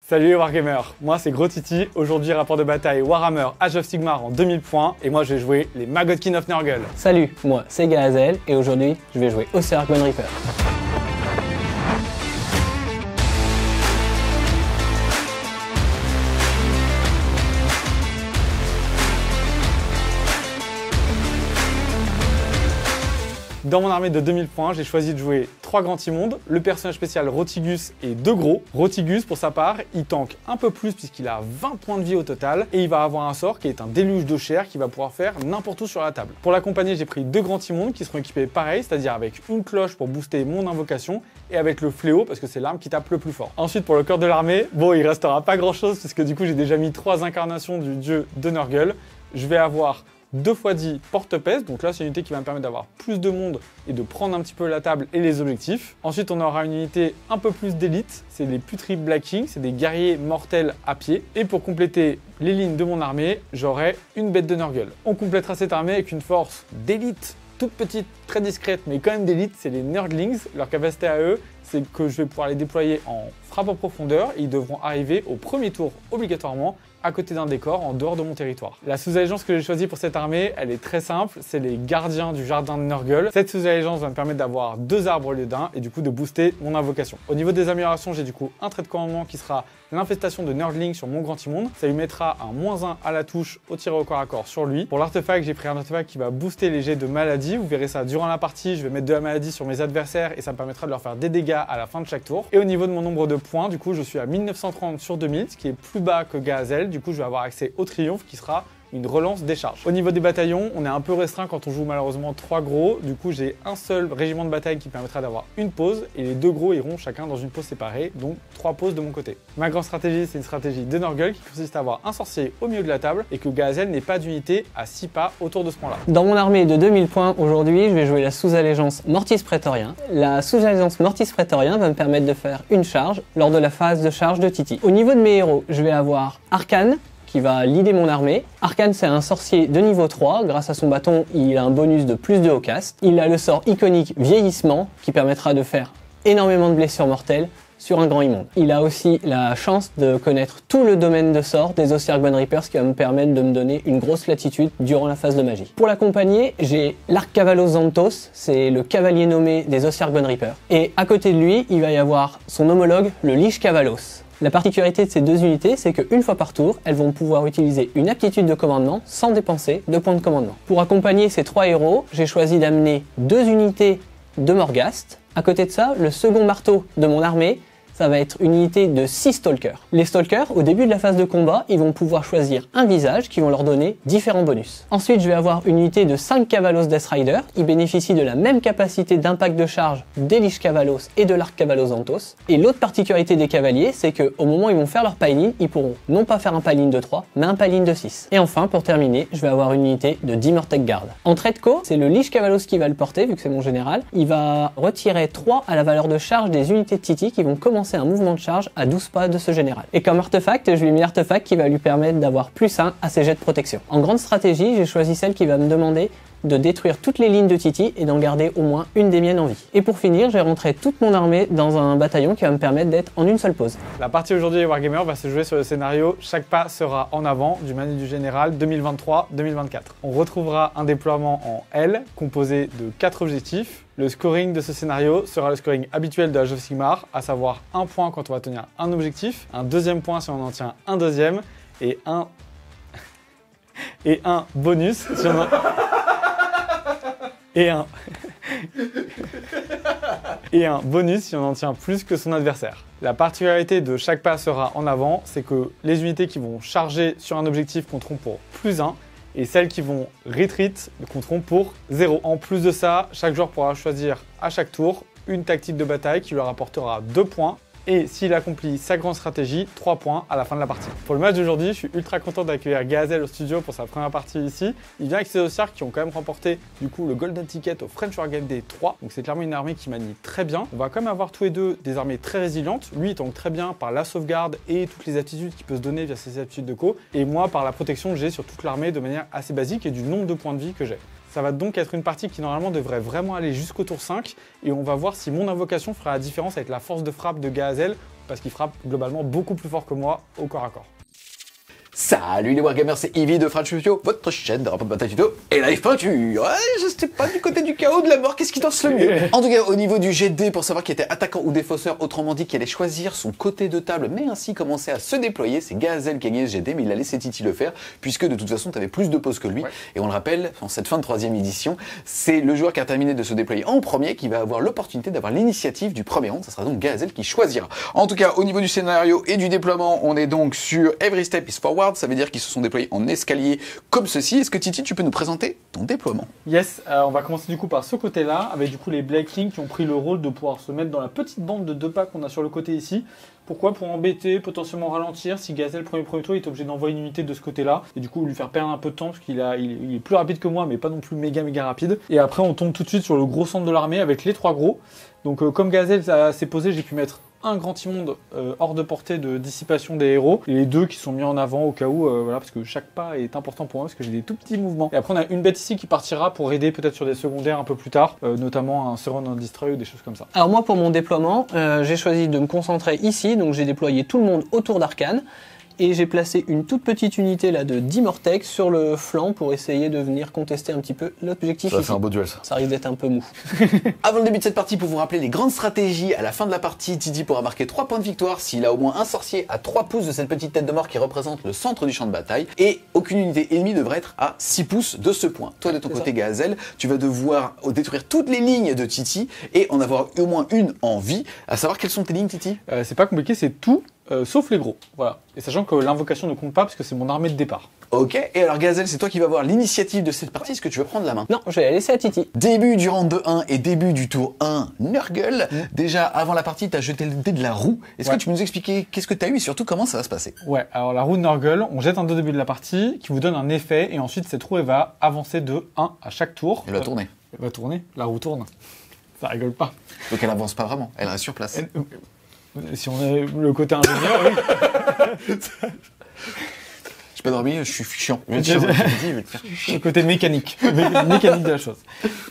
Salut les Wargamers, moi c'est Gros Titi, aujourd'hui rapport de bataille Warhammer Age of Sigmar en 2000 points et moi je vais jouer les Maggotkin of Nurgle. Salut, moi c'est Gazel et aujourd'hui je vais jouer Ossiarch Gone Reaper. Dans mon armée de 2000 points, j'ai choisi de jouer 3 grands immondes, le personnage spécial Rotigus et 2 gros. Rotigus, pour sa part, il tank un peu plus puisqu'il a 20 points de vie au total et il va avoir un sort qui est un déluge de chair qui va pouvoir faire n'importe où sur la table. Pour l'accompagner, j'ai pris 2 grands immondes qui seront équipés pareil, c'est-à-dire avec une cloche pour booster mon invocation et avec le fléau parce que c'est l'arme qui tape le plus fort. Ensuite, pour le cœur de l'armée, bon, il restera pas grand-chose puisque du coup, j'ai déjà mis 3 incarnations du dieu de Nurgle. Je vais avoir 2 x 10 porte-pèse, donc là c'est une unité qui va me permettre d'avoir plus de monde et de prendre un petit peu la table et les objectifs. Ensuite on aura une unité un peu plus d'élite, c'est les Putrid Black King, c'est des guerriers mortels à pied. Et pour compléter les lignes de mon armée, j'aurai une bête de Nurgle. On complétera cette armée avec une force d'élite, toute petite, très discrète, mais quand même d'élite, c'est les Nurglings. Leur capacité à eux, c'est que je vais pouvoir les déployer en frappe en profondeur et ils devront arriver au premier tour obligatoirement à côté d'un décor en dehors de mon territoire. La sous-allégeance que j'ai choisie pour cette armée, elle est très simple, c'est les gardiens du jardin de Nurgle. Cette sous-allégeance va me permettre d'avoir 2 arbres au lieu d'un et du coup de booster mon invocation. Au niveau des améliorations, j'ai du coup un trait de commandement qui sera l'infestation de Nurgling sur mon grand immonde. Ça lui mettra un -1 à la touche au tir au corps à corps sur lui. Pour l'artefact, j'ai pris un artefact qui va booster les jets de maladie. Vous verrez ça durant la partie, je vais mettre de la maladie sur mes adversaires et ça me permettra de leur faire des dégâts à la fin de chaque tour. Et au niveau de mon nombre de points, du coup je suis à 1930 sur 2000, ce qui est plus bas que Gazel. Du coup je vais avoir accès au triomphe qui sera une relance des charges. Au niveau des bataillons, on est un peu restreint quand on joue malheureusement 3 gros. Du coup, j'ai un seul régiment de bataille qui permettra d'avoir une pause et les 2 gros iront chacun dans une pause séparée, donc 3 pauses de mon côté. Ma grande stratégie, c'est une stratégie de Nurgle qui consiste à avoir un sorcier au milieu de la table et que Gazel n'ait pas d'unité à 6 pas autour de ce point-là. Dans mon armée de 2000 points, aujourd'hui, je vais jouer la sous-allégeance Mortis Praetorien. La sous-allégeance Mortis Praetorien va me permettre de faire une charge lors de la phase de charge de Titi. Au niveau de mes héros, je vais avoir Arcane, qui va leader mon armée. Arcane, c'est un sorcier de niveau 3. Grâce à son bâton, il a un bonus de plus de haut cast. Il a le sort iconique Vieillissement, qui permettra de faire énormément de blessures mortelles sur un grand immonde. Il a aussi la chance de connaître tout le domaine de sort des Ossiarch Gone Reaper, ce qui va me permettre de me donner une grosse latitude durant la phase de magie. Pour l'accompagner, j'ai l'Arcavalos Xanthos, c'est le cavalier nommé des Ossiarch Gone Reaper. Et à côté de lui, il va y avoir son homologue, le Lich Cavalos. La particularité de ces 2 unités, c'est qu'une fois par tour, elles vont pouvoir utiliser une aptitude de commandement sans dépenser de points de commandement. Pour accompagner ces 3 héros, j'ai choisi d'amener 2 unités de Morghast. À côté de ça, le second marteau de mon armée, ça va être une unité de 6 Stalkers. Les Stalkers, au début de la phase de combat, ils vont pouvoir choisir un visage qui vont leur donner différents bonus. Ensuite, je vais avoir une unité de 5 Cavalos Death Rider. Ils bénéficient de la même capacité d'impact de charge des Lich Cavalos et de l'Arcavalos Xanthos. Et l'autre particularité des cavaliers, c'est qu'au moment où ils vont faire leur piling, ils pourront non pas faire un piling de 3, mais un piling de 6. Et enfin, pour terminer, je vais avoir une unité de 10 Murtec Guard. En trait de co, c'est le Lich Cavalos qui va le porter, vu que c'est mon général. Il va retirer 3 à la valeur de charge des unités de Titi qui vont commencer un mouvement de charge à 12 pas de ce général. Et comme artefact, je lui ai mis l'artefact qui va lui permettre d'avoir +1 à ses jets de protection. En grande stratégie, j'ai choisi celle qui va me demander de détruire toutes les lignes de Titi et d'en garder au moins une des miennes en vie. Et pour finir, j'ai rentré toute mon armée dans un bataillon qui va me permettre d'être en une seule pause. La partie aujourd'hui des Wargamers va se jouer sur le scénario Chaque pas sera en avant du Manuel du Général 2023-2024. On retrouvera un déploiement en L composé de 4 objectifs. Le scoring de ce scénario sera le scoring habituel de Age of Sigmar, à savoir 1 point quand on va tenir un objectif, un deuxième point si on en tient un deuxième, et un bonus si on en... et un bonus si on en tient plus que son adversaire. La particularité de Chaque pas sera en avant, c'est que les unités qui vont charger sur un objectif compteront pour +1 et celles qui vont retreat compteront pour 0. En plus de ça, chaque joueur pourra choisir à chaque tour une tactique de bataille qui lui rapportera 2 points. Et s'il accomplit sa grande stratégie, 3 points à la fin de la partie. Pour le match d'aujourd'hui, je suis ultra content d'accueillir Gazel au studio pour sa première partie ici. Il vient avec ses Ossiarch qui ont quand même remporté du coup le Golden Ticket au French War Game Day 3. Donc c'est clairement une armée qui manie très bien. On va quand même avoir tous les deux des armées très résilientes. Lui il tank très bien par la sauvegarde et toutes les aptitudes qu'il peut se donner via ses aptitudes de co. Et moi par la protection que j'ai sur toute l'armée de manière assez basique et du nombre de points de vie que j'ai. Ça va donc être une partie qui normalement devrait vraiment aller jusqu'au tour 5 et on va voir si mon invocation fera la différence avec la force de frappe de Gazel parce qu'il frappe globalement beaucoup plus fort que moi au corps à corps. Salut les Wargamers, c'est Ivy de French Studio, votre chaîne de rapport de bataille tuto et live peinture. Ouais, je sais pas du côté du chaos, de la mort, qu'est-ce qui danse le mieux. En tout cas, au niveau du jet de dés, pour savoir qui était attaquant ou défausseur, autrement dit, qui allait choisir son côté de table, mais ainsi commencer à se déployer, c'est Gazel qui a gagné ce jet de dés, mais il a laissé Titi le faire, puisque de toute façon, tu avais plus de poses que lui. Ouais. Et on le rappelle, en cette fin de 3e édition, c'est le joueur qui a terminé de se déployer en premier qui va avoir l'opportunité d'avoir l'initiative du premier round. Ça sera donc Gazel qui choisira. En tout cas, au niveau du scénario et du déploiement, on est donc sur Every Step is Forward, ça veut dire qu'ils se sont déployés en escalier comme ceci. Est-ce que Titi, tu peux nous présenter ton déploiement? Yes, on va commencer du coup par ce côté-là, avec du coup les Black Kings qui ont pris le rôle de pouvoir se mettre dans la petite bande de 2 pas qu'on a sur le côté ici. Pourquoi? Pour embêter, potentiellement ralentir. Si Gazel premier tour, il est obligé d'envoyer une unité de ce côté-là et du coup lui faire perdre un peu de temps parce qu'il est plus rapide que moi, mais pas non plus méga rapide. Et après, on tombe tout de suite sur le gros centre de l'armée avec les 3 gros. Donc comme Gazel s'est posé, j'ai pu mettre un grand immonde hors de portée de dissipation des héros et les 2 qui sont mis en avant au cas où, voilà, parce que chaque pas est important pour moi parce que j'ai des tout petits mouvements. Et après on a une bête ici qui partira pour aider peut-être sur des secondaires un peu plus tard, notamment un Surround and Destroy ou des choses comme ça. Alors moi pour mon déploiement, j'ai choisi de me concentrer ici, donc j'ai déployé tout le monde autour d'Arcane. Et j'ai placé une toute petite unité là de 10 Mortex sur le flanc pour essayer de venir contester un petit peu l'objectif. Ça fait un beau duel ça. Ça risque d'être un peu mou. Avant le début de cette partie, pour vous rappeler les grandes stratégies, à la fin de la partie, Titi pourra marquer 3 points de victoire s'il a au moins un sorcier à 3 pouces de cette petite tête de mort qui représente le centre du champ de bataille. Et aucune unité ennemie devrait être à 6 pouces de ce point. Toi de ton côté Gazel, tu vas devoir détruire toutes les lignes de Titi et en avoir au moins une en vie. À savoir quelles sont tes lignes Titi? C'est pas compliqué, c'est tout. Sauf les gros, voilà. Et sachant que l'invocation ne compte pas parce que c'est mon armée de départ. Ok, et alors Gazel, c'est toi qui vas avoir l'initiative de cette partie, est-ce que tu veux prendre la main? Non, je vais la laisser à Titi. Début du round de 1 et début du tour 1, Nurgle. Déjà, avant la partie, tu as jeté le dé de la roue. Est-ce que tu peux nous expliquer qu'est-ce que tu as eu et surtout comment ça va se passer? Ouais, alors la roue de Nurgle, on jette un dé au début de la partie qui vous donne un effet et ensuite cette roue elle va avancer de 1 à chaque tour. Elle va tourner. Elle va tourner, la roue tourne. Ça rigole pas. Donc elle avance pas vraiment, elle reste sur place. Si on est le côté ingénieur, oui. J'ai pas dormi, je suis chiant. Je vais te faire chier. Le côté mécanique de la chose.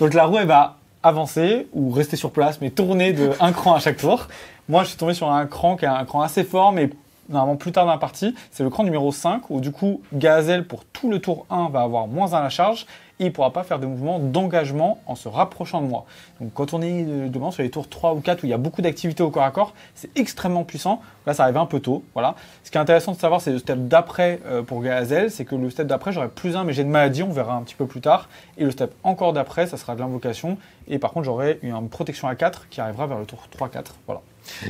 Donc la roue, elle va avancer ou rester sur place, mais tourner de un cran à chaque tour. Moi, je suis tombé sur un cran qui est un cran assez fort, mais normalement plus tard dans la partie. C'est le cran numéro 5, où du coup, Gazel, pour tout le tour 1, va avoir moins 1 à la charge. Et il ne pourra pas faire de mouvements d'engagement en se rapprochant de moi. Donc quand on est devant sur les tours 3 ou 4 où il y a beaucoup d'activité au corps à corps, c'est extrêmement puissant. Là, ça arrive un peu tôt. Voilà. Ce qui est intéressant de savoir, c'est le step d'après pour Gazel. C'est que le step d'après, j'aurai plus 1, mais j'ai de maladie, on verra un petit peu plus tard. Et le step encore d'après, ça sera de l'invocation. Et par contre, j'aurai une protection à 4 qui arrivera vers le tour 3-4. Voilà.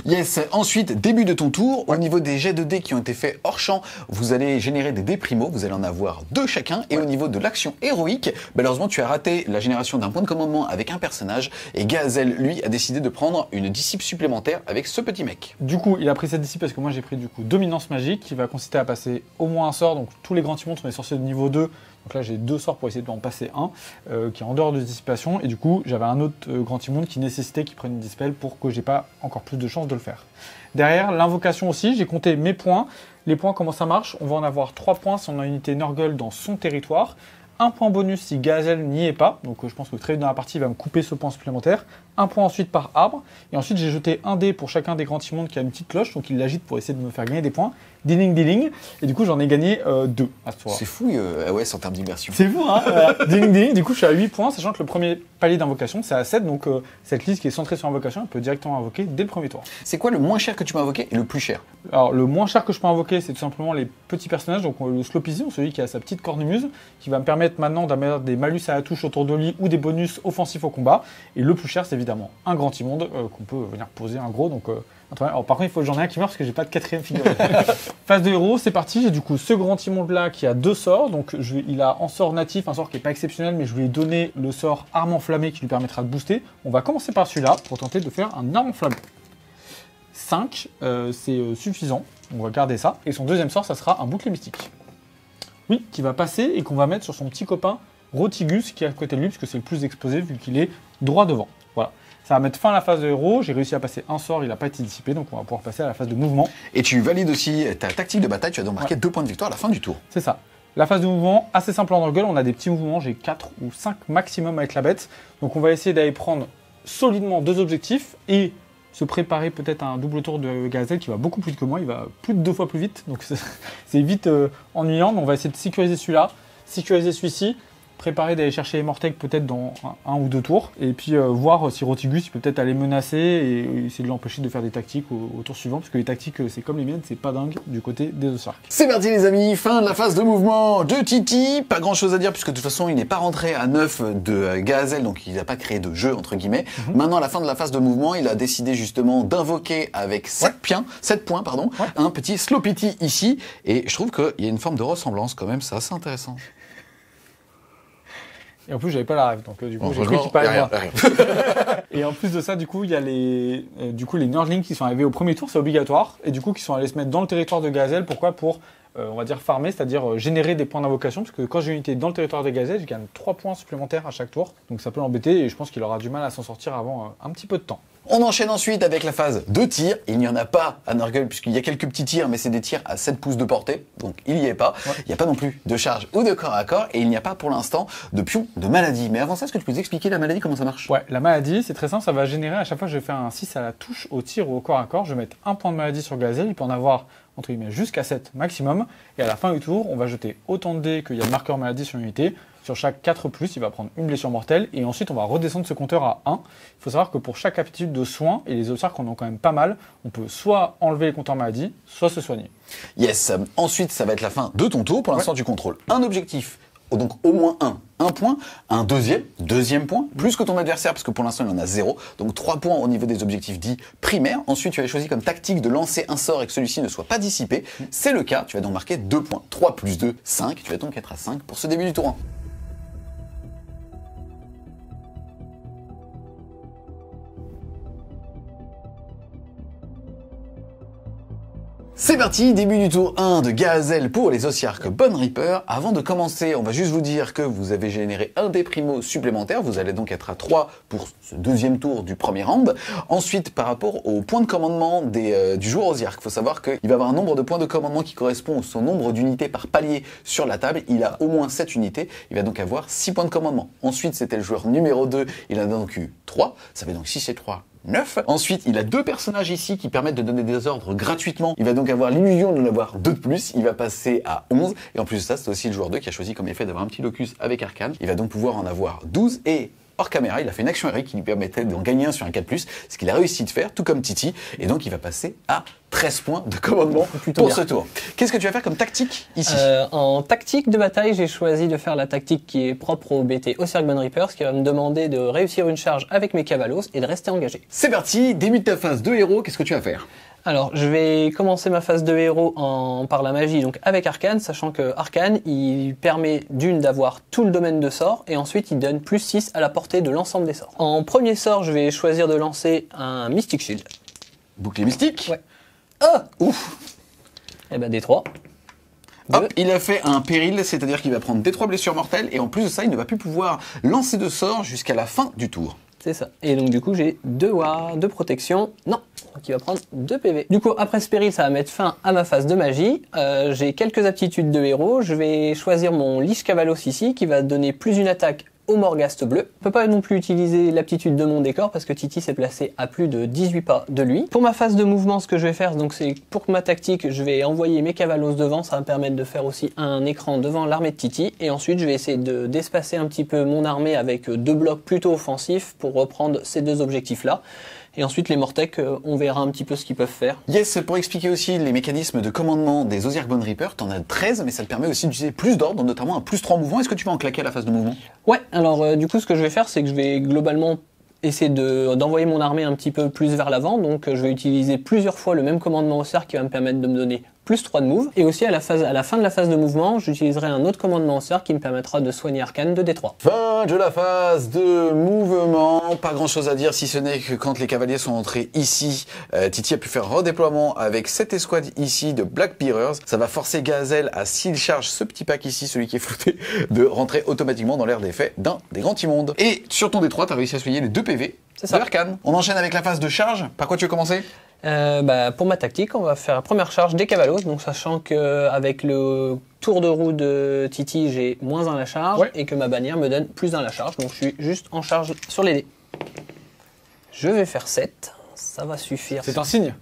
Yes, ensuite, début de ton tour, au niveau des jets de dés qui ont été faits hors champ, vous allez générer des dés primo, vous allez en avoir 2 chacun, et au niveau de l'action héroïque, malheureusement tu as raté la génération d'un point de commandement avec un personnage, et Gazel, lui, a décidé de prendre une dissipe supplémentaire avec ce petit mec. Du coup, il a pris cette dissipe parce que moi j'ai pris du coup dominance magique, qui va consister à passer au moins un sort, donc tous les grands timons sont des sorciers de niveau 2, donc là j'ai 2 sorts pour essayer de en passer un, qui est en dehors de dissipation, et du coup j'avais un autre grand immonde qui nécessitait qu'il prenne une dispel pour que j'ai pas encore plus de chances de le faire. Derrière, l'invocation aussi, j'ai compté mes points. Les points, comment ça marche? On va en avoir 3 points si on a une unité Nurgle dans son territoire. 1 point bonus si Gazel n'y est pas, donc je pense que très vite dans la partie il va me couper ce point supplémentaire. 1 point ensuite par arbre, et ensuite j'ai jeté un dé pour chacun des grands immondes qui a une petite cloche, donc il l'agite pour essayer de me faire gagner des points. Dealing, et du coup j'en ai gagné 2 à ce tour. C'est fou, ouais, en termes d'immersion. C'est fou, hein. Dealing, du coup je suis à 8 points, sachant que le premier palier d'invocation c'est à 7, donc cette liste qui est centrée sur invocation, elle peut directement invoquer dès le premier tour. C'est quoi le moins cher que tu peux invoquer et le plus cher? Alors le moins cher que je peux invoquer c'est tout simplement les petits personnages, donc le Slopizion, celui qui a sa petite cornemuse, qui va me permettre maintenant d'avoir des malus à la touche autour de lui ou des bonus offensifs au combat, et le plus cher c'est évidemment un grand immonde qu'on peut venir poser un gros, donc alors, par contre il faut que j'en ai un qui meurt parce que j'ai pas de 4ème figure. Phase de héros, c'est parti, j'ai du coup ce grand immonde là qui a 2 sorts, donc il a en sort natif un sort qui est pas exceptionnel, mais je lui ai donné le sort arme enflammée qui lui permettra de booster. On va commencer par celui-là pour tenter de faire un arme enflammée. 5, c'est suffisant, on va garder ça, et son deuxième sort ça sera un bouclier mystique. Oui, qui va passer et qu'on va mettre sur son petit copain Rotigus qui est à côté de lui, puisque c'est le plus exposé vu qu'il est droit devant. Voilà. Ça va mettre fin à la phase de héros, j'ai réussi à passer un sort, il n'a pas été dissipé, donc on va pouvoir passer à la phase de mouvement. Et tu valides aussi ta tactique de bataille, tu vas donc marquer 2 points de victoire à la fin du tour. C'est ça. La phase de mouvement, assez simple en Nurgle, on a des petits mouvements, j'ai 4 ou 5 maximum avec la bête. Donc on va essayer d'aller prendre solidement 2 objectifs, et se préparer peut-être un double tour de Gazelle qui va beaucoup plus vite que moi, il va plus de 2 fois plus vite, donc c'est vite ennuyant, mais on va essayer de sécuriser celui-là, sécuriser celui-ci, préparer d'aller chercher les Mortec peut-être dans un ou 2 tours, et puis voir si Rotigus il peut peut-être aller menacer et essayer de l'empêcher de faire des tactiques au tour suivant, parce que les tactiques c'est comme les miennes, c'est pas dingue du côté des Osiark. C'est parti les amis, fin de la phase de mouvement de Titi, pas grand chose à dire puisque de toute façon il n'est pas rentré à 9 de Gazelle, donc il n'a pas créé de jeu entre guillemets. Maintenant à la fin de la phase de mouvement, il a décidé justement d'invoquer avec 7 points, un petit Slowpity ici, et je trouve qu'il y a une forme de ressemblance quand même, c'est assez intéressant. Et en plus, j'avais pas la rêve, donc du coup, Bon, j'ai cru qu'il parlait de moi. rien. Et en plus de ça, du coup, il y a les Nerdlings qui sont arrivés au premier tour, c'est obligatoire, et du coup, qui sont allés se mettre dans le territoire de Gazelle. Pourquoi? Pour, on va dire, farmer, c'est-à-dire générer des points d'invocation, parce que quand j'ai une unité dans le territoire de Gazelle, je gagne 3 points supplémentaires à chaque tour, donc ça peut l'embêter, et je pense qu'il aura du mal à s'en sortir avant un petit peu de temps. On enchaîne ensuite avec la phase de tir. Il n'y en a pas à Nurgle puisqu'il y a quelques petits tirs, mais c'est des tirs à 7 pouces de portée, donc il n'y est pas. Il n'y a pas non plus de charge ou de corps à corps, et il n'y a pas pour l'instant de pion de maladie. Mais avant ça, est-ce que tu peux nous expliquer la maladie, comment ça marche? Ouais, la maladie, c'est très simple, ça va générer, à chaque fois que je vais faire un 6 à la touche, au tir ou au corps à corps, je vais mettre un point de maladie sur Gazelle, il peut en avoir entre guillemets jusqu'à 7 maximum, et à la fin du tour, on va jeter autant de dés qu'il y a de marqueur maladie sur l'unité. Sur chaque 4+, il va prendre une blessure mortelle, et ensuite on va redescendre ce compteur à 1. Il faut savoir que pour chaque aptitude de soins, et les Osiark en ont quand même pas mal, on peut soit enlever les compteurs maladie, soit se soigner. Yes, ensuite ça va être la fin de ton tour. Pour l'instant tu contrôles un objectif, donc au moins un point, un deuxième point, plus que ton adversaire, parce que pour l'instant il en a 0, donc 3 points au niveau des objectifs dits primaires. Ensuite tu as choisi comme tactique de lancer un sort et que celui-ci ne soit pas dissipé. C'est le cas, tu vas donc marquer 2 points. 3 plus 2, 5, tu vas donc être à 5 pour ce début du tour 1. C'est parti, début du tour 1 de Gazelle pour les Osiark Bone Reaper. Avant de commencer, on va juste vous dire que vous avez généré un des primos supplémentaires. Vous allez donc être à 3 pour ce deuxième tour du premier round. Ensuite, par rapport au point de commandement du joueur Osiark, il faut savoir qu'il va avoir un nombre de points de commandement qui correspond au son nombre d'unités par palier sur la table. Il a au moins 7 unités. Il va donc avoir 6 points de commandement. Ensuite, c'était le joueur numéro 2. Il en a donc eu 3. Ça fait donc 6 et 3. 9. Ensuite, il a 2 personnages ici qui permettent de donner des ordres gratuitement. Il va donc avoir l'illusion d'en avoir 2 de plus. Il va passer à 11. Et en plus de ça, c'est aussi le joueur 2 qui a choisi comme effet d'avoir un petit locus avec Arcane. Il va donc pouvoir en avoir 12 et hors caméra, il a fait une action héroïque qui lui permettait d'en gagner un sur un 4+, ce qu'il a réussi de faire, tout comme Titi, et donc il va passer à 13 points de commandement pour ce tour. Qu'est-ce que tu vas faire comme tactique ici? En tactique de bataille, j'ai choisi de faire la tactique qui est propre au BT Osiark Bone Reaper, ce qui va me demander de réussir une charge avec mes cavalos et de rester engagé. C'est parti, début de ta phase de héros, qu'est-ce que tu vas faire? Alors, je vais commencer ma phase de héros par la magie, donc avec Arcane, sachant que Arcane, il permet d'une d'avoir tout le domaine de sort, et ensuite il donne plus 6 à la portée de l'ensemble des sorts. En premier sort, je vais choisir de lancer un Mystic Shield. Bouclier mystique? Ouais. Ah! Ouf! Eh ben, D3. Hop, il a fait un péril, c'est-à-dire qu'il va prendre des 3 blessures mortelles, et en plus de ça, il ne va plus pouvoir lancer de sorts jusqu'à la fin du tour. C'est ça. Et donc du coup j'ai 2 War, 2 protection. Non, donc il va prendre 2 PV. Du coup après ce péril ça va mettre fin à ma phase de magie. J'ai quelques aptitudes de héros. Je vais choisir mon Lich Cavalos ici qui va donner plus une attaque au Morghast bleu. Je peux pas non plus utiliser l'aptitude de mon décor parce que Titi s'est placé à plus de 18 pas de lui. Pour ma phase de mouvement, ce que je vais faire, donc c'est pour ma tactique, je vais envoyer mes cavalos devant, ça va me permettre de faire aussi un écran devant l'armée de Titi, et ensuite je vais essayer d'espacer un petit peu mon armée avec 2 blocs plutôt offensifs pour reprendre ces 2 objectifs-là. Et ensuite, les Mortec, on verra un petit peu ce qu'ils peuvent faire. Yes, pour expliquer aussi les mécanismes de commandement des Osiark Bone Reaper, t'en as 13, mais ça te permet aussi d'utiliser plus d'ordre, notamment un +3 mouvement. Est-ce que tu vas en claquer à la phase de mouvement? Ouais, alors du coup, ce que je vais faire, c'est que je vais globalement essayer d'envoyer mon armée un petit peu plus vers l'avant. Donc, je vais utiliser plusieurs fois le même commandement Osiark qui va me permettre de me donner +3 de move. Et aussi, à la fin de la phase de mouvement, j'utiliserai un autre commandement Osiark qui me permettra de soigner Arcane de D3. Fin de la phase de mouvement. Pas grand chose à dire si ce n'est que quand les cavaliers sont entrés ici, Titi a pu faire redéploiement avec cette escouade ici de Black Bearers. Ça va forcer Gazelle à, s'il charge ce petit pack ici, celui qui est flouté, de rentrer automatiquement dans l'aire d'effet d'un des grands immondes. Et sur ton D3, tu as réussi à soigner les 2 PV. C'est ça. De Arcane. On enchaîne avec la phase de charge. Par quoi tu veux commencer? Pour ma tactique, on va faire la première charge des cavalos, donc sachant qu'avec le tour de roue de Titi, j'ai -1 à la charge, et que ma bannière me donne +1 à la charge, donc je suis juste en charge sur les dés. Je vais faire 7. Ça va suffire. C'est un signe.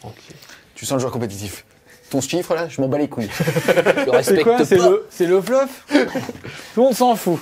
Tranquille. Tu sens le joueur compétitif. Ton chiffre là, je m'en bats les couilles. Je C'est respecte quoi? pas. C'est le fluff. Tout le monde s'en fout.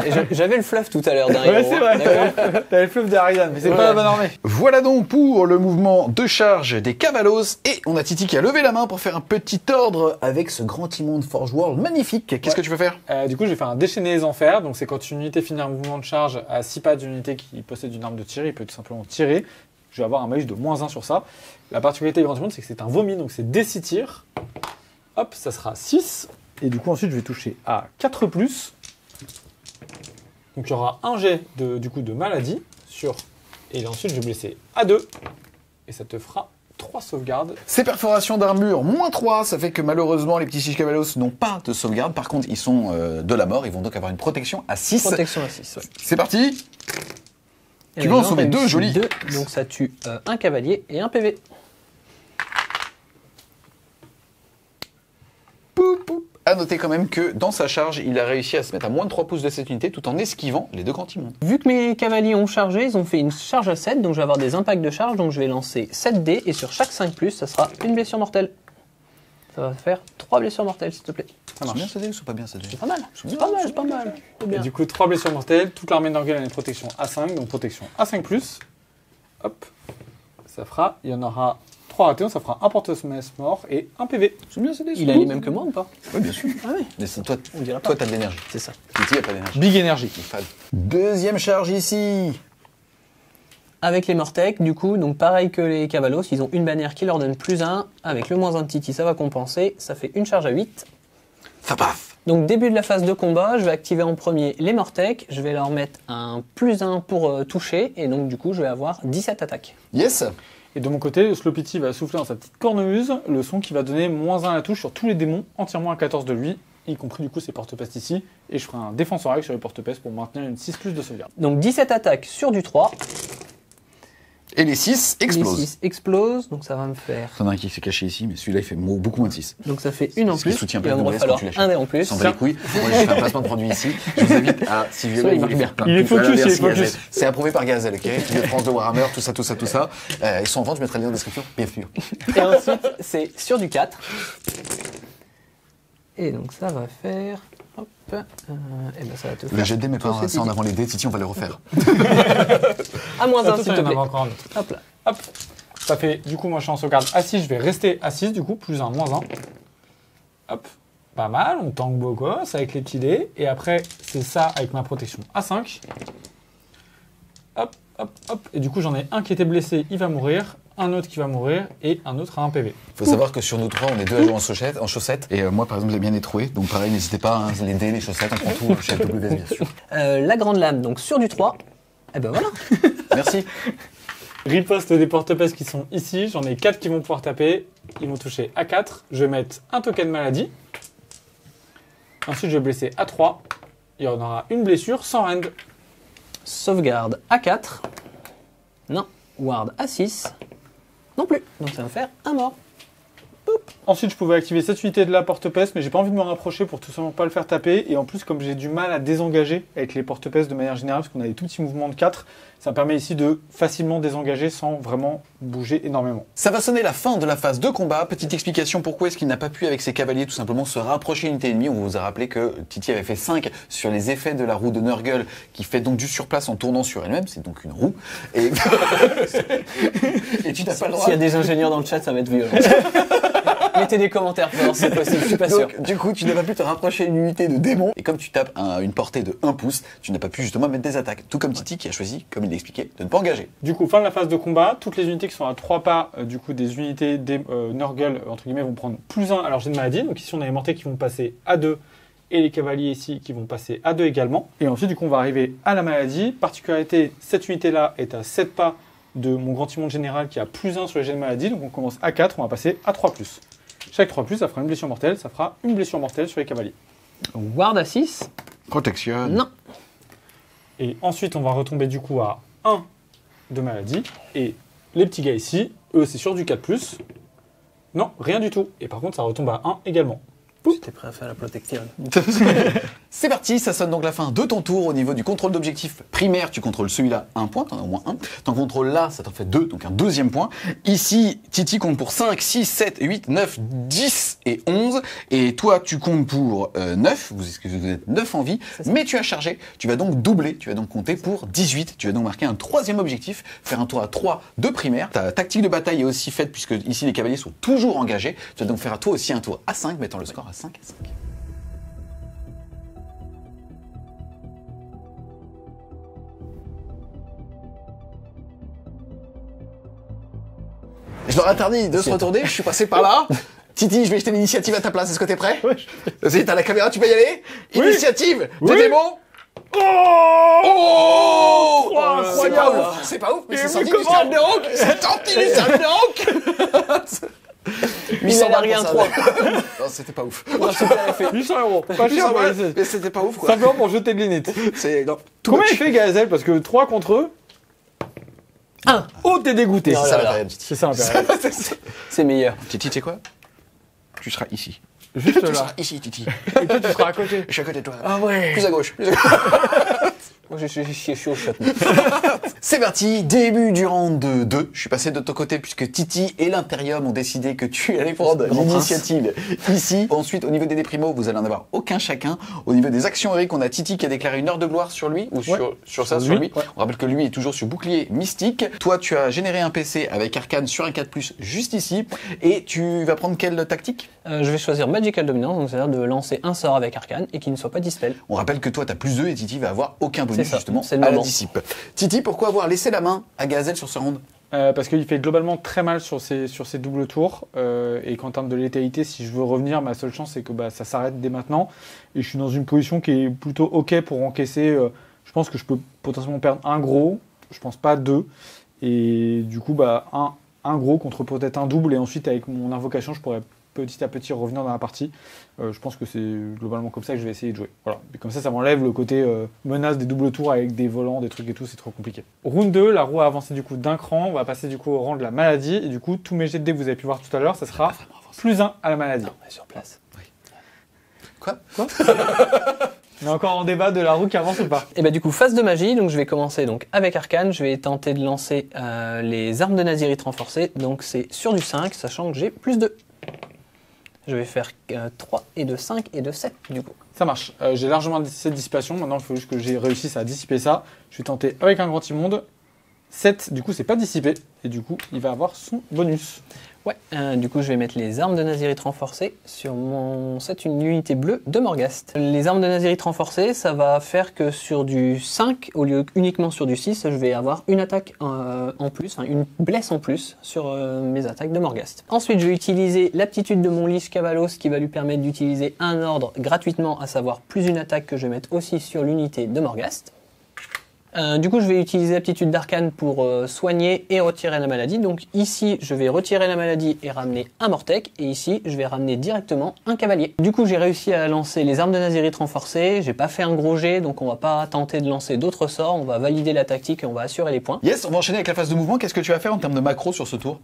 Et j'avais le fluff tout à l'heure d'un Ouais, héros, c'est hein, d'accord. vrai. T'avais le fluff d'Ariane, mais c'est Ouais. pas la bonne armée. Voilà donc pour le mouvement de charge des Cavalos. Et on a Titi qui a levé la main pour faire un petit ordre avec ce grand immonde Forge World magnifique. Qu'est-ce que tu veux faire? Du coup, je vais faire un déchaîner les enfers. Donc, c'est quand une unité finit un mouvement de charge à 6 pas d'une unité qui possède une arme de tir, il peut tout simplement tirer. Je vais avoir un malus de -1 sur ça. La particularité du grand immonde, c'est que c'est un vomi, donc c'est des 6 tirs. Hop, ça sera 6. Et du coup, ensuite, je vais toucher à 4+. Donc, il y aura un jet de maladie sur. Et ensuite, je vais blesser à 2. Et ça te fera 3 sauvegardes. Ces perforations d'armure, -3, ça fait que malheureusement les petits Cavalos n'ont pas de sauvegarde. Par contre, ils sont de la mort, ils vont donc avoir une protection à 6. Protection à 6. Ouais. C'est parti. Et Tu vas en maintenant, sauver on a 2, ici joli. 2, donc ça tue un cavalier et un PV. Poup, poup. À noter quand même que dans sa charge, il a réussi à se mettre à moins de 3 pouces de cette unité tout en esquivant les deux grands immondes. Vu que mes cavaliers ont chargé, ils ont fait une charge à 7, donc je vais avoir des impacts de charge, donc je vais lancer 7 dés, et sur chaque 5+, ça sera une blessure mortelle. Ça va faire 3 blessures mortelles, s'il te plaît. Ça marche bien ce dé ou c'est pas bien ce dé? C'est pas mal, c'est pas mal, c'est pas mal. C'est Et bien. du coup, 3 blessures mortelles. Toute l'armée d'Orgel a une protection A5, donc protection A5+. Hop. Ça fera, il y en aura 3 ratés, donc ça fera un porte-messe mort et un PV. C'est bien ce dé. Il a les mêmes que moi ou pas? Oui, bien sûr. Ah oui, Mais c'est toi, on dirait pas. toi t'as de l'énergie. C'est ça. Titi a pas d'énergie. Big Energy. Il est fade. Deuxième charge ici. Avec les Mortec, du coup, donc pareil que les Cavalos, ils ont une bannière qui leur donne +1. Avec le -1 de Titi, ça va compenser. Ça fait une charge à 8. Ça passe. Donc début de la phase de combat, je vais activer en premier les Mortec. Je vais leur mettre un +1 pour toucher. Et donc du coup, je vais avoir 17 attaques. Yes. Et de mon côté, le Slowpity va souffler dans sa petite cornemuse le son qui va donner -1 à la touche sur tous les démons, entièrement à 14 de lui, y compris du coup ces porte-pestes ici. Et je ferai un défenseur avec sur les porte-pestes pour maintenir une 6+ de sauvegarde. Donc 17 attaques sur du 3. Et les 6 explosent. Les 6 explosent, donc ça va me faire. T'en as un qui s'est caché ici, mais celui-là il fait beaucoup moins de 6. Donc ça fait une en Ce qui plus. soutient Il pas va le me reste falloir quand tu un dé en plus. S'en bat les couilles. Moi j'ai fait un placement de produit ici. Je vous invite à, si vous Ça, voulez, il marche bien. faire plein Il de est pubs. focus, Voilà, il est merci, focus. Gazelle. C'est approuvé par Gazelle, ok? Équipe de France de Warhammer, tout ça. Ils sont en vente, je mettrai le lien en description, bien sûr. Et ensuite, c'est sur du 4. Et donc ça va faire. Hop. Et ben ça va te faire. Le jet de dés, mais pas c'est ça en dit. avant les dés, Titi, on va les refaire. À -1, Attention, s'il il te y en plaît. avait encore un autre. Hop là. Hop. Ça fait, du coup, moi je suis en sauvegarde A6, je vais rester A6, du coup, +1, -1. Hop. Pas mal, on tank beau gosse avec les petits dés. Et après, c'est ça avec ma protection A5. Hop, hop, hop. Et du coup, j'en ai un qui était blessé, il va mourir. Un autre qui va mourir et un autre à un PV. Faut savoir que sur nous trois, on est deux à jouer en chaussettes. Et moi, par exemple, j'aime bien les troués. Donc pareil, n'hésitez pas, hein, les dés, les chaussettes, on prend tout chez WS, bien sûr. La grande lame, donc sur du 3. Et ben voilà. Merci. Riposte des porte-pestes qui sont ici. J'en ai 4 qui vont pouvoir taper. Ils vont toucher à 4. Je vais mettre un token maladie. Ensuite, je vais blesser à 3. Il y en aura une blessure sans rend. Sauvegarde à 4. Non. Ward à 6. Non plus. Donc ça va me faire un mort. Ensuite, je pouvais activer cette unité de la porte-peste, mais j'ai pas envie de me rapprocher pour tout simplement pas le faire taper. Et en plus, comme j'ai du mal à désengager avec les porte-pestes de manière générale, parce qu'on a des tout petits mouvements de 4, ça me permet ici de facilement désengager sans vraiment bouger énormément. Ça va sonner la fin de la phase de combat. Petite explication pourquoi est-ce qu'il n'a pas pu avec ses cavaliers tout simplement se rapprocher d'une unité ennemie. On vous a rappelé que Titi avait fait 5 sur les effets de la roue de Nurgle qui fait donc du surplace en tournant sur elle-même. C'est donc une roue. Et, et tu n'as pas le droit. S'il y a des ingénieurs dans le chat, ça va être violent. Mettez des commentaires pour c'est possible, je suis pas sûr. Donc, du coup, tu n'as pas pu te rapprocher d'une unité de démon. Et comme tu tapes une portée de 1 pouce, tu n'as pas pu justement mettre des attaques. Tout comme Titi qui a choisi, comme il l'a expliqué, de ne pas engager. Du coup, fin de la phase de combat, toutes les unités qui sont à 3 pas, du coup, des unités des Nurgle, entre guillemets, vont prendre +1 à leur jet de maladie. Donc ici, on a les mortels qui vont passer à 2 et les cavaliers ici qui vont passer à 2 également. Et ensuite, du coup, on va arriver à la maladie. Particularité, cette unité-là est à 7 pas de mon grand immonde général qui a +1 sur les jets de maladie. Donc on commence à 4, on va passer à 3+. Chaque 3+, ça fera une blessure mortelle, ça fera une blessure mortelle sur les cavaliers. Ward à 6. Protection. Non. Et ensuite, on va retomber du coup à 1 de maladie. Et les petits gars ici, eux, c'est sur du 4+. Non, rien du tout. Et par contre, ça retombe à 1 également. J'étais prêt à faire la protection. C'est parti, ça sonne donc la fin de ton tour. Au niveau du contrôle d'objectif primaire, tu contrôles celui-là 1 point, t'en as au moins 1. T'en contrôles là, ça t'en fait 2, donc un deuxième point. Ici, Titi compte pour 5, 6, 7, 8, 9, 10 et 11. Et toi, tu comptes pour 9, vous êtes 9 en vie, mais tu as chargé. Tu vas donc doubler, tu vas donc compter pour 18. Tu vas donc marquer un troisième objectif, faire un tour à 3 de primaire. Ta tactique de bataille est aussi faite, puisque ici les cavaliers sont toujours engagés. Tu vas donc faire à toi aussi un tour à 5, mettant le score à 5 à 5. Je leur interdis de se retourner, je suis passé par là. Titi, je vais jeter l'initiative à ta place, est-ce que t'es prêt? Ouais, Vas-y, t'as la caméra, tu peux y aller? Oui. Initiative, Oui. t'es bon? Oh, Oh, incroyable. c'est pas ouf, mais c'est Mais sorti du comment stade de Rock. C'est sorti du stade de Rock. Il en a rien, 3. Non, c'était pas ouf. 800 euros. Pas cher, ouais, Mais c'était pas ouf, quoi. simplement pour jeter de l'init. C'est, non. Combien il fait Gazel? Parce que 3 contre eux. 1. Oh, t'es dégoûté. Non, C'est là, ça la là. période, Titi. C'est ça, l'intérêt. C'est meilleur. Titi, tu sais quoi? Tu seras ici. Juste Tu là. seras ici, Titi. Et toi, tu seras à côté. Je suis à côté de toi. Ah ouais. Plus à gauche. Plus à gauche. Moi, je suis au chat. C'est parti, début du round de 2. Je suis passé de ton côté puisque Titi et l'Imperium ont décidé que tu allais prendre Grand l'initiative ici. Ensuite, au niveau des déprimos, vous allez en avoir aucun chacun. Au niveau des actions héroïques, on a Titi qui a déclaré une heure de gloire sur lui ou sur ça, sur lui. Ouais. On rappelle que lui est toujours sur bouclier mystique. Toi, tu as généré un PC avec Arcane sur un 4+, juste ici. Et tu vas prendre quelle tactique? Je vais choisir Magical Dominance, donc c'est-à-dire de lancer un sort avec Arcane et qui ne soit pas dispel. On rappelle que toi, tu as +2 et Titi va avoir aucun bonus C'est ça, justement c'est le à la moment. dissipe. Titi, pourquoi avoir laissé la main à Gazel sur ce round? Parce qu'il fait globalement très mal sur ses doubles tours. Et qu'en termes de létalité, si je veux revenir, ma seule chance, c'est que ça s'arrête dès maintenant. Et je suis dans une position qui est plutôt OK pour encaisser. Je pense que je peux potentiellement perdre un gros. Je pense pas 2. Et du coup, un gros contre peut-être un double. Et ensuite, avec mon invocation, je pourrais petit à petit revenir dans la partie. Je pense que c'est globalement comme ça que je vais essayer de jouer. Voilà. Et comme ça m'enlève le côté menace des doubles tours avec des volants, des trucs et tout, c'est trop compliqué. Round 2, la roue a avancé du coup d'un cran, on va passer du coup au rang de la maladie, et du coup, tous mes jets de dés que vous avez pu voir tout à l'heure, ça sera +1 à la maladie. Non, on est sur place. Quoi? On est encore en débat de la roue qui avance ou pas. Et bah du coup, phase de magie, donc je vais commencer donc avec Arcane, je vais tenter de lancer les armes de Nazirite renforcées, donc c'est sur du 5, sachant que j'ai +2. Je vais faire 3 et de 5 et de 7 du coup. Ça marche. J'ai largement cette dissipation, maintenant il faut juste que j'ai réussi à dissiper ça. Je vais tenter avec un grand immonde. 7, du coup c'est pas dissipé, et du coup il va avoir son bonus. Ouais, du coup je vais mettre les armes de Nazirite renforcées sur mon set, une unité bleue de Morghast. Les armes de Nazirite renforcées, ça va faire que sur du 5, au lieu uniquement sur du 6, je vais avoir une attaque en plus, enfin une blesse en plus sur mes attaques de Morghast. Ensuite je vais utiliser l'aptitude de mon Lich Cavalos qui va lui permettre d'utiliser un ordre gratuitement, à savoir plus une attaque que je vais mettre aussi sur l'unité de Morghast. Du coup, je vais utiliser l'aptitude d'Arcane pour soigner et retirer la maladie. Donc ici, je vais retirer la maladie et ramener un Mortec. Et ici, je vais ramener directement un cavalier. Du coup, j'ai réussi à lancer les armes de Nazirite renforcées. J'ai pas fait un gros jet, donc on va pas tenter de lancer d'autres sorts. On va valider la tactique et on va assurer les points. Yes, on va enchaîner avec la phase de mouvement. Qu'est-ce que tu vas faire en termes de macro sur ce tour?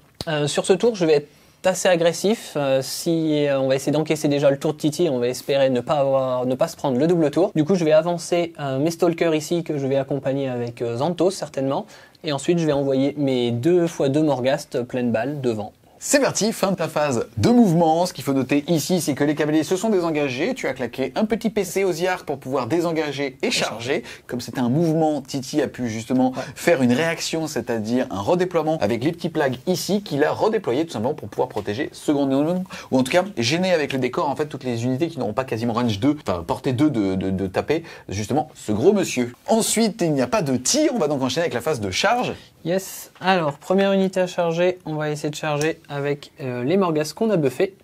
Sur ce tour, je vais être assez agressif. On va essayer d'encaisser déjà le tour de Titi, on va espérer ne pas se prendre le double tour. Du coup, je vais avancer mes stalkers ici que je vais accompagner avec Xanthos certainement. Et ensuite, je vais envoyer mes 2x2 Morghast pleine balle devant. C'est parti, fin de ta phase de mouvement. Ce qu'il faut noter ici, c'est que les cavaliers se sont désengagés. Tu as claqué un petit PC aux Yark pour pouvoir désengager et charger. Comme c'était un mouvement, Titi a pu justement faire une réaction, c'est-à-dire un redéploiement avec les petits plagues ici qu'il a redéployé tout simplement pour pouvoir protéger second nom, ou en tout cas gêner avec le décor en fait toutes les unités qui n'auront pas quasiment range 2, enfin portée 2 de taper justement ce gros monsieur. Ensuite, il n'y a pas de tir, on va donc enchaîner avec la phase de charge. Yes, alors première unité à charger, on va essayer de charger avec les Morghast qu'on a buffés.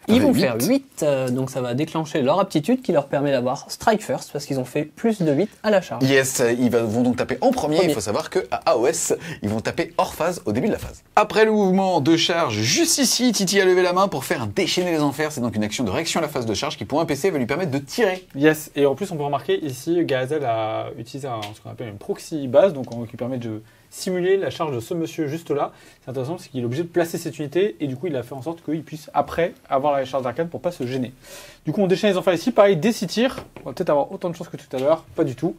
Ils vont faire 8, donc ça va déclencher leur aptitude qui leur permet d'avoir Strike First parce qu'ils ont fait plus de 8 à la charge. Yes, vont donc taper en premier. Il faut savoir que à AOS, ils vont taper hors phase au début de la phase. Après le mouvement de charge, juste ici, Titi a levé la main pour faire déchaîner les enfers. C'est donc une action de réaction à la phase de charge qui pour un PC va lui permettre de tirer. Yes, et en plus on peut remarquer ici, Gazel a utilisé ce qu'on appelle une proxy base, donc qui permet simuler la charge de ce monsieur juste là. C'est intéressant parce qu'il est obligé de placer cette unité et du coup il a fait en sorte qu'il puisse après avoir la charge d'arcane pour pas se gêner. Du coup on déchaîne les enfants ici, pareil des 6 tirs, on va peut-être avoir autant de chance que tout à l'heure, pas du tout.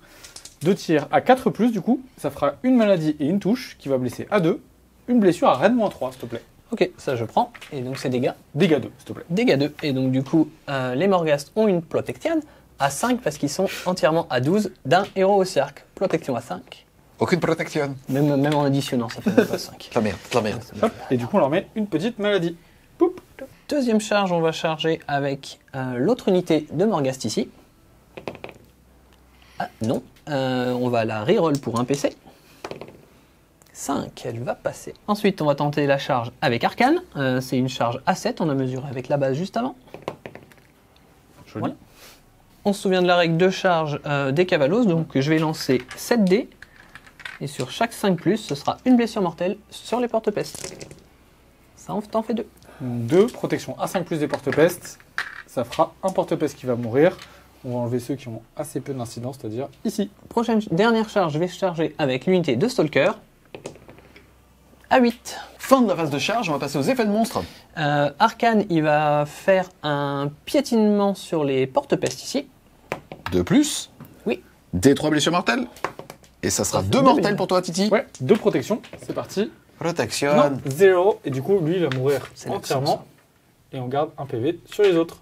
2 tirs à 4+, du coup ça fera une maladie et une touche qui va blesser à 2, une blessure à Rennes -3 s'il te plaît. Ok, ça je prends. Et donc c'est dégâts. Dégâts 2 s'il te plaît. Dégâts 2. Et donc du coup, les Morghast ont une protection à 5 parce qu'ils sont entièrement à 12 d'un héros au cercle. Protection à 5. Aucune protection. Même en additionnant, ça fait même pas 5. La merde, la merde. Hop, et du coup on leur met une petite maladie. Poup. Deuxième charge, on va charger avec l'autre unité de Morghast ici. Ah non, on va la reroll pour un PC. 5, elle va passer. Ensuite, on va tenter la charge avec Arcane. C'est une charge à 7, on a mesuré avec la base juste avant. Joli. Voilà. On se souvient de la règle de charge des Cavalos, donc je vais lancer 7 dés. Et sur chaque 5+, ce sera une blessure mortelle sur les porte-pestes. Ça en t'en fait 2. 2, protection à 5+ des porte-pestes. Ça fera un porte-peste qui va mourir. On va enlever ceux qui ont assez peu d'incidence, c'est-à-dire ici. Dernière charge, je vais charger avec l'unité de Stalker. À 8. Fin de la phase de charge, on va passer aux effets de monstre. Arcane, il va faire un piétinement sur les porte-pestes ici. 2+. Oui. Des 3 blessures mortelles. Et ça sera 2 mortels pour toi, Titi. Ouais, 2 protections, c'est parti. Protection. Non, 0, et du coup lui il va mourir C'est entièrement. Et on garde un PV sur les autres.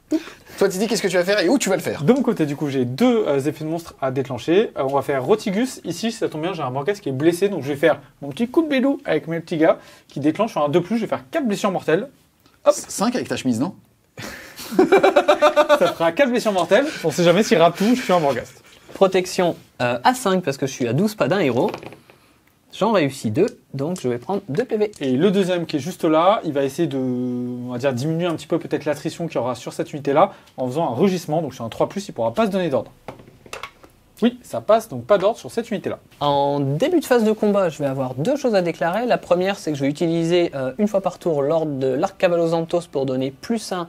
Toi, Titi, qu'est-ce que tu vas faire et où tu vas le faire? De mon côté, du coup, j'ai 2 effets de monstre à déclencher. On va faire Rotigus. Ici, si ça tombe bien, j'ai un Morghast qui est blessé. Donc, je vais faire mon petit coup de bélou avec mes petits gars qui déclenche sur un 2+. Je vais faire 4 blessures mortelles. Hop. 5 avec ta chemise, non? Ça fera 4 blessures mortelles. On sait jamais si ratou, je suis un Morghast. Protection à 5 parce que je suis à 12 pas d'un héros. J'en réussis 2, donc je vais prendre 2 PV. Et le deuxième qui est juste là, il va essayer de, on va dire, diminuer un petit peu peut-être l'attrition qu'il y aura sur cette unité-là en faisant un rugissement. Donc sur un 3+, il ne pourra pas se donner d'ordre. Oui, ça passe, donc pas d'ordre sur cette unité-là. En début de phase de combat, je vais avoir 2 choses à déclarer. La première, c'est que je vais utiliser une fois par tour l'ordre de l'Arc Cavalos pour donner +1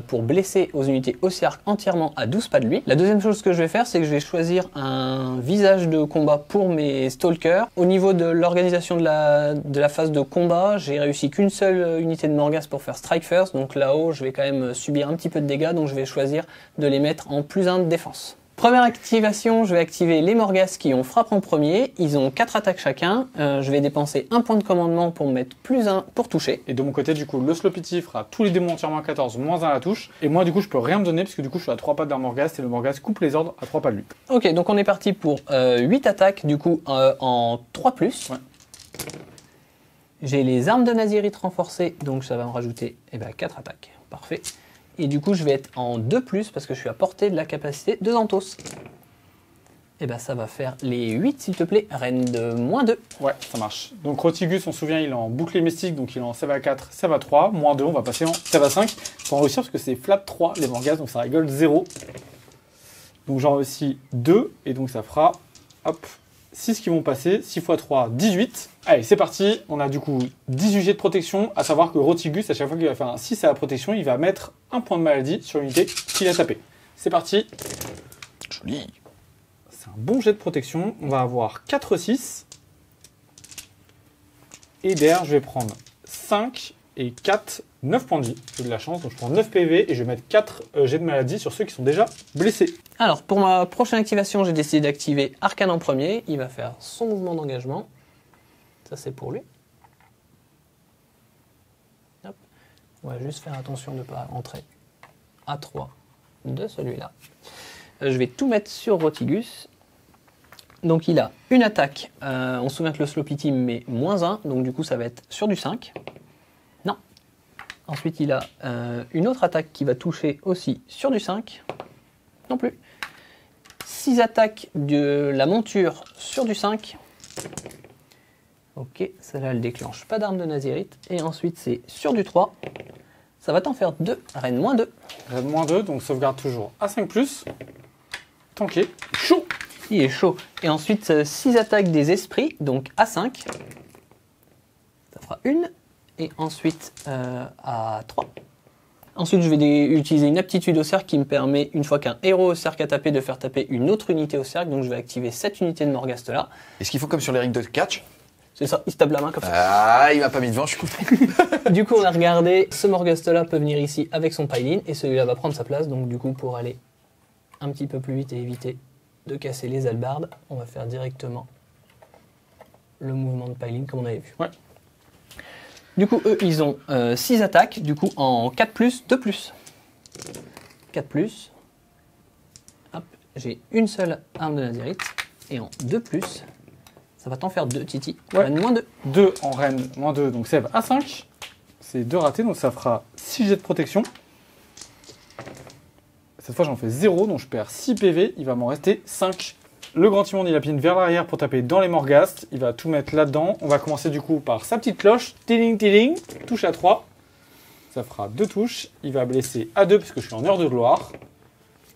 pour blesser aux unités Ossiarch entièrement à 12 pas de lui. La deuxième chose que je vais faire, c'est que je vais choisir un visage de combat pour mes Stalkers. Au niveau de l'organisation de la phase de combat, j'ai réussi qu'une seule unité de Morghast pour faire Strike First, donc là-haut je vais quand même subir un petit peu de dégâts, donc je vais choisir de les mettre en +1 de défense. Première activation, je vais activer les Morghast qui ont frappe en premier. Ils ont 4 attaques chacun. Je vais dépenser un point de commandement pour me mettre +1 pour toucher. Et de mon côté, du coup, le Slow Pity fera tous les démons entièrement à 14, -1 à la touche. Et moi, du coup, je peux rien me donner parce que du coup, je suis à 3 pas d'un Morghast et le Morghast coupe les ordres à 3 pas de lui. Ok, donc on est parti pour 8 attaques, du coup, en 3+. Ouais. J'ai les armes de Nazirite renforcées, donc ça va me rajouter 4 attaques. Parfait. Et du coup, je vais être en 2+, parce que je suis à portée de la capacité de Xanthos. Et ça va faire les 8, s'il te plaît. Reine de -2. Ouais, ça marche. Donc Rotigus, on se souvient, il est en bouclier mystique, donc il est en save à 4, save à 3. -2, on va passer en save à 5. Faut en réussir parce que c'est flat 3, les Morghast, donc ça rigole 0. Donc j'en réussis 2, et donc ça fera, hop, 6 qui vont passer, 6 x 3, 18. Allez, c'est parti. On a du coup 18 jets de protection, à savoir que Rotigus, à chaque fois qu'il va faire un 6 à la protection, il va mettre un point de maladie sur l'unité qu'il a tapé. C'est parti. Joli. C'est un bon jet de protection. On va avoir 4-6. Et derrière, je vais prendre 5 et 4, 9 points de vie. J'ai de la chance, donc je prends 9 PV et je vais mettre 4 jets de maladie sur ceux qui sont déjà blessés. Alors, pour ma prochaine activation, j'ai décidé d'activer Arcane en premier. Il va faire son mouvement d'engagement. Ça, c'est pour lui. Hop. On va juste faire attention de ne pas rentrer à 3 de celui-là. Je vais tout mettre sur Rotigus. Donc, il a une attaque. On se souvient que le Slow Pity met -1. Donc, du coup, ça va être sur du 5. Non. Ensuite, il a une autre attaque qui va toucher aussi sur du 5. Non plus. 6 attaques de la monture sur du 5. Ok, celle-là, elle déclenche pas d'arme de Nazirite. Et ensuite, c'est sur du 3. Ça va t'en faire 2. Reine -2. Reine -2, donc sauvegarde toujours à 5+. Tanké. Chaud. Il est chaud. Et ensuite, 6 attaques des esprits, donc à 5. Ça fera 1. Et ensuite, à 3. Ensuite, je vais utiliser une aptitude au cercle qui me permet, une fois qu'un héros au cercle a tapé, de faire taper une autre unité au cercle. Donc, je vais activer cette unité de Morghast là. Est-ce qu'il faut, comme sur les règles de catch, C'est ça, il se tape la main comme ça. Ah, il m'a pas mis devant, je suis content. Du coup, on a regardé, ce Morghast-là peut venir ici avec son pile-in, et celui-là va prendre sa place. Donc du coup, pour aller un petit peu plus vite et éviter de casser les hallebardes, on va faire directement le mouvement de pile-in comme on avait vu. Ouais. Du coup, eux, ils ont 6 attaques, du coup en 4+, 2+. 4+. Hop, j'ai une seule arme de nazirite, et en 2+, ça va t'en faire 2, Titi. Ouais. Reine -2. 2 en reine, -2, donc sève à 5. C'est 2 ratés, donc ça fera 6 jets de protection. Cette fois, j'en fais 0, donc je perds 6 PV. Il va m'en rester 5. Le grand Timon, il appuie vers l'arrière pour taper dans les Morghast. Il va tout mettre là-dedans. On va commencer du coup par sa petite cloche. Tiling, tiling. Touche à 3. Ça fera 2 touches. Il va blesser à 2 puisque je suis en heure de gloire.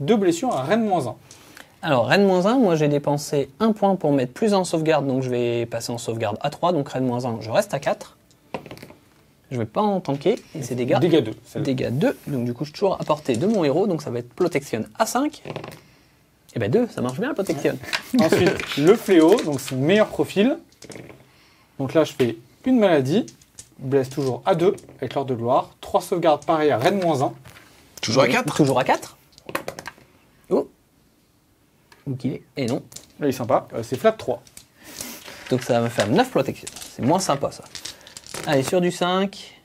2 blessures à reine -1. Alors, reine -1, moi j'ai dépensé 1 point pour mettre plus en sauvegarde, donc je vais passer en sauvegarde à 3, donc reine -1, je reste à 4. Je vais pas en tanker, et c'est dégâts. Dégâts 2. Dégâts 2, donc du coup je suis toujours à portée de mon héros, donc ça va être protection à 5. Et ben 2, ça marche bien la protection. Ensuite, le fléau, donc c'est le meilleur profil. Donc là, je fais une maladie. Blesse toujours à 2 avec l'heure de gloire. 3 sauvegardes pareil à reine -1. Toujours à 4. Toujours à 4. Oh. Où qu'il est. Et non. Là, il est sympa. C'est flat 3. Donc ça va me faire 9 protections. C'est moins sympa ça. Allez, sur du 5,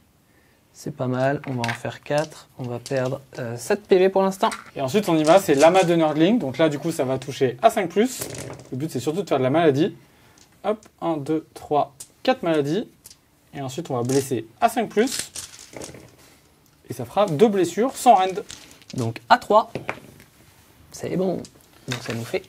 c'est pas mal. On va en faire 4. On va perdre 7 PV pour l'instant. Et ensuite, on y va, c'est l'amas de Nerdling. Donc là, du coup, ça va toucher à 5+. Le but, c'est surtout de faire de la maladie. Hop, 1, 2, 3, 4 maladies. Et ensuite, on va blesser à 5+. Et ça fera 2 blessures sans rend. Donc à 3, c'est bon. Donc ça nous fait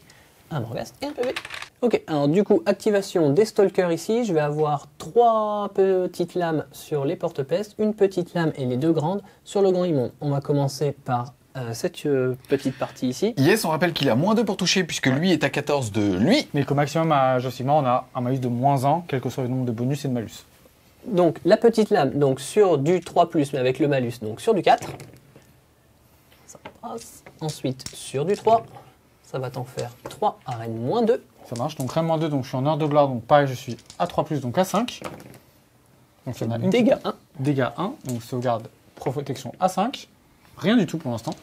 un Morghast et un PV. Ok, alors du coup, activation des Stalkers ici. Je vais avoir 3 petites lames sur les porte-pestes, une petite lame et les 2 grandes sur le grand immonde. On va commencer par cette petite partie ici. Yes, on rappelle qu'il a -2 pour toucher puisque lui est à 14 de lui. Mais qu'au maximum, à Age of Sigmar, on a un malus de -1, quel que soit le nombre de bonus et de malus. Donc la petite lame, donc sur du 3+, mais avec le malus, donc sur du 4. Ça passe. Ensuite, sur du 3, ça va t'en faire 3 à reine -2. Ça marche, donc reine -2, donc je suis en heure de gloire, donc pareil, je suis à 3+, donc à 5. Donc il y en a une. Dégâts 1. Dégâts 1, donc sauvegarde protection à 5. Rien du tout pour l'instant.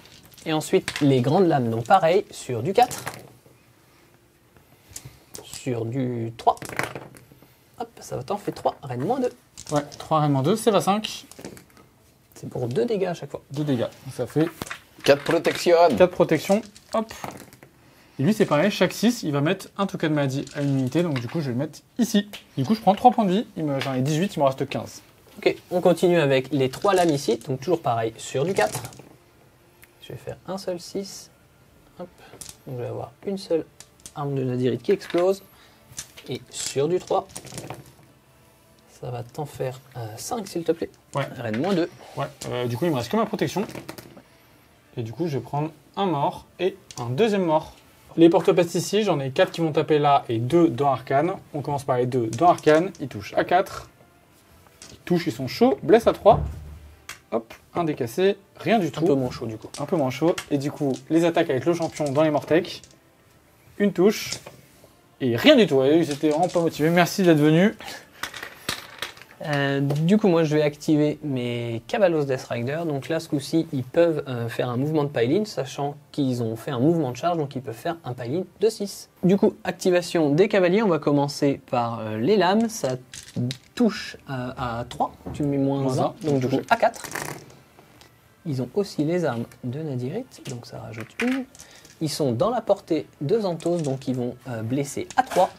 Et ensuite, les grandes lames, donc pareil, sur du 4. Sur du 3. Hop, ça va t'en faire 3, reine -2. Ouais, 3 reine -2, c'est à 5. C'est pour 2 dégâts à chaque fois. 2 dégâts. Donc ça fait 4 protection. 4 protections. Hop. Et lui, c'est pareil, chaque 6, il va mettre un token de maladie à une unité. Donc du coup, je vais le mettre ici. Du coup, je prends 3 points de vie. J'en ai 18, il me reste 15. Ok, on continue avec les 3 lames ici. Donc toujours pareil, sur du 4. Je vais faire un seul 6. Hop. Donc je vais avoir une seule arme de nazirite qui explose. Et sur du 3, ça va t'en faire 5 s'il te plaît. Ouais. Reine -2. Ouais, du coup, il me reste que ma protection. Et du coup, je vais prendre un mort et un deuxième mort. Les porte-pestes ici, j'en ai 4 qui vont taper là et 2 dans Arcane. On commence par les 2 dans Arcane. Ils touchent à 4. Ils touchent, ils sont chauds. Blesse à 3. Hop, un décassé. Rien du tout. Un peu moins chaud du coup. Un peu moins chaud. Et du coup, les attaques avec le champion dans les Mortec. Une touche. Et rien du tout. Ouais, j'étais vraiment pas motivé. Merci d'être venu. Du coup, moi, je vais activer mes Caballos Death Rider. Donc là, ce coup-ci, ils peuvent faire un mouvement de pile-in, sachant qu'ils ont fait un mouvement de charge, donc ils peuvent faire un pile-in de 6. Du coup, activation des cavaliers. On va commencer par les lames. Ça touche à 3. Tu mets moins 1. Donc du coup, à 4. Ils ont aussi les armes de Nadirite, donc ça rajoute une. Ils sont dans la portée de Xanthos, donc ils vont blesser à 3.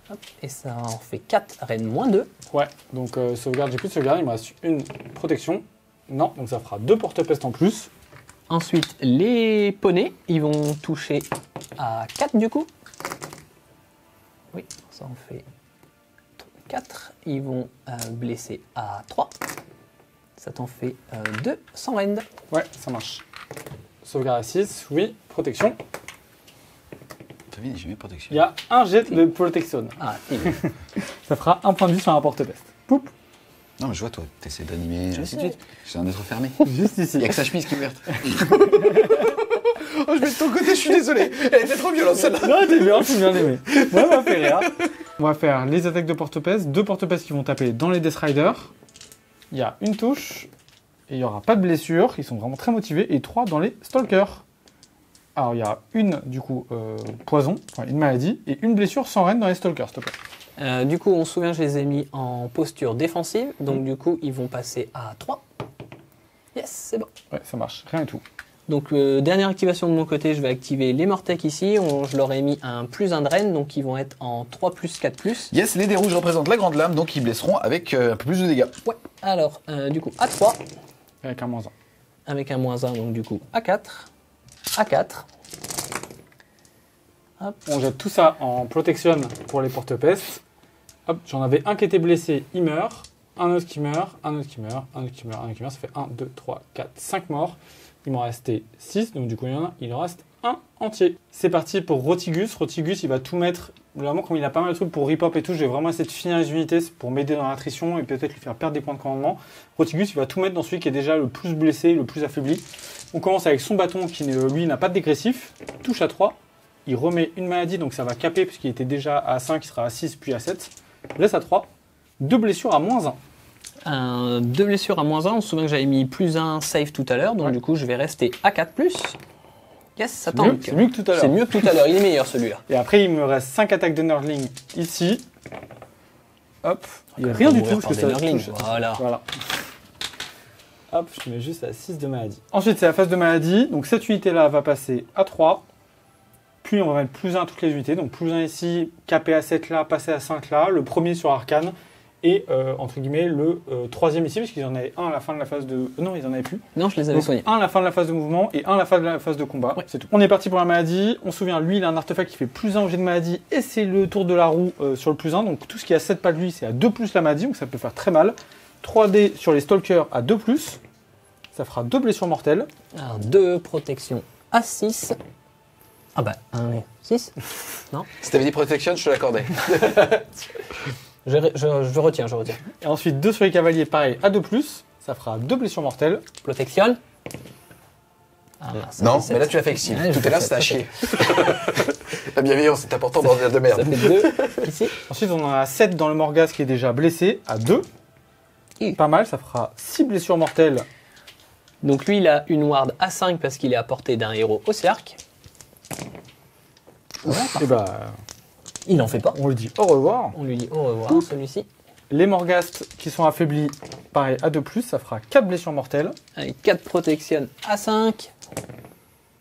Hop, et ça en fait 4 reine -2. Ouais, donc sauvegarde, j'ai plus de sauvegarde, il me reste une protection. Non, donc ça fera 2 porte-pestes en plus. Ensuite, les poneys, ils vont toucher à 4 du coup. Oui, ça en fait 4. Ils vont blesser à 3. Ça t'en fait 2 sans rend. Ouais, ça marche. Sauvegarde à 6, oui, protection. T'as vu, j'ai mis protection. Il y a un jet de protection. Ah, Ça fera un point de vie sur un porte-peste. Poup. Non, mais je vois, toi, t'essaies d'animer. Je ainsi de sais. suite. C'est un être fermé. Juste ici. Il n'y a que sa chemise qui est ouverte. Oh, je vais de ton côté, je suis désolé. Elle était trop violente celle-là. Non, t'es bien, je suis bien aimé. Moi, ça m'a fait rire. On va faire les attaques de porte-pèse. 2 porte-pèse qui vont taper dans les Death Riders. Il y a une touche. Et il n'y aura pas de blessure. Ils sont vraiment très motivés. Et 3 dans les Stalkers. Alors, il y a une, du coup, poison, enfin, une maladie. Et une blessure sans reine dans les Stalkers, s'il te plaît. Du coup, on se souvient, je les ai mis en posture défensive. Donc, du coup, ils vont passer à 3. Yes, c'est bon. Ouais, ça marche. Rien du tout. Donc, dernière activation de mon côté, je vais activer les Mortec ici. Je leur ai mis un +1 drain, donc ils vont être en 3+, 4+. Yes, les dés rouges représentent la grande lame, donc ils blesseront avec un peu plus de dégâts. Ouais, alors, du coup, à 3. Avec un -1. Avec un -1, donc du coup, à 4. À 4. Hop. On jette tout ça en protection pour les porte-pestes. Hop, j'en avais un qui était blessé, il meurt. Un autre qui meurt, un autre qui meurt, un autre qui meurt, un autre qui meurt. Ça fait 1, 2, 3, 4, 5 morts. Il m'en restait 6, donc du coup il en reste un entier. C'est parti pour Rotigus. Rotigus, il va tout mettre. Vraiment, comme il a pas mal de trucs pour rip-hop et tout, j'ai vraiment essayé de finir les unités pour m'aider dans l'attrition et peut-être lui faire perdre des points de commandement. Rotigus, il va tout mettre dans celui qui est déjà le plus blessé, le plus affaibli. On commence avec son bâton qui, lui, n'a pas de dégressif. Touche à 3. Il remet une maladie, donc ça va caper puisqu'il était déjà à 5, il sera à 6 puis à 7. Blesse à 3. 2 blessures à -1. 2 blessures à -1. On se souvient que j'avais mis +1 save tout à l'heure, donc du coup je vais rester à 4+. Yes, ça tank. C'est mieux que tout à l'heure. C'est mieux que tout à l'heure, il est meilleur celui-là. Et après, il me reste 5 attaques de Nerdling ici. Hop. Il n'y a rien du tout parce que ça touche. Voilà. Hop, je mets juste à 6 de maladie. Ensuite, c'est la phase de maladie. Donc cette unité-là va passer à 3. Puis on va mettre +1 à toutes les unités. Donc +1 ici, capé à 7 là, passé à 5 là. Le premier sur Arcane. Et entre guillemets le troisième ici, parce qu'ils en avaient un à la fin de la phase de... non, ils en avaient plus. Non, je les avais soignés. Un à la fin de la phase de mouvement et un à la fin de la phase de combat. Ouais. C'est tout. On est parti pour la maladie. On se souvient, lui, il a un artefact qui fait +1 au jet de maladie et c'est le tour de la roue sur le +1. Donc tout ce qui est à 7 pas de lui, c'est à 2+ la maladie, donc ça peut faire très mal. 3D sur les Stalkers à 2+. Ça fera 2 blessures mortelles. Alors 2 protections à 6. Ah bah, 6. Non. Si t'avais dit protection, je te l'accordais. Je retiens. Et ensuite 2 sur les cavaliers, pareil, à 2+. Ça fera 2 blessures mortelles. Protection. Ah, non, mais là tu l'as fait avec Steve. Ouais, tout à l'heure c'était à chier. La bienveillance, c'est important dans un de merde. Ça fait 2 ici. Ensuite on en a 7 dans le Morghast qui est déjà blessé, à 2. Pas mal, ça fera 6 blessures mortelles. Donc lui il a une ward à 5 parce qu'il est à portée d'un héros au cercle. Et bah... il n'en fait pas. on lui dit au revoir. On lui dit au revoir, celui-ci. Les Morghast qui sont affaiblis, pareil, à 2+, ça fera 4 blessures mortelles. Avec 4 protections à 5.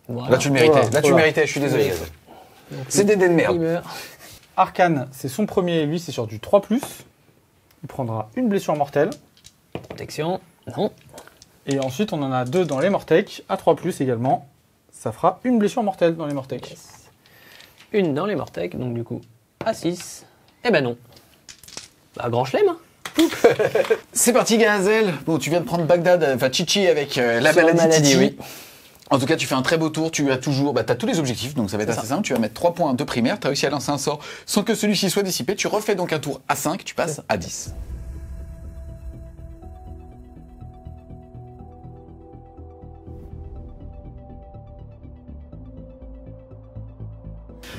Voilà. Là tu le méritais, Voilà. tu méritais, je suis désolé. C'est des dés de Il merde. meurt. Arcane, c'est son premier, lui c'est sur du 3+. Il prendra une blessure mortelle. Protection, non. Et ensuite on en a 2 dans les Mortec, à 3+, également. Ça fera une blessure mortelle dans les Mortec. Yes. Une dans les Mortec, donc du coup à 6. Eh ben non. Bah grand chelem. Hein. C'est parti Gazel. Bon, tu viens de prendre Bagdad, enfin Chichi avec la Sur la maladie Titi. oui. En tout cas, tu fais un très beau tour, tu as toujours, t'as tous les objectifs, donc ça va être assez simple. Tu vas mettre 3 points de primaire, tu as réussi à lancer un sort sans que celui-ci soit dissipé. Tu refais donc un tour à 5, tu passes à 10.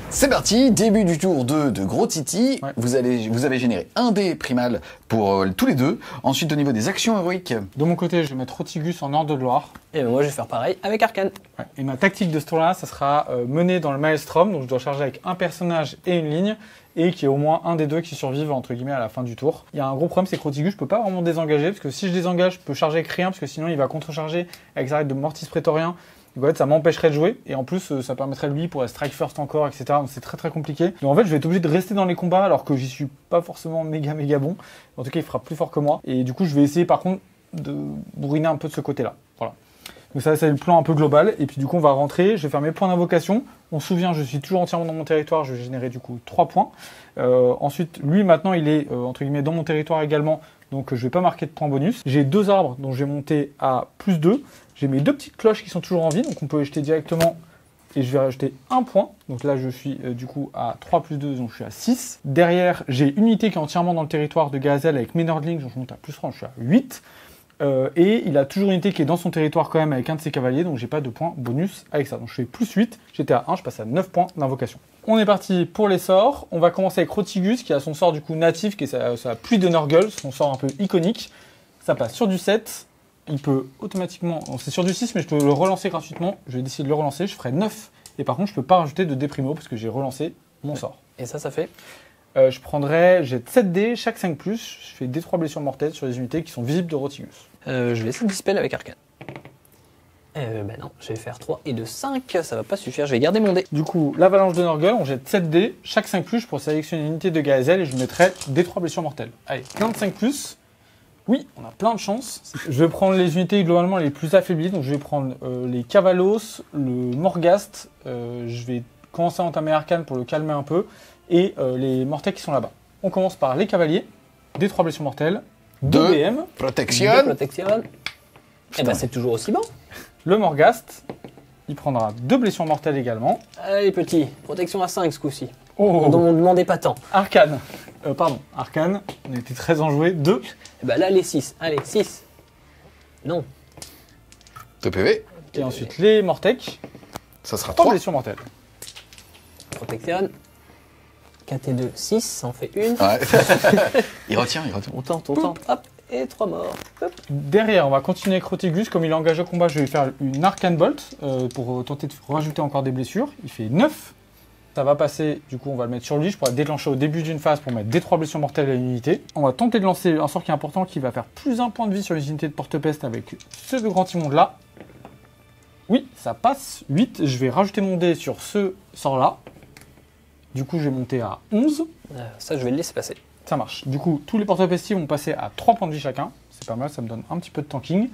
C'est parti, début du tour 2 de Gros Titi. Ouais. Vous avez généré un dé primal pour tous les deux. Ensuite, au niveau des actions héroïques, De mon côté, je vais mettre Rotigus en ordre de gloire. Et ben moi je vais faire pareil avec Arcane. Ouais. Et ma tactique de ce tour-là, ça sera mener dans le Maelstrom. Donc je dois charger avec un personnage et une ligne. Et qu'il y ait au moins un des deux qui survive entre guillemets à la fin du tour. Il y a un gros problème, c'est que Rotigus, je peux pas vraiment désengager. Parce que si je désengage, je peux charger avec rien. Parce que sinon, il va contrecharger avec sa règle de Mortis Prétorien. Donc en fait, ça m'empêcherait de jouer. Et en plus, ça permettrait lui pour strike first encore, etc. Donc c'est très très compliqué. Donc en fait, je vais être obligé de rester dans les combats alors que j'y suis pas forcément méga bon. En tout cas, il fera plus fort que moi. Et du coup, je vais essayer par contre de bourriner un peu de ce côté-là. Voilà. Donc ça, c'est le plan un peu global. Et puis du coup, on va rentrer. Je vais faire mes points d'invocation. On se souvient, je suis toujours entièrement dans mon territoire. Je vais générer du coup 3 points. Ensuite, lui, maintenant, il est entre guillemets dans mon territoire également. Donc je vais pas marquer de points bonus. J'ai 2 arbres, donc je vais monter à +2. J'ai mes 2 petites cloches qui sont toujours en vie. Donc on peut les jeter directement. Et je vais rajouter 1 point. Donc là, je suis du coup à 3 + 2, donc je suis à 6. Derrière, j'ai une unité qui est entièrement dans le territoire de Gazel avec mes Nordlings. Donc je monte à +3, je suis à 8. Et il a toujours une unité qui est dans son territoire quand même avec un de ses cavaliers, donc j'ai pas de points bonus avec ça. Donc je fais plus 8, j'étais à 1, je passe à 9 points d'invocation. On est parti pour les sorts. On va commencer avec Rotigus qui a son sort du coup natif, qui est sa pluie de Nurgle, son sort un peu iconique. Ça passe sur du 7. Il peut automatiquement... C'est sur du 6, mais je peux le relancer gratuitement. Je vais décider de le relancer, je ferai 9. Et par contre, je peux pas rajouter de déprimo parce que j'ai relancé mon sort. Et ça fait Je prendrai... J'ai 7 dés, chaque 5+. Je fais D3 blessures mortelles sur les unités qui sont visibles de Rotigus. Je vais essayer de dispel avec Arcane. Ben non, je vais faire 3 et de 5, ça va pas suffire, je vais garder mon dé. Du coup, l'avalanche de Nurgle, on jette 7 dés, chaque 5+, pour sélectionner une unité de Gaëzel et je mettrai D3 blessures mortelles. Allez, plein de 5+. Oui, on a plein de chance. Je vais prendre les unités globalement les plus affaiblies, donc je vais prendre les Cavalos, le Morghast, je vais commencer à entamer Arcane pour le calmer un peu, et les Mortels qui sont là-bas. On commence par les Cavaliers, D3 blessures mortelles, 2 BM, Protection. Et ben c'est toujours aussi bon. le Morghast, il prendra 2 blessures mortelles également. Allez petit, protection à 5 ce coup-ci. Oh. On ne demandait pas tant. Arcane, Arcane, on était très enjoué, 2. Et ben là les 6, allez 6. Non. 2 PV. Et ensuite les Mortec, Ça sera 3 3. blessures mortelles. Protection. 4 et 2, 6, ça en fait une. Ouais. il retient. On tente, hop, et 3 morts. Hop. Derrière, on va continuer avec Rotigus. Comme il est engagé au combat, je vais lui faire une Arcane Bolt pour tenter de rajouter encore des blessures. Il fait 9. Ça va passer, du coup, on va le mettre sur lui. Je pourrais le déclencher au début d'une phase pour mettre des 3 blessures mortelles à une unité. On va tenter de lancer un sort qui est important, qui va faire plus 1 point de vie sur les unités de porte-peste avec ce grand immonde là. Oui, ça passe. 8. Je vais rajouter mon dé sur ce sort-là. Du coup, je vais monter à 11. Ça, je vais le laisser passer. Ça marche. Du coup, tous les porte-pestis vont passer à 3 points de vie chacun. C'est pas mal, ça me donne un petit peu de tanking.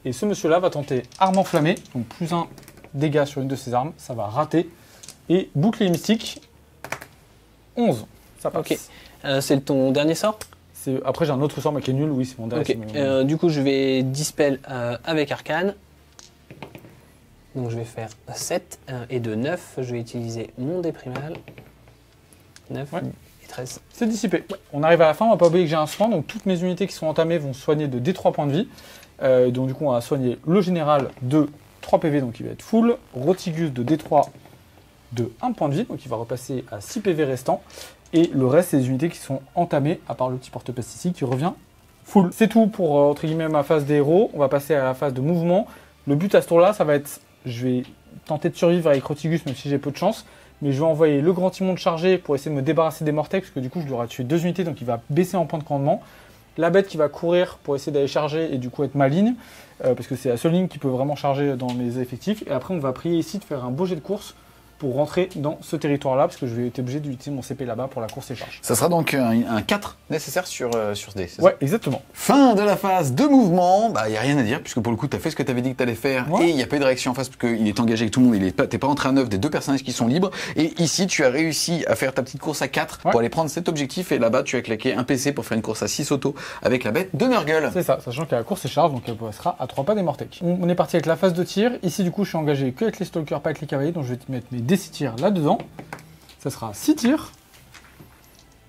Et ce monsieur-là va tenter arme enflammée, donc plus 1 dégâts sur une de ses armes. Ça va rater. Et bouclier mystique, 11. Ça passe. Ok. C'est ton dernier sort. Après, j'ai un autre sort, mais qui est nul. Oui, c'est mon dernier. Ok. Du coup, je vais dispel avec Arcane. Donc, je vais faire 7 et de 9. Je vais utiliser mon dé primal. 9 Ouais. et 13. C'est dissipé. On arrive à la fin, on va pas oublier que j'ai un soin, donc toutes mes unités qui sont entamées vont soigner de D3 points de vie. Donc du coup, on va soigner le général de 3 PV, donc il va être full. Rotigus de D3 de 1 point de vie, donc il va repasser à 6 PV restants. Et le reste, c'est des unités qui sont entamées, à part le petit porte-peste ici, qui revient full. C'est tout pour, entre guillemets, ma phase des héros. On va passer à la phase de mouvement. Le but à ce tour-là, ça va être, je vais tenter de survivre avec Rotigus, même si j'ai peu de chance. Mais je vais envoyer le grand immonde chargé pour essayer de me débarrasser des mortels, parce que du coup, je lui aurai tué 2 unités, donc il va baisser en point de commandement. La bête qui va courir pour essayer d'aller charger et du coup être ma ligne, parce que c'est la seule ligne qui peut vraiment charger dans mes effectifs. Et après, on va prier ici de faire un beau jet de course pour rentrer dans ce territoire-là, parce que je vais être obligé d'utiliser mon CP là-bas pour la course et charge. Ça sera donc un 4 nécessaire sur ce dé. Ouais, exactement. Fin de la phase de mouvement. Bah, il n'y a rien à dire, puisque pour le coup, tu as fait ce que tu avais dit que tu allais faire. Ouais. Et il n'y a pas eu de réaction en face, parce qu'il est engagé avec tout le monde. T'es pas rentré à 9 des 2 personnages qui sont libres. Et ici, tu as réussi à faire ta petite course à 4 pour aller prendre cet objectif. Et là-bas, tu as claqué un PC pour faire une course à 6 autos avec la bête de Nurgle. C'est ça, sachant qu'il y a la course et charge, donc elle passera à 3 pas des Mortec. On est parti avec la phase de tir. Ici, du coup, je suis engagé que avec les Stalkers, pas avec les cavaliers, donc je vais te mettre mes D6 tirs là-dedans. Ça sera 6 tirs.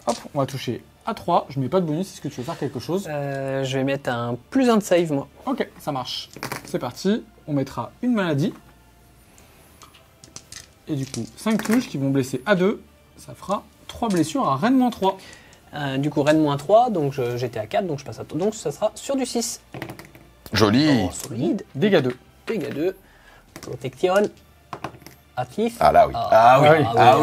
Hop, on va toucher à 3. Je mets pas de bonus. Est-ce que tu veux faire quelque chose? Je vais mettre un plus 1 de save, moi. Ok, ça marche. C'est parti. On mettra une maladie. Et du coup, 5 touches qui vont blesser à 2. Ça fera 3 blessures à Rennes-3. Du coup, Rennes-3, donc j'étais à 4, donc je passe à toi. Donc ça sera sur du 6. Joli. Oh, solide. Dégâts 2. Dégâts 2. Protection. Actif. Ah là,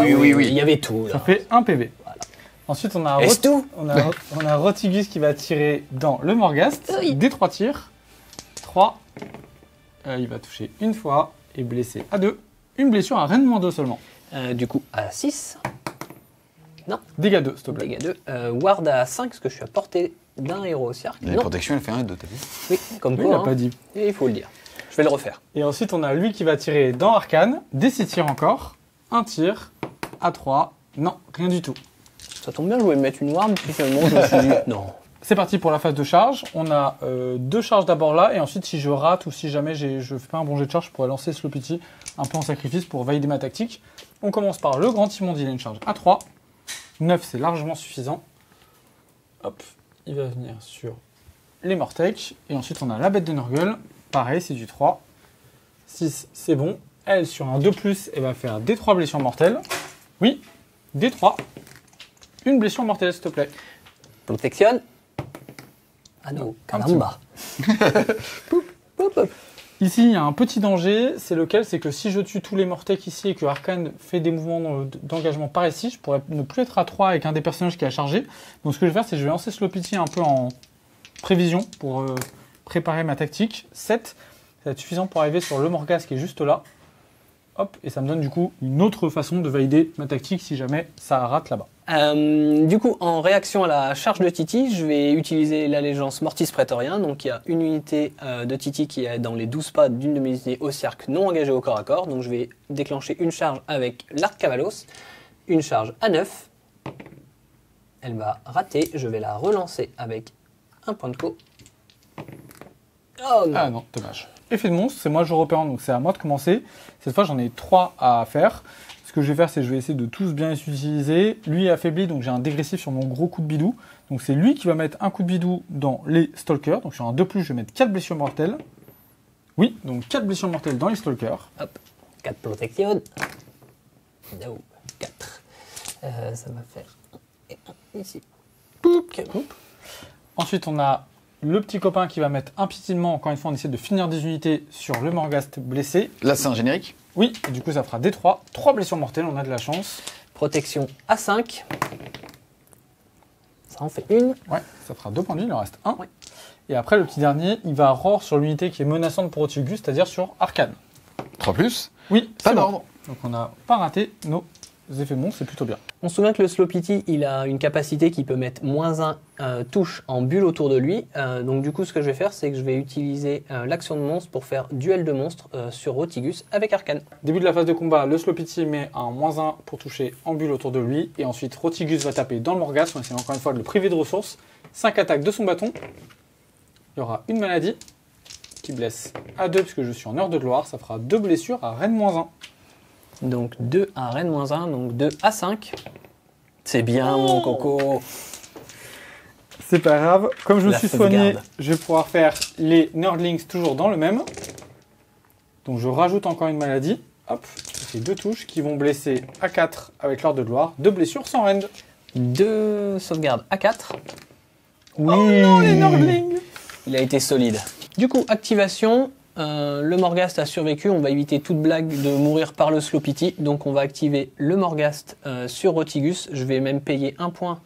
oui. oui. Il y avait tout, là. Ça fait 1 PV. Voilà. Ensuite, on a, Est-ce tout on a Rotigus qui va tirer dans le Morghast. Oui. Des 3 tirs. 3. Il va toucher une fois et blesser à 2. Une blessure à Rennes-2 seulement. Du coup, à 6. Non, Dégâts 2, s'il te plaît. dégâts 2. Ward à 5, parce que je suis à portée d'un héros au cirque. La Non, protection, elle fait 1 et 2, t'as vu? oui, comme Oui, quoi, il n'a hein. pas dit. Et il faut le dire. Je vais le refaire. Et ensuite, on a lui qui va tirer dans Arcane. Des 6 tirs encore. Un tir à 3. Non, rien du tout. Ça tombe bien, je voulais me mettre une Ward, puis finalement, je me suis dit, non. C'est parti pour la phase de charge. On a 2 charges d'abord là. Et ensuite, si je rate ou si jamais je fais pas un bon jet de charge, je pourrais lancer Slow-Pity un peu en sacrifice pour valider ma tactique. On commence par le grand immonde. Il a une charge à 3. 9, c'est largement suffisant. Hop, il va venir sur les Mortec. Et ensuite, on a la bête de Nurgle. Pareil, c'est du 3. 6, c'est bon. Elle, sur un 2+, elle va faire des 3 blessures mortelles. Oui, des 3. Une blessure mortelle, s'il te plaît. Protection. Ah non, caramba. Poup, poup, poup. Ici, il y a un petit danger. C'est lequel? C'est que si je tue tous les Mortec ici et que Arcane fait des mouvements d'engagement par ici, je pourrais ne plus être à 3 avec un des personnages qui a chargé. Donc ce que je vais faire, c'est que je vais lancer Slow-Pity un peu en prévision pour préparer ma tactique. 7, ça va être suffisant pour arriver sur le Morghast qui est juste là. Hop, et ça me donne du coup une autre façon de valider ma tactique si jamais ça rate là-bas. Du coup, en réaction à la charge de Titi, je vais utiliser l'allégeance Mortis Praetorien. Donc il y a une unité de Titi qui est dans les 12 pas d'une de mes unités au cercle non engagée au corps à corps. Donc je vais déclencher une charge avec l'arc Cavalos, une charge à 9. Elle va rater, je vais la relancer avec un point de co. Oh non. Ah non, dommage. Effet de monstre, c'est moi le joueur opérant, donc c'est à moi de commencer. Cette fois, j'en ai 3 à faire. Ce que je vais faire, c'est que je vais essayer de tous bien les utiliser. Lui est affaibli, donc j'ai un dégressif sur mon gros coup de bidou. Donc c'est lui qui va mettre un coup de bidou dans les stalkers. Donc sur un 2+, je vais mettre 4 blessures mortelles. Oui, donc 4 blessures mortelles dans les stalkers. Hop, 4 protection. No, 4. Ça va faire et un ici. Poup. Ensuite, on a le petit copain qui va mettre un pitillement. Encore une fois, on essaie de finir des unités sur le Morghast blessé. Là, c'est un générique. Oui, et du coup, ça fera D3. 3 blessures mortelles, on a de la chance. Protection à 5. Ça en fait une. Ouais, ça fera 2 points de vie, il en reste 1. Ouais. Et après, le petit dernier, il va roar sur l'unité qui est menaçante pour Rotigus, c'est-à-dire sur Arcane. 3+. Oui, Pas c'est bon. d'ordre. Donc on n'a pas raté nos effets monstres, c'est plutôt bien. On se souvient que le Slow-Pity, il a une capacité qui peut mettre -1 touche en bulle autour de lui. Donc du coup, ce que je vais faire, c'est que je vais utiliser l'action de monstre pour faire duel de monstres sur Rotigus avec Arcane. Début de la phase de combat, le Slow-Pity met un -1 pour toucher en bulle autour de lui. Et ensuite, Rotigus va taper dans le Morghast. On essaie encore une fois de le priver de ressources. 5 attaques de son bâton. Il y aura une maladie qui blesse à 2 puisque je suis en heure de gloire. Ça fera 2 blessures à Rennes -1. Donc 2 à Rennes -1, donc 2 à 5. C'est bien mon coco. C'est pas grave. Comme je me La suis soigné, sauvegarde. je vais pouvoir faire les Nerdlings toujours dans le même. Donc je rajoute encore une maladie. Hop, c'est 2 touches qui vont blesser à 4 avec l'heure de gloire. 2 blessures sans rend. 2 sauvegardes à 4. Oui, oh, les Nerdlings. Il a été solide. Du coup, activation. Le Morghast a survécu, on va éviter toute blague de mourir par le Slow-Pity, donc on va activer le Morghast sur Rotigus. Je vais même payer un point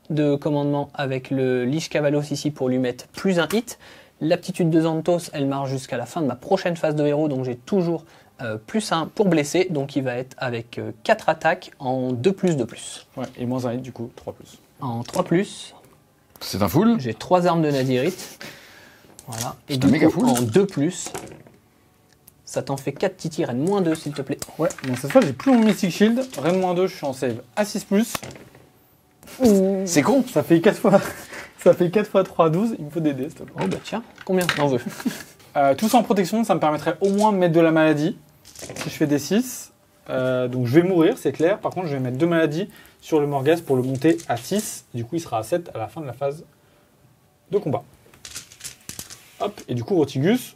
de commandement avec le Lich Cavalos ici pour lui mettre plus un hit. L'aptitude de Xanthos, elle marche jusqu'à la fin de ma prochaine phase de héros, donc j'ai toujours plus 1 pour blesser, donc il va être avec 4 attaques en 2+, 2+. Ouais, et -1 hit du coup, 3+. En 3+, C'est un full. j'ai 3 armes de Nadirite. Voilà. Et C'est du un méga coup, full. en 2+, ça t'en fait 4 Titi, Rennes -2 s'il te plaît. Ouais, bon cette fois j'ai plus mon Mystic Shield. Rennes -2, je suis en save à 6+. C'est con. Ça fait 4 fois, ça fait 4 fois 3, 12. Il me faut des dés, s'il te plaît. Oh bah tiens, combien t'en veux? Tout ça en protection, ça me permettrait au moins de mettre de la maladie. Si je fais des 6. Donc je vais mourir, c'est clair. Par contre, je vais mettre 2 maladies sur le Morghast pour le monter à 6. Du coup, il sera à 7 à la fin de la phase de combat. Hop, et du coup, Rotigus,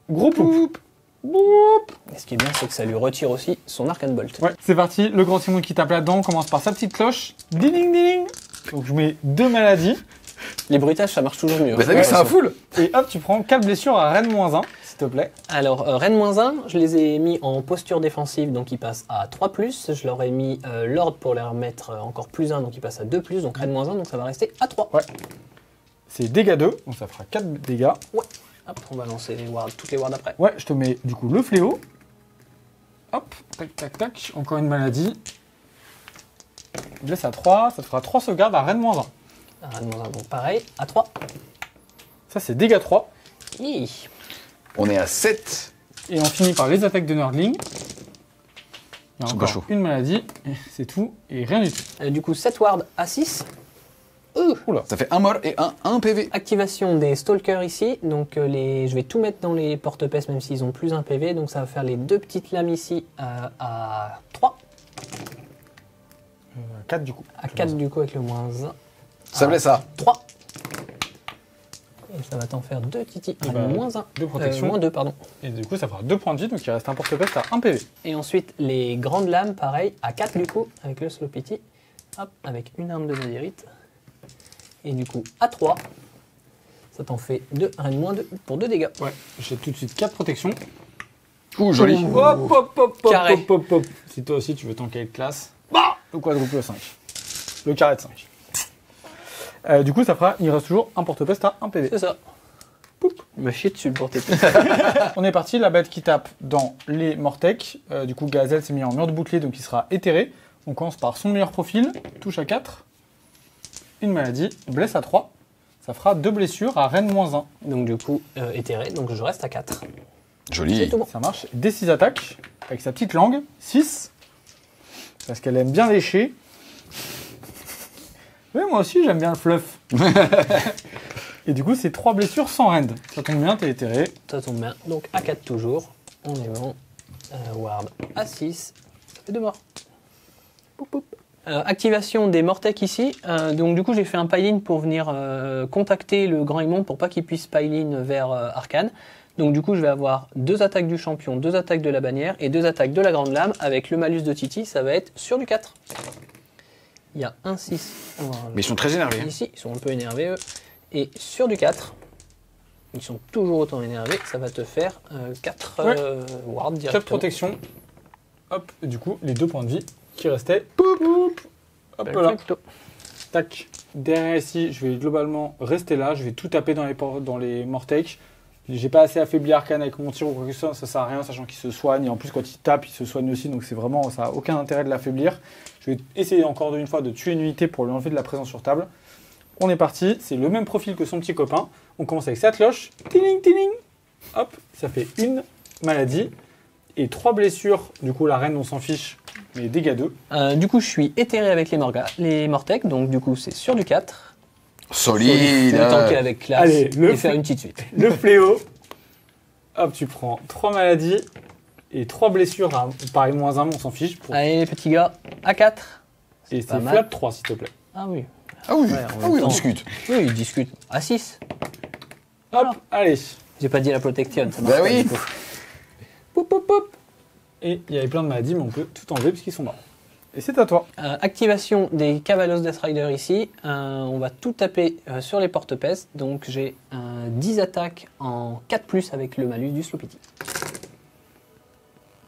gros poup. Boop. Et ce qui est bien, c'est que ça lui retire aussi son Arcane Bolt. Ouais, c'est parti. Le grand Timon qui tape là-dedans. On commence par sa petite cloche. Ding, ding, ding. Donc je mets 2 maladies. Les bruitages, ça marche toujours mieux. Bah, t'as vu que c'est un full. Et hop, tu prends 4 blessures à Rennes -1, s'il te plaît. Alors, Rennes -1, je les ai mis en posture défensive, donc ils passent à 3+. Je leur ai mis l'ordre pour leur mettre encore +1, donc ils passent à 2+. Donc Rennes -1, donc ça va rester à 3. Ouais. C'est dégâts 2, donc ça fera 4 dégâts. Ouais. Hop, on va lancer les wards, toutes les wards après. Ouais, je te mets du coup le fléau. Hop, tac, tac, tac. Encore une maladie. Blesse à 3, ça te fera 3 sauvegardes à Rennes -1. Rennes -1, donc pareil, à 3. Ça, c'est dégâts 3. Hi. On est à 7. Et on finit par les attaques de Nerdling. Il y a C'est encore pas chaud. une maladie, et c'est tout, et rien du tout. Du coup, 7 wards à 6. Oula. Ça fait un mort et un PV. Activation des Stalkers ici, donc je vais tout mettre dans les porte-pèces même s'ils ont plus un PV, donc ça va faire les 2 petites lames ici à 3, 4 du coup. à 4 du coup avec le -1, Ça blesse à 3, Et ça va t'en faire 2 Titi. Et bah, moins 1. 2 protections. Moins 2, pardon. Et du coup, ça fera 2 points de vie, donc il reste un porte-peste à 1 PV. Et ensuite, les grandes lames, pareil, à 4 du coup, avec le slow pity. Hop, avec une arme de nazirite. Et du coup, à 3. Ça t'en fait 2, moins 2 pour 2 dégâts. Ouais, j'ai tout de suite 4 protections. Ouh, joli. Hop, hop, hop, hop, Carré. hop, hop, hop. Si toi aussi tu veux tanker de classe, bah, le quadruple 5. Le carré de 5. Du coup, ça fera, il reste toujours un porte-peste à 1 PV. C'est ça. Poup. Il me chie dessus le porte On est parti, la bête qui tape dans les Mortec. Du coup, Gazelle s'est mis en mur de bouclier, donc il sera éthéré. On commence par son meilleur profil, touche à 4. Une maladie, blesse à 3. Ça fera 2 blessures à Rennes moins 1. Donc du coup, éthéré, donc je reste à 4. C'est Joli. tout bon. Ça marche. Des 6 attaques, avec sa petite langue. 6. Parce qu'elle aime bien lécher. Oui, moi aussi, j'aime bien le fluff. Et du coup, c'est 3 blessures sans rend. Ça tombe bien, t'es éthéré. Ça tombe bien. Donc à 4 toujours. On est bon. Ward à 6. Ça fait 2 morts. Poup, poup. Activation des Mortec ici. Donc du coup, j'ai fait un pile-in pour venir contacter le grand immonde pour pas qu'il puisse pile-in vers Arcane. Donc du coup, je vais avoir 2 attaques du champion, 2 attaques de la bannière et 2 attaques de la grande lame. Avec le malus de Titi, ça va être sur du 4. Il y a un 6. Mais ils sont très énervés. Ici, ils sont un peu énervés eux. Et sur du 4, ils sont toujours autant énervés, ça va te faire 4 wards directement. 4 protections. Hop, et du coup, les 2 points de vie qui restaient. Poup, poup. Hop là. Perfecto. Tac. Derrière ici, je vais globalement rester là. Je vais tout taper dans les Mortec. J'ai pas assez affaibli Arcane avec mon tir ou quoi que ce soit, ça sert à rien, sachant qu'il se soigne. Et en plus, quand il tape, il se soigne aussi. Donc c'est vraiment, ça n'a aucun intérêt de l'affaiblir. Je vais essayer encore une fois de tuer une unité pour lui enlever de la présence sur table. On est parti. C'est le même profil que son petit copain. On commence avec sa cloche. Tiling, tiling. Hop, ça fait une maladie et 3 blessures. Du coup, la reine, on s'en fiche, mais dégâts 2. Du coup, je suis éthéré avec les Mortec, donc du coup, c'est sur du 4. Solide. Faut tanker avec classe Allez, et faire une petite suite. Le fléau. Hop, tu prends 3 maladies et 3 blessures à pareil, moins 1, on s'en fiche. Allez, les petits gars, à 4. Et pas c'est mal. flat 3, s'il te plaît. Ah oui. Ah oui, Ouais, en ah même oui, on temps. discute. Oui, ils discutent. À 6. Hop, allez. J'ai pas dit la protection, ça marche Bah pas, oui. du coup. Poup, poup, poup. Et il y avait plein de maladies, mais on peut tout enlever puisqu'ils sont morts. Et c'est à toi. Activation des Cavalos Death Rider ici. On va tout taper sur les porte-pestes. Donc j'ai 10 attaques en 4+, avec le malus du Slow Pity.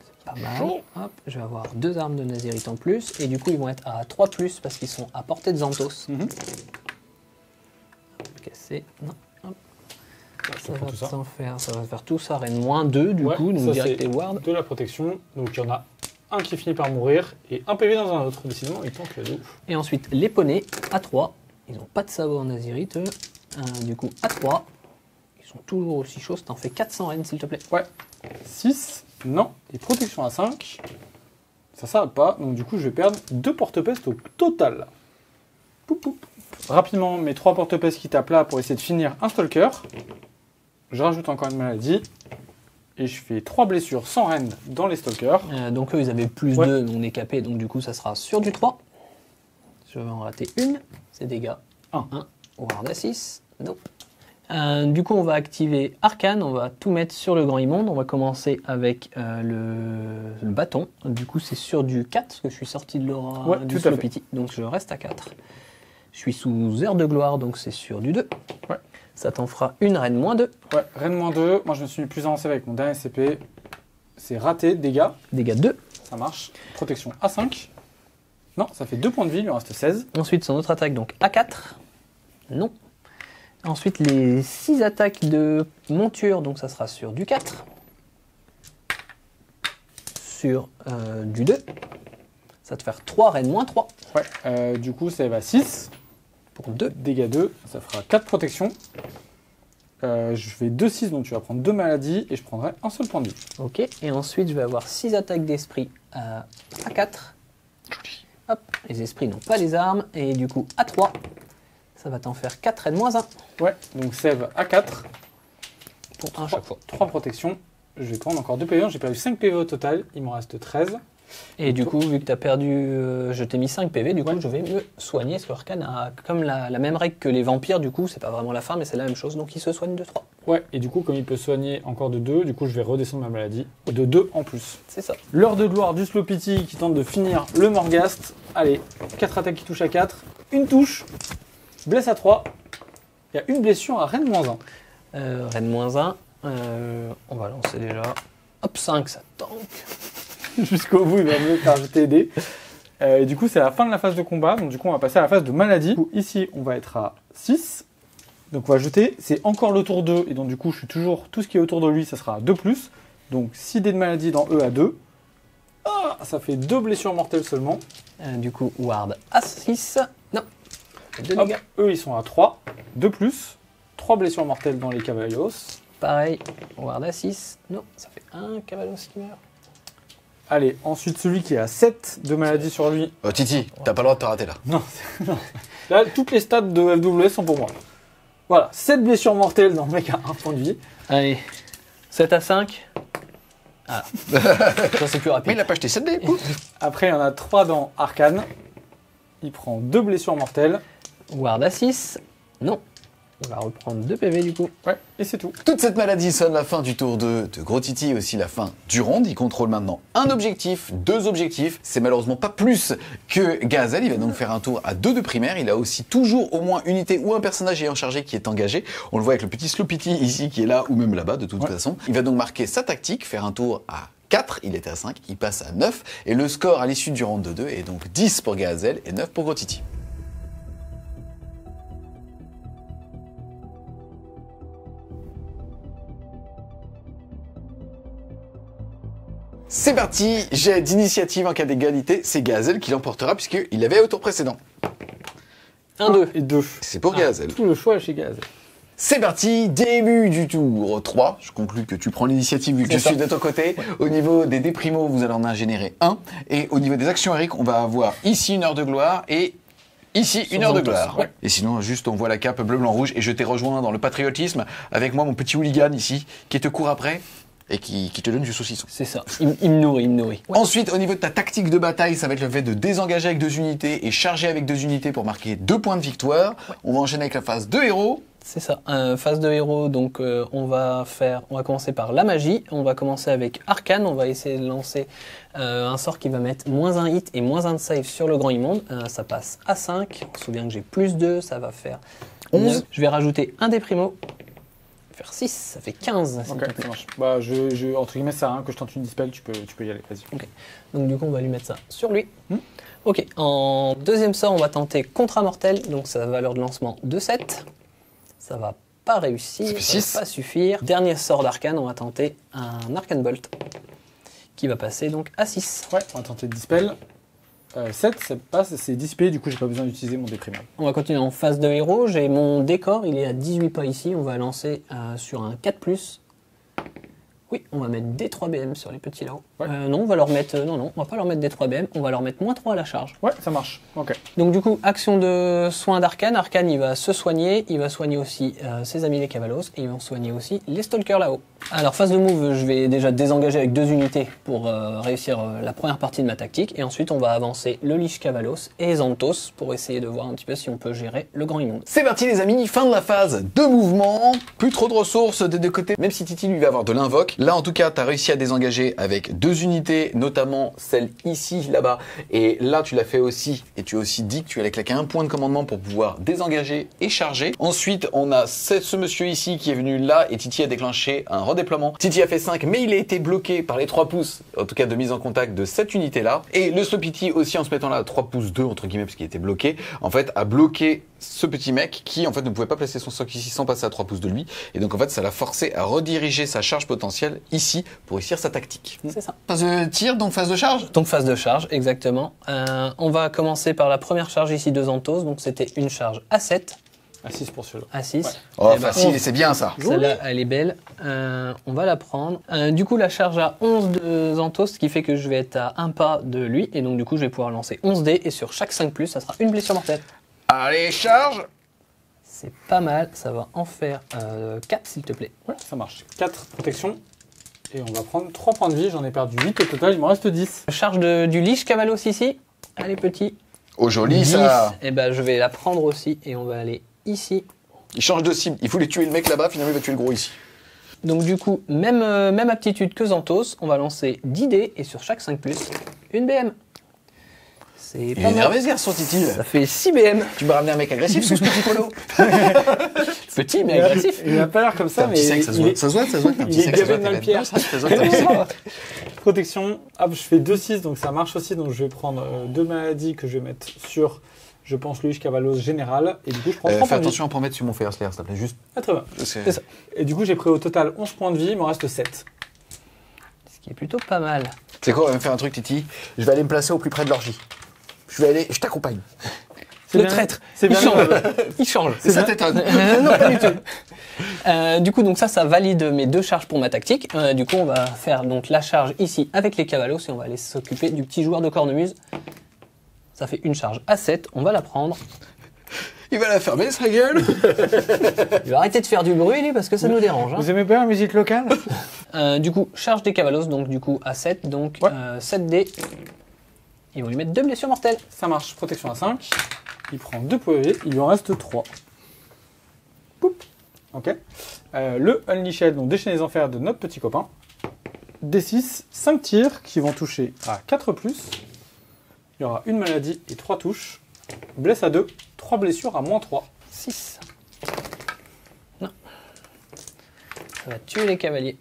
C'est pas mal. Hop, je vais avoir 2 armes de Nazirite en plus. Et du coup, ils vont être à 3+, parce qu'ils sont à portée de Xanthos. Casser. Non. Hop. Ça prends tout ça. ça va faire tout ça. Reine moins 2 du Ouais, coup. Donc ça, direct c'est et ward. de la protection. Donc il y en a un qui finit par mourir et un PV dans un autre. Décidément, il tank de ouf. Et ensuite, les poneys à 3. Ils n'ont pas de sabot en Nazirite. Du coup, à 3. Ils sont toujours aussi chauds. T'en fais 400 rennes, s'il te plaît. Ouais. 6, non. Et protection à 5. Ça s'arrête pas. Donc du coup, je vais perdre 2 porte-pestes au total. Poup, poup. Rapidement, mes 3 porte-pestes qui tapent là pour essayer de finir un stalker. Je rajoute encore une maladie. Et je fais 3 blessures sans rend dans les stalkers. Donc eux, ils avaient plus Ouais. 2, on est capé. Donc du coup, ça sera sur du 3. Je vais en rater une. C'est dégâts. 1. Ward à 6. Non. Du coup, on va activer Arcane. On va tout mettre sur le grand immonde. On va commencer avec le bâton. Du coup, c'est sur du 4, parce que je suis sorti de l'aura Ouais, du tout à Slow fait. Pity. Donc je reste à 4. Je suis sous heure de gloire, donc c'est sur du 2. Ouais. Ça t'en fera une reine moins 2. Ouais, reine moins 2. Moi, je me suis mis plus avancé avec mon dernier CP. C'est raté, dégâts. Dégâts 2. Ça marche. Protection à 5. Non, ça fait 2 points de vie, il lui en reste 16. Ensuite, son autre attaque, donc A4. Non. Ensuite, les 6 attaques de monture, donc ça sera sur du 4. Sur du 2. Ça va te faire 3 reines moins 3 Ouais, du coup, ça va à 6. pour 2. Dégâts 2, ça fera 4 protections. Je fais 2-6, donc tu vas prendre 2 maladies et je prendrai un seul point de vie. Ok. Et ensuite, je vais avoir 6 attaques d'esprit à A4. Joli. Hop. Les esprits n'ont pas les armes. Et du coup, A3. Ça va t'en faire 4 reines moins 1 Ouais, donc save à 4. pour 1 chaque fois. 3 protections. Je vais prendre encore 2 PV. J'ai perdu 5 PV au total. Il m'en reste 13. Et du coup, vu que tu as perdu, je t'ai mis 5 PV, du coup, je vais me soigner. Parce que Arcane a comme la même règle que les vampires, du coup, c'est pas vraiment la fin, mais c'est la même chose. Donc il se soigne de 3. Ouais, et du coup, comme il peut soigner encore de 2, du coup, je vais redescendre ma maladie de 2 en plus. C'est ça. L'heure de gloire du Slow-Pity qui tente de finir le Morghast. Allez, 4 attaques qui touchent à 4, une touche, blesse à 3. Il y a une blessure à Rennes -1. Rennes -1, on va lancer déjà. Hop, 5, ça tank. Jusqu'au bout, il va me faire jeter des dés. Et du coup, c'est la fin de la phase de combat. Donc, du coup, on va passer à la phase de maladie. Du coup, ici, on va être à 6. Donc, on va jeter. C'est encore le tour 2. Et donc, du coup, je suis toujours. Tout ce qui est autour de lui, ça sera à 2+. Donc, 6 dés de maladie dans E à 2. Ah, ça fait 2 blessures mortelles seulement. Du coup, Ward à 6. Non. 2 Hop, dégâts. eux, ils sont à 3. 2+. 3 blessures mortelles dans les Caballos. Pareil, Ward à 6. Non, ça fait 1 Cavalos qui meurt. Allez, ensuite, celui qui est à 7 de maladie sur lui. Oh, Titi, t'as pas le droit de te rater là. Non, non. Là, toutes les stats de FWS sont pour moi. Voilà, 7 blessures mortelles dans le mec à 1 point de vie. Allez, 7 à 5. Ah, ça c'est plus Mais rapide. il a pas acheté 7 dés. Après, il y en a 3 dans Arcane. Il prend 2 blessures mortelles. Ward à 6. Non. On va reprendre 2 PV du coup. Ouais, et c'est tout. Toute cette maladie sonne la fin du tour 2 de Gros Titi et aussi la fin du round. Il contrôle maintenant un objectif, 2 objectifs. C'est malheureusement pas plus que Gazel. Il va donc faire un tour à 2 de primaire. Il a aussi toujours au moins une unité ou un personnage ayant chargé qui est engagé. On le voit avec le petit Slow-Pity ici qui est là ou même là-bas de toute façon. Il va donc marquer sa tactique, faire un tour à 4, il était à 5, il passe à 9. Et le score à l'issue du round de 2 est donc 10 pour Gazel et 9 pour Gros Titi. C'est parti, jet d'initiative en cas d'égalité, c'est Gazel qui l'emportera puisqu'il avait au tour précédent. 1-2. Et 2. C'est pour Gazel. Tout le choix est chez Gazel. C'est parti, début du tour 3. Je conclus que tu prends l'initiative vu que je suis de ton côté. Ouais. Au niveau des déprimos, vous allez en générer 1. Et au niveau des actions héroïques, on va avoir ici une heure de gloire et ici une heure de gloire. Ouais. Et sinon, juste on voit la cape bleu, blanc, rouge et je t'ai rejoint dans le patriotisme avec moi, mon petit hooligan ici, qui te court après. Et qui te donne du saucisson. C'est ça, il me nourrit, il me nourrit. Ouais. Ensuite, au niveau de ta tactique de bataille, ça va être le fait de désengager avec 2 unités et charger avec 2 unités pour marquer 2 points de victoire. Ouais. On va enchaîner avec la phase de héros. C'est ça, phase de héros, donc on va commencer par la magie, on va commencer avec Arcane, on va essayer de lancer un sort qui va mettre -1 hit et -1 de save sur le grand immonde, ça passe à 5, on se souvient que j'ai +2, ça va faire 11. 9. Je vais rajouter un des primos. Faire 6, ça fait 15. Ok, ça marche. Bah, entre guillemets, ça, hein, que je tente une dispel, tu peux y aller, vas-y. Ok. Donc du coup, on va lui mettre ça sur lui. Ok, en deuxième sort, on va tenter Contrat Mortel, donc ça va valeur de lancement de 7. Ça va pas réussir, ça va pas suffire. Dernier sort d'Arcane, on va tenter un Arcane Bolt, qui va passer donc à 6. Ouais, on va tenter de dispel. 7, ça passe, c'est dissipé, du coup j'ai pas besoin d'utiliser mon déprimable. On va continuer en phase de héros, j'ai mon décor, il est à 18 pas ici, on va lancer sur un 4+. Oui, on va mettre des 3BM sur les petits là-haut. Ouais. Non, on va leur mettre, non, on va pas leur mettre des 3BM, on va leur mettre -3 à la charge. Ouais, ça marche, ok. Donc du coup, action de soin d'Arcane, Arcane il va se soigner, il va soigner aussi ses amis les Cavalos, et ils vont soigner aussi les Stalkers là-haut. Alors phase de move, je vais déjà désengager avec 2 unités pour réussir la première partie de ma tactique, et ensuite on va avancer le Lich Cavalos et Xanthos pour essayer de voir un petit peu si on peut gérer le grand immonde. C'est parti les amis, fin de la phase de mouvement, plus trop de ressources des deux côtés, même si Titi lui va avoir de l'invoque. Là en tout cas, tu as réussi à désengager avec 2 unités, notamment celle ici, là-bas, et là tu l'as fait aussi, et tu as aussi dit que tu allais claquer un point de commandement pour pouvoir désengager et charger. Ensuite, on a ce monsieur ici qui est venu là, et Titi a déclenché un redéploiement. Titi a fait 5, mais il a été bloqué par les 3 pouces, en tout cas de mise en contact de cette unité-là. Et le Slow-Pity aussi, en se mettant là à 3 pouces 2, entre guillemets, parce qu'il était bloqué, en fait, a bloqué ce petit mec qui, en fait, ne pouvait pas placer son soc ici sans passer à 3 pouces de lui. Et donc, en fait, ça l'a forcé à rediriger sa charge potentielle ici pour réussir sa tactique. C'est ça. Phase de tir, donc phase de charge. Donc phase de charge, exactement. On va commencer par la première charge ici de Xanthos, donc c'était une charge à 7. À 6 pour celui-là. À 6. Ouais. Oh, facile, et c'est bien ça. Celle-là, elle est belle. On va la prendre. Du coup, la charge à 11 de Xanthos, ce qui fait que je vais être à un pas de lui. Et donc, du coup, je vais pouvoir lancer 11 dés. Et sur chaque 5+, ça sera une blessure mortelle. Allez, charge. C'est pas mal. Ça va en faire 4, s'il te plaît. Ouais, ça marche. 4 protection Et on va prendre 3 points de vie, j'en ai perdu 8 au total, il m'en reste 10. Charge du Lich Cavalos ici. Allez, petit. Oh, joli 10. ça. Et ben, je vais la prendre aussi et on va aller ici. Il change de cible. Il voulait tuer le mec là-bas, finalement il va tuer le gros ici. Donc du coup, même aptitude que Xanthos, on va lancer 10 dés et sur chaque 5+, une BM. C'est Il est pas mal. énervé ce garçon, Titi. Ça fait 6 BM. Tu m'as ramené un mec agressif sous ce petit polo. Petit mais agressif. Il n'a pas l'air comme ça, mais ça se voit. Ça se voit, ça se voit. il est gavé de Malpierre. Pierre. Protection, hop, je fais 2-6, donc ça marche aussi. Donc je vais prendre 2 maladies que je vais mettre sur, je pense, Lich Cavalos général. Et du coup, je prends 3 Fais points de vie. attention à pas mettre sur mon Fire Slayer, s'il te plaît. Juste. Ah, très bien. C'est ça. Et du coup, j'ai pris au total 11 points de vie, il m'en reste 7. Ce qui est plutôt pas mal. C'est quoi, on va me faire un truc, Titi. Je vais aller me placer au plus près de l'orgie. Je t'accompagne. C'est Le bien- traître, c'est il bien- change. Il change. C'est ça t'étonne. Non, pas du tout. Du coup, donc ça valide mes 2 charges pour ma tactique. Du coup, on va faire donc la charge ici avec les cavalos et on va aller s'occuper du petit joueur de cornemuse. Ça fait une charge à 7, on va la prendre. Il va la fermer, sa gueule. Il va arrêter de faire du bruit, lui, parce que ça nous dérange. Vous aimez pas la musique locale? Du coup, charge des cavalos, donc du coup à 7, donc Ouais. 7 dés. Et on lui met 2 blessures mortelles. Ça marche, protection à 5. Il prend 2 PV, il lui en reste 3. Poup. Ok. Le Unleashed, donc déchaîner les enfers de notre petit copain. D6, 5 tirs qui vont toucher à 4+. Il y aura une maladie et 3 touches. Blesse à 2, 3 blessures à -3. 6. Non. Ça va tuer les cavaliers.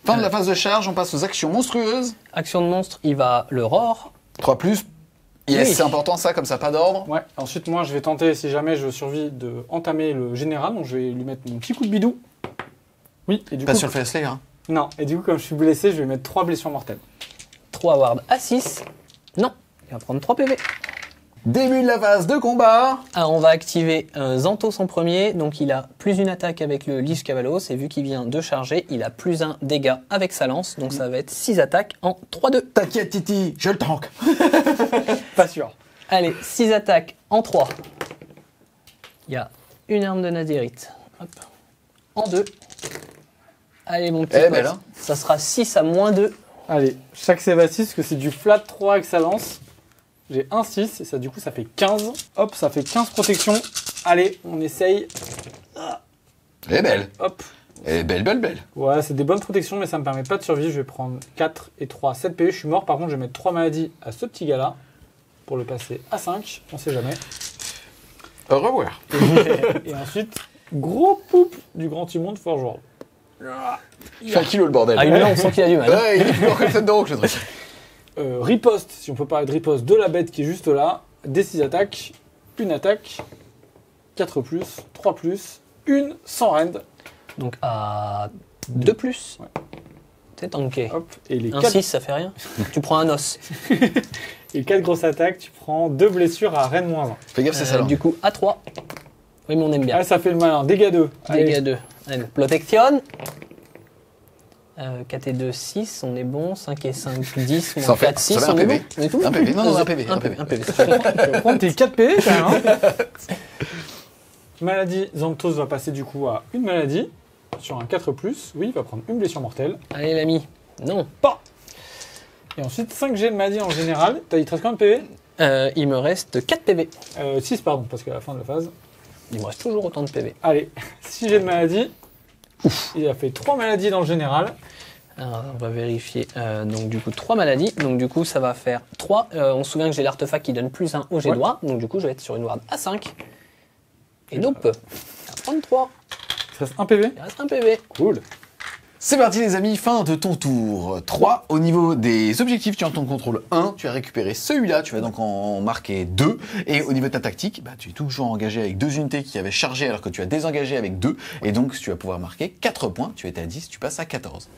Fin de la phase de charge, on passe aux actions monstrueuses. Action de monstre, il va le roar. 3+. Yes, Oui. c'est important ça, comme ça, pas d'ordre. Ouais, ensuite moi je vais tenter, si jamais je survis, de entamer le général. Donc je vais lui mettre mon petit coup de bidou. Oui, et du Pas coup... sur le Fire Slayer. Hein. Non, et du coup comme je suis blessé, je vais mettre 3 blessures mortelles. 3 ward à 6. Non, il va prendre 3 PV. Début de la phase de combat. Alors on va activer Xanthos en premier, donc il a plus une attaque avec le Lich Cavalos, et vu qu'il vient de charger, il a plus un dégât avec sa lance, donc ça va être 6 attaques en 3-2. T'inquiète, Titi, je le tank. Pas sûr. Allez, 6 attaques en 3. Il y a une arme de Nazirite. Hop. En 2. Allez mon petit Eh pote, ben là. ça sera 6 à -2. Allez, chaque save à 6, que c'est du flat 3 avec sa lance. J'ai un 6, et ça du coup ça fait 15. Hop, ça fait 15 protections. Allez, on essaye. Elle est belle. Hop. Elle est belle, belle, belle. Ouais, c'est des bonnes protections, mais ça me permet pas de survivre. Je vais prendre 4 et 3, 7 PV. Je suis mort. Par contre, je vais mettre 3 maladies à ce petit gars-là pour le passer à 5. On sait jamais. Au revoir. Et ensuite, gros poup du grand Timon de Forge World. Il fait 1 kilo le bordel. Ah, lui là, on sent qu'il a du mal. hein. Ouais, il est plus lourd que le tête de rock, le truc. Riposte, si on peut parler de riposte de la bête qui est juste là. Des 6 attaques, une attaque, 4+, 3+, une sans rend. Donc à 2+. Ouais. C'est tanké. Hop, et les Un 4 6, ça fait rien. Tu prends un os. grosses attaques, tu prends 2 blessures à Rennes -1. Fais gaffe, c'est ça. Du coup, à 3. Oui, mais on aime bien. Ah, ça fait le malin. Dégâts 2. Dégâts 2. Allez, protection. 4 et 2, 6, on est bon. 5 et 5, 10. Ça en fait- 4, 6, ça fait un on est PV. bon. On est tout bon. Un PV. Non, non, un PV. Un PV. Un PV. Tu vas prendre tes 4 PV quand même. Hein. Maladie, Xanthos va passer du coup à une maladie. Sur un 4+, oui, il va prendre une blessure mortelle. Allez, l'ami. Non. Pas. Et ensuite, 5 G de maladie en général. T'as dit 13 combien de PV Il me reste 4 PV. 6, pardon, parce qu'à la fin de la phase. Il me reste toujours autant de PV. Allez, 6 G de maladie. Il a fait 3 maladies dans le général. Alors, on va vérifier. Donc, du coup, 3 maladies. Donc, du coup, ça va faire 3. On se souvient que j'ai l'artefact qui donne plus 1 au jet Ouais. droit. Donc, du coup, je vais être sur une ward à 5. Et donc, à 33. Il te reste 1 PV. Il reste un PV. Cool. C'est parti les amis, fin de ton tour 3. Au niveau des objectifs, tu as ton contrôle 1, tu as récupéré celui-là, tu vas donc en marquer 2. Et au niveau de ta tactique, bah, tu es toujours engagé avec 2 unités qui avaient chargé alors que tu as désengagé avec 2. Et donc tu vas pouvoir marquer 4 points, tu étais à 10, tu passes à 14.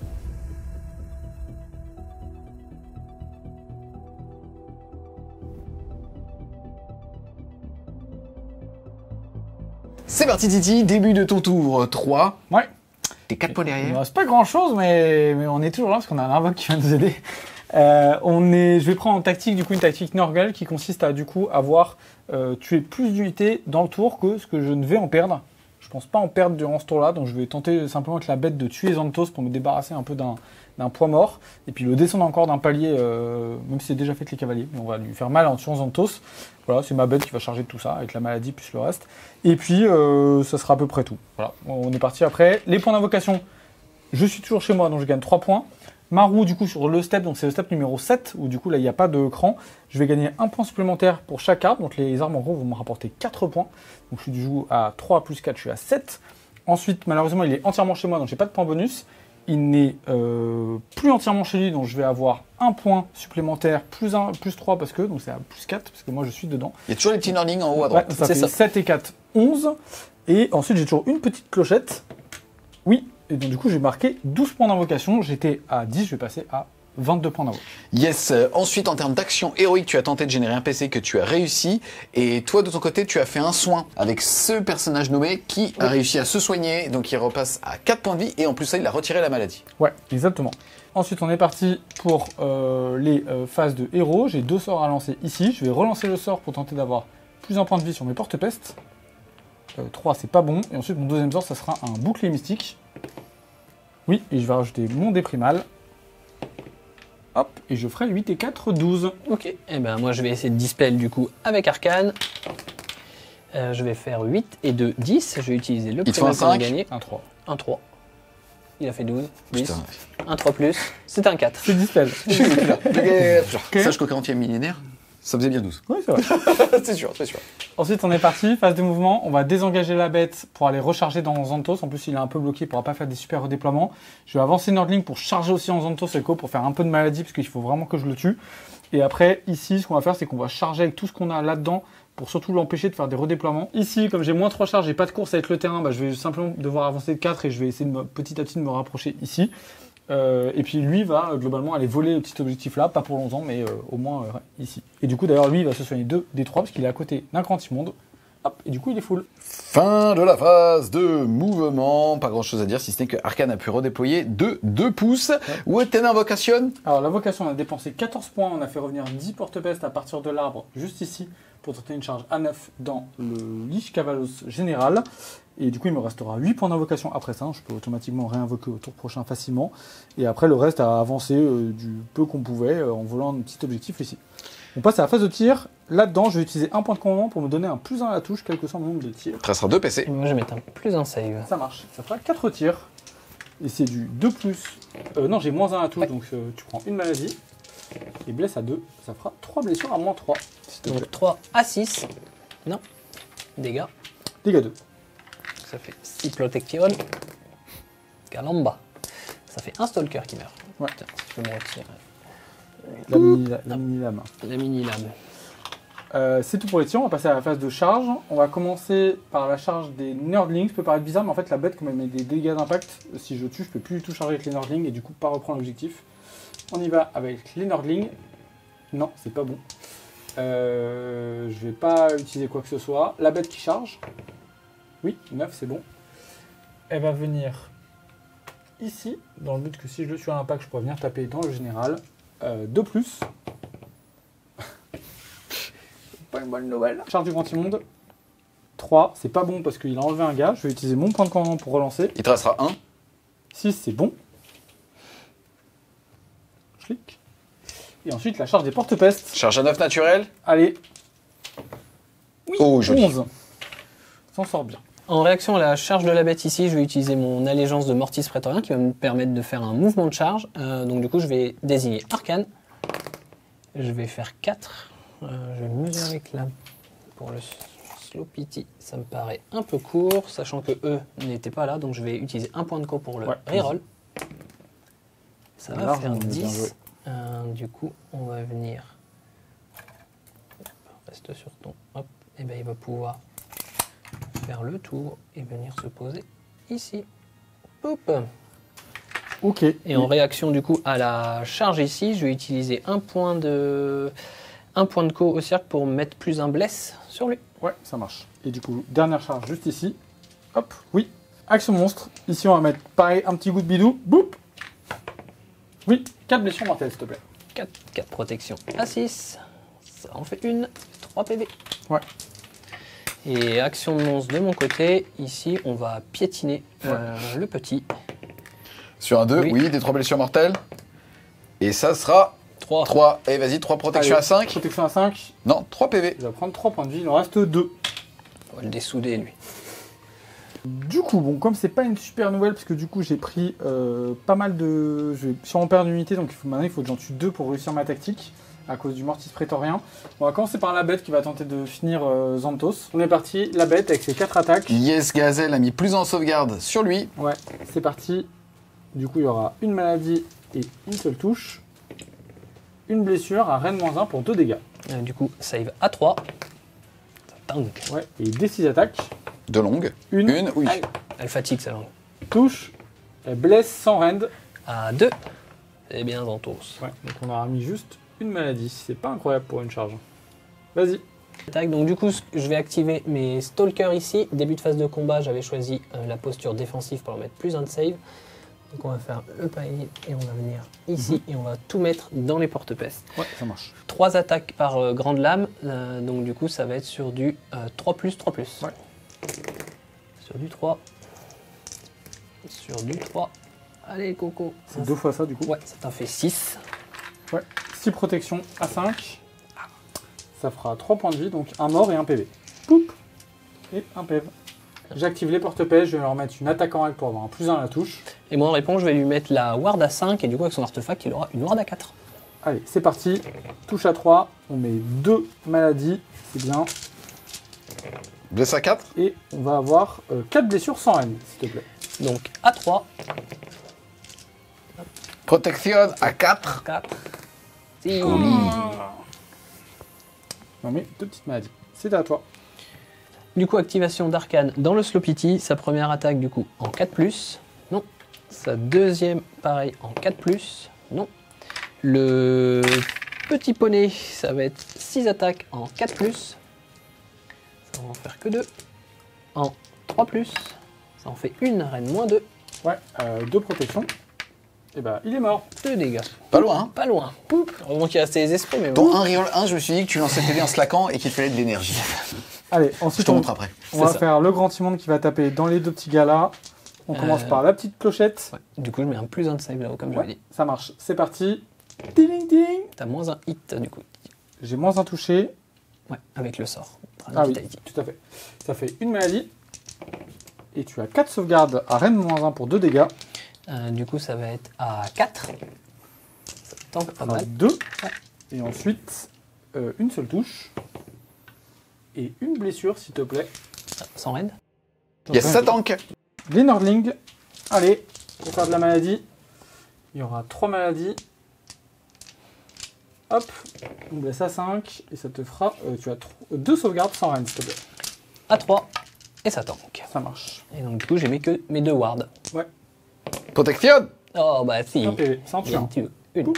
C'est parti Titi, début de ton tour 3. Ouais. T'es 4 points Il ne derrière. reste pas grand chose, mais on est toujours là parce qu'on a un invoque qui vient nous aider. Je vais prendre en tactique, du coup, une tactique Norgal qui consiste à, du coup, avoir tué plus d'unités dans le tour que ce que je ne vais en perdre. Je pense pas en perdre durant ce tour-là, donc je vais tenter simplement avec la bête de tuer Xanthos pour me débarrasser un peu d'un poids mort. Et puis le descendre encore d'un palier, même si c'est déjà fait avec les cavaliers. Mais on va lui faire mal en tuant Xanthos. Voilà, c'est ma bête qui va charger de tout ça, avec la maladie plus le reste. Et puis, ça sera à peu près tout. Voilà, on est parti après. Les points d'invocation, je suis toujours chez moi, donc je gagne 3 points. Ma roue, du coup, sur le step, donc c'est le step numéro 7, où du coup, là, il n'y a pas de cran. Je vais gagner 1 point supplémentaire pour chaque arbre. Donc les arbres, en gros, vont me rapporter 4 points. Donc je suis du coup à 3 plus 4, je suis à 7. Ensuite, malheureusement, il est entièrement chez moi, donc j'ai pas de point bonus. Il n'est plus entièrement chez lui, donc je vais avoir 1 point supplémentaire, plus 1, plus 3, parce que, donc c'est à plus 4, parce que moi, je suis dedans. Il y a toujours les petits learnings en haut à droite. Ouais, ça fait 7 et 4, 11. Et ensuite, j'ai toujours une petite clochette. Oui. Et donc du coup, j'ai marqué 12 points d'invocation. J'étais à 10, je vais passer à 22 points d'invocation. Yes. Ensuite, en termes d'action héroïque, tu as tenté de générer un PC que tu as réussi. Et toi, de ton côté, tu as fait un soin avec ce personnage nommé qui a réussi à se soigner. Donc, il repasse à 4 points de vie. Et en plus, ça, il a retiré la maladie. Ouais, exactement. Ensuite, on est parti pour les phases de héros. J'ai 2 sorts à lancer ici. Je vais relancer le sort pour tenter d'avoir plus un point de vie sur mes porte-pestes. 3, c'est pas bon. Et ensuite, mon deuxième sort, ça sera un bouclier mystique. Oui, et je vais rajouter mon dé primal. Hop, et je ferai 8 et 4, 12. Ok, et ben moi je vais essayer de dispel du coup avec Arcane. Je vais faire 8 et 2, 10. Je vais utiliser le te faut un primal pour 5 gagner. Un 3. Un 3. Il a fait 12, 10. Putain. Un 3 plus, c'est un 4. C'est dispel. Sage qu'au 40e millénaire, ça faisait bien 12. Oui, c'est vrai. C'est sûr, c'est sûr. Ensuite, on est parti, phase de mouvement. On va désengager la bête pour aller recharger dans Xanthos. En plus, il est un peu bloqué, il ne pourra pas faire des super redéploiements. Je vais avancer Nordling pour charger aussi en Xanthos Echo pour faire un peu de maladie, parce qu'il faut vraiment que je le tue. Et après, ici, ce qu'on va faire, c'est qu'on va charger avec tout ce qu'on a là-dedans pour surtout l'empêcher de faire des redéploiements. Ici, comme j'ai moins 3 charges, j'ai pas de course avec le terrain, bah, je vais simplement devoir avancer de 4 et je vais essayer de petit à petit de me rapprocher ici. Et puis lui va globalement aller voler le petit objectif là, pas pour longtemps, mais au moins ici. Et du coup d'ailleurs lui il va se soigner 2 des 3 parce qu'il est à côté d'un grand immonde. Hop, et du coup il est full. Fin de la phase de mouvement. Pas grand chose à dire si ce n'est que Arcane a pu redéployer de 2 pouces. Où est ta invocation? Alors la vocation, on a dépensé 14 points, on a fait revenir 10 porte-pestes à partir de l'arbre juste ici pour tenter une charge à 9 dans le Lich Cavalos général. Et du coup, il me restera 8 points d'invocation après ça. Je peux automatiquement réinvoquer au tour prochain facilement. Et après, le reste à avancer du peu qu'on pouvait en volant un petit objectif ici. On passe à la phase de tir. Là-dedans, je vais utiliser un point de commandement pour me donner un plus 1 à la touche, quel que soit mon nombre de tirs. Ça sera 2 PC. Moi je vais mettre un plus un save. Ça marche. Ça fera 4 tirs. Et c'est du 2 plus. Non, j'ai moins 1 à la touche, donc tu prends une maladie. Et blesse à 2. Ça fera 3 blessures à moins 3. Donc 3 à 6. Non. Dégâts. Dégâts 2. Ça fait 6 protection. Galamba. Ça fait un stalker qui meurt. Ouais. Tiens, si je peux me retirer. La mini-lame. La mini-lame. C'est tout pour les tirs, on va passer à la phase de charge. On va commencer par la charge des Nerdlings. Ça peut paraître bizarre, mais en fait la bête, comme elle met des dégâts d'impact, si je tue, je peux plus du tout charger avec les Nerdlings et du coup pas reprendre l'objectif. On y va avec les Nerdlings. Non, c'est pas bon. Je vais pas utiliser quoi que ce soit. La bête qui charge. Oui, 9, c'est bon. Elle va venir ici, dans le but que si je le tue à l'impact, je pourrais venir taper dans le général. 2 plus. Pas une bonne nouvelle. Charge du grand immonde. 3, c'est pas bon parce qu'il a enlevé un gars. Je vais utiliser mon point de commandement pour relancer. Il te restera 1. 6, c'est bon. Clic. Et ensuite, la charge des porte-pestes. Charge à 9 naturel. Allez. Oui, Oh, joli. 11. S'en sort bien. En réaction à la charge de la bête ici, je vais utiliser mon allégeance de Mortis Praetorien qui va me permettre de faire un mouvement de charge. Donc du coup, je vais désigner Arcane. Je vais faire 4. Je vais mesurer avec la... Pour le Slow Pity, ça me paraît un peu court, sachant que eux n'étaient pas là. Donc je vais utiliser un point de co pour le reroll. Ça va faire 10. Du coup, on va venir... Reste sur ton... Hop. Et bien il va pouvoir... faire le tour et venir se poser ici. Hop. Ok. Et en réaction du coup à la charge ici, je vais utiliser un point de co au cercle pour mettre plus un bless sur lui. Ouais, ça marche. Et du coup, dernière charge juste ici. Hop, oui. Action monstre. Ici, on va mettre pareil, un petit goût de bidou. Boum. Oui, 4 blessures mortelles, s'il te plaît. 4 protections à 6. Ça en fait une. 3 PV. Ouais. Et action de monstre de mon côté, ici on va piétiner le petit. Sur un 2, oui, des 3 blessures mortelles. Et ça sera 3. 3. Et vas-y, 3 protections Allez, à 5. Protection à 5. Non, 3 PV. Il va prendre 3 points de vie, il en reste 2. On va le dessouder lui. Du coup, bon, comme c'est pas une super nouvelle, parce que du coup j'ai pris pas mal de... Je vais sûrement perdre une unité, donc maintenant il faut que j'en tue 2 pour réussir ma tactique, à cause du Mortis Prétorien. On va commencer par la bête qui va tenter de finir Xanthos. On est parti, la bête avec ses 4 attaques. Yes, Gazelle a mis plus en sauvegarde sur lui. Ouais, c'est parti. Du coup il y aura une maladie et une seule touche. Une blessure à Rennes -1 pour 2 dégâts. Du coup, save à 3. Ça tank. Ouais, et des 6 attaques. De longue. Une, oui. Elle fatigue sa langue. touche, elle blesse sans rend. À 2. C'est bien Xanthos. Ouais, donc on aura mis juste une maladie. C'est pas incroyable pour une charge. Vas-y. Attaque. Donc du coup, je vais activer mes stalkers ici. Début de phase de combat, j'avais choisi la posture défensive pour leur mettre plus 1 de save. Donc on va faire le palier et on va venir ici et on va tout mettre dans les porte-pestes. Ouais, ça marche. 3 attaques par grande lame, donc du coup ça va être sur du 3+, 3+. Ouais. Sur du 3. Sur du 3. Allez Coco. C'est 2 fois ça du coup. Ouais, ça t'en fait 6. Ouais. 6 protections à 5. Ça fera 3 points de vie, donc un mort et un PV. Poup. Et un PV. J'active les porte-pêches, je vais leur mettre une attaque en règle pour avoir un +1 à la touche. Et moi en réponse, je vais lui mettre la ward à 5 et du coup avec son artefact, il aura une ward à 4. Allez, c'est parti. Touche à 3. On met 2 maladies. C'est bien. Blesse à 4. Et on va avoir 4 blessures sans règne, s'il te plaît. Donc à 3. Protection à 4. 4. Si. On met 2 petites maladies. C'est à toi. Du coup, activation d'Arcane dans le Slowpity. Sa première attaque, du coup, en 4+. Non. Sa deuxième, pareil, en 4+. Non. Le petit poney, ça va être 6 attaques en 4+. Ça va en faire que 2. En 3+. Ça en fait une, reine -2. Ouais, 2 protections. Et bah, il est mort. 2 dégâts. Pas loin, hein. Pas loin. Poup. Heureusement qu'il restait les esprits, mais Dans bon. un reroll 1, je me suis dit que tu lançais PV en slackant et qu'il te fallait de l'énergie. Allez, Je ensuite te on montre après. va ça. faire le grand immonde qui va taper dans les 2 petits gars là. On commence par la petite clochette. Ouais. Du coup, je mets un +1 de save là-haut, comme je Ouais, l'ai dit. ça marche. C'est parti. Ding ding. T'as moins un hit, du coup. J'ai moins un touché. Ouais, avec le sort. Ah oui, Vitality. tout à fait. Ça fait une maladie. Et tu as 4 sauvegardes à Rennes -1 pour 2 dégâts. Du coup, ça va être à 4. Ça tank pas mal. 2. Ouais. Et ensuite, une seule touche. Et une blessure, s'il te plaît. Sans raid. Yes, ça tank. Les Nordlings. Allez, pour faire de la maladie. Il y aura 3 maladies. Hop. On blesse à 5. Et ça te fera... tu as 2 sauvegardes sans Rennes, s'il te plaît. À 3. Et ça tank. Ça marche. Et donc, du coup, j'ai mis que mes 2 wards. Ouais. Protection. Oh, bah si. Un PV, ça en tue un. Une.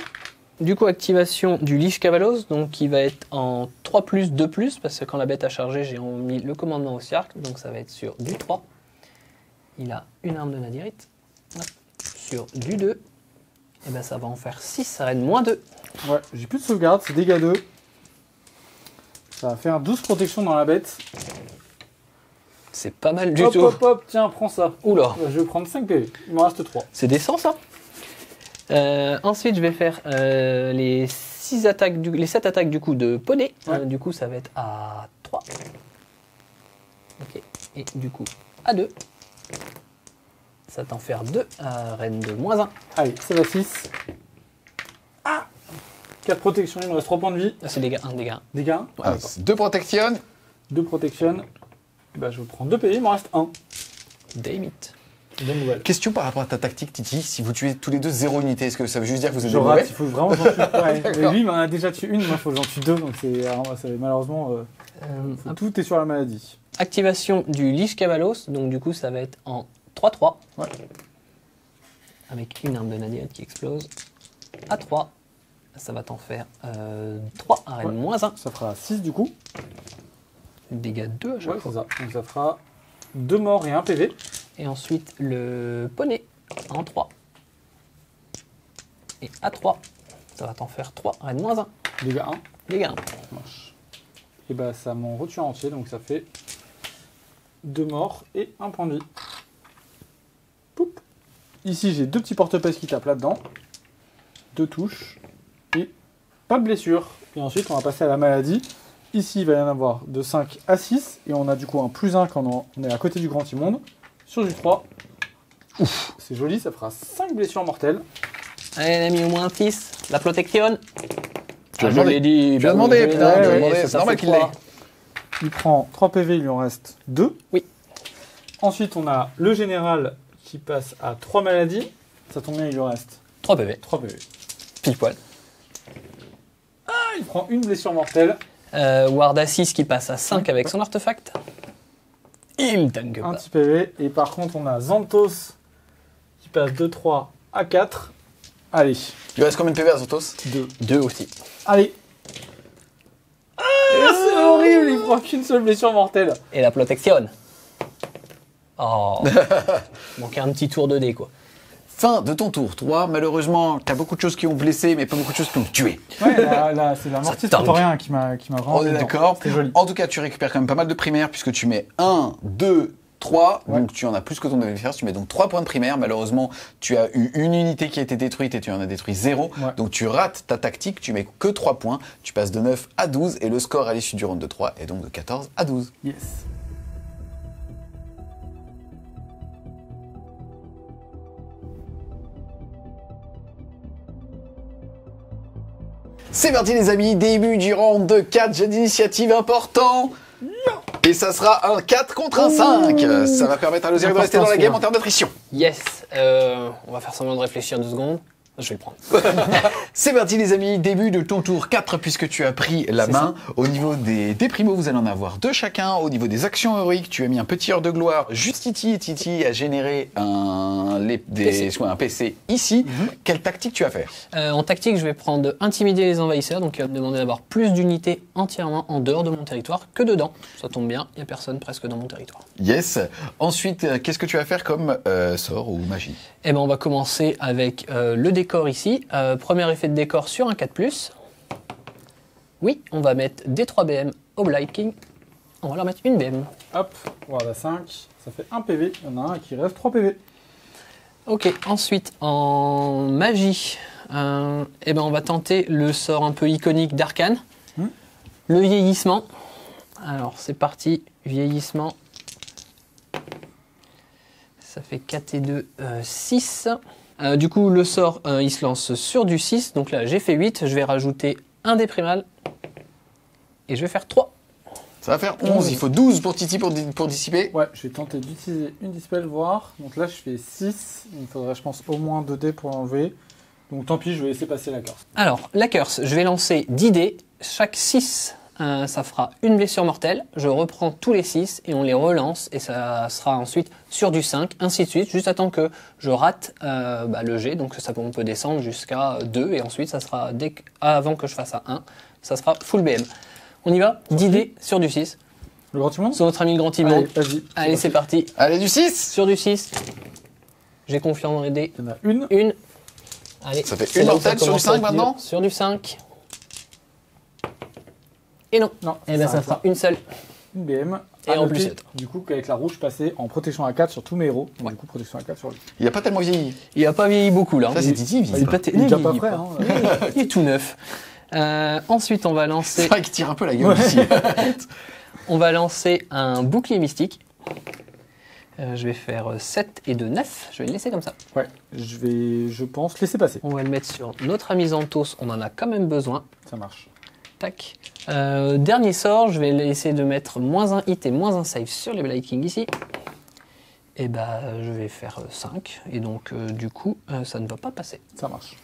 Du coup, activation du Lich Cavalos, donc qui va être en 3+, 2+, parce que quand la bête a chargé, j'ai mis le commandement au cirque, donc ça va être sur du 3. Il a une arme de Nadirite. Hop. Sur du 2, et ben ça va en faire 6, ça va être -2. Ouais, j'ai plus de sauvegarde, c'est dégâts 2. Ça va faire 12 protections dans la bête. C'est pas mal du Hop, tout. hop, hop, tiens, prends ça. Oula, Je vais prendre 5 PV, il m'en reste 3. c'est décent ça. Ensuite, je vais faire les 7 attaques du coup de poney. Ouais. Du coup, ça va être à 3. Ok. Et du coup, à 2. Ça t'en faire 2 à reine de -1. Allez, c'est la 6. Ah 4 protections, il me reste 3 points de vie. Ah, c'est dégâts 1, dégâts 1. Dégâts 1. Ah, 2 protection. 2 protections. Bah, je prends 2 PV, il m'en reste 1. Damn it. Bonne nouvelle. Question par rapport à ta tactique, Titi. Si vous tuez tous les deux 0 unité, est-ce que ça veut juste dire que vous êtes Je des rate, mauvais? il faut vraiment que j'en tue. Ouais, mais D'accord. lui, il m'en a déjà tué une, moi, il faut que j'en tue 2. Donc, malheureusement, tout est sur la maladie. Activation du Lich Cavalos. Donc, du coup, ça va être en 3-3. Ouais. Avec une arme de Nadirite qui explose. À 3. Ça va t'en faire 3 à reine Ouais. -1. Ça fera 6 du coup. Dégâts 2 à chaque Ouais, fois. c'est ça. Donc, ça fera 2 morts et 1 PV. Et ensuite, le poney en 3. Et à 3, ça va t'en faire 3, reine -1. Dégâts 1. Dégâts 1. Ça marche. Et bah, ça m'en retue en entier, donc ça fait 2 morts et 1 point de vie. Poup. Ici, j'ai 2 petits porte-pèse qui tapent là-dedans. 2 touches. Et pas de blessure. Et ensuite, on va passer à la maladie. Ici, il va y en avoir de 5 à 6. Et on a du coup un +1 quand on est à côté du grand immonde. Sur du 3. Ouf, c'est joli, ça fera 5 blessures mortelles. Allez, on a mis au moins un 6. La protection. Tu as demandé. dit. Tu as demandé, putain, tu as demandé. ça C'est normal fait qu'il l'ait. 3. Il prend 3 PV, il lui en reste 2. Oui. Ensuite, on a le général qui passe à 3 maladies. Ça tombe bien, il lui reste 3 PV. 3 PV. Pile poil. Ah, il prend une blessure mortelle. Ward à 6 qui passe à 5 avec son artefact. Il tank Un pas. petit PV. Et par contre, on a Xanthos qui passe de 3 à 4. Allez, Il reste combien de PV à Zotos? 2. 2 aussi. Allez. Ah, c'est horrible, il prend qu'une seule blessure mortelle. Et la protection. Oh. Manquait un petit tour de dé, quoi. Fin de ton tour 3. Malheureusement, t'as beaucoup de choses qui ont blessé, mais pas beaucoup de choses qui ont tué. Ouais, là, c'est la mortier tank. prétorien qui m'a vraiment... On est d'accord. C'est joli. En tout cas, tu récupères quand même pas mal de primaires puisque tu mets 1, 2, 3. Ouais. Donc tu en as plus que ton adversaire. Tu mets donc 3 points de primaire. Malheureusement, tu as eu une unité qui a été détruite et tu en as détruit 0. Ouais. Donc tu rates ta tactique. Tu mets que 3 points. Tu passes de 9 à 12 et le score à l'issue du round de 3 est donc de 14 à 12. Yes. C'est parti les amis, début du round de 4, jeu d'initiative important. Et ça sera un 4 contre un 5. Ça va permettre à l'Osiris de rester dans la game en termes d'attrition. Yes. On va faire semblant de réfléchir 2 secondes. Je vais le prendre. C'est parti les amis, début de ton tour 4 puisque tu as pris la main. Au niveau des primos, vous allez en avoir 2 chacun. Au niveau des actions héroïques, tu as mis un petit heure de gloire. Juste Titi et Titi a généré un PC ici. Quelle tactique tu vas faire? En tactique, je vais prendre intimider les envahisseurs. Donc, il va me demander d'avoir plus d'unités entièrement en dehors de mon territoire que dedans. Ça tombe bien, il n'y a personne presque dans mon territoire. Yes. Ensuite, qu'est-ce que tu vas faire comme sort ou magie? Eh ben, on va commencer avec le décor ici. Premier effet de décor sur un 4+. Oui, on va mettre des 3 BM au Blight King. On va leur mettre une BM. Hop, voilà 5. Ça fait 1 PV. Il y en a un qui reste 3 PV. Ok, ensuite en magie, eh ben, on va tenter le sort un peu iconique d'Arcane. Le vieillissement. Alors c'est parti, vieillissement. Ça fait 4 et 2, 6. Du coup, le sort, il se lance sur du 6. Donc là, j'ai fait 8. Je vais rajouter un dé primal. Et je vais faire 3. Ça va faire 11. Il faut 12 pour Titi pour dissiper. Ouais, je vais tenter d'utiliser une dispel, voir. Donc là, je fais 6. Il me faudrait, je pense, au moins 2 dés pour l'enlever. Donc tant pis, je vais laisser passer la curse. Alors, la curse, je vais lancer 10 dés. Chaque 6, ça fera une blessure mortelle. Je reprends tous les 6 et on les relance. Et ça sera ensuite sur du 5, ainsi de suite, juste à temps que je rate le jet. Donc ça, on peut descendre jusqu'à 2. Et ensuite, ça sera avant que je fasse à 1, ça sera full BM. On y va? 10 dés sur du 6. Le grand immonde? Sur notre ami le grand immonde. Allez, vas-y. Allez, c'est parti. Allez, du 6. Sur du 6. J'ai confiance dans les dés. Il y en a une. Une. Allez. Ça fait c'est une là où ça mortelle sur du commence 5 à être dur. maintenant? Sur du 5. Et non. Non, Et bien ça s'arrête fera là. une seule. Une BM. Et À en noter, plus 7. Du coup, qu'avec la rouge, je passais en protection à 4 sur tous mes héros. Donc, Ouais. du coup, protection à 4 sur lui. Il a pas tellement vieilli. Il a pas vieilli beaucoup là. Ça, c'est Titi, il Il est vieillit pas pas. t- Il est déjà il pas vieillit prêt. pas. Hein. Il est tout neuf. Ensuite, on va C'est lancer, vrai qu'il tire un peu la gueule ici. un bouclier mystique. Je vais faire 7 et 2, 9. Je vais le laisser comme ça. Ouais, je pense, laisser passer. On va le mettre sur notre ami Xanthos. On en a quand même besoin. Ça marche. Tac. Dernier sort, je vais essayer de mettre -1 hit et -1 save sur les Blight King ici. Et je vais faire 5. Et donc, du coup, ça ne va pas passer. Ça marche.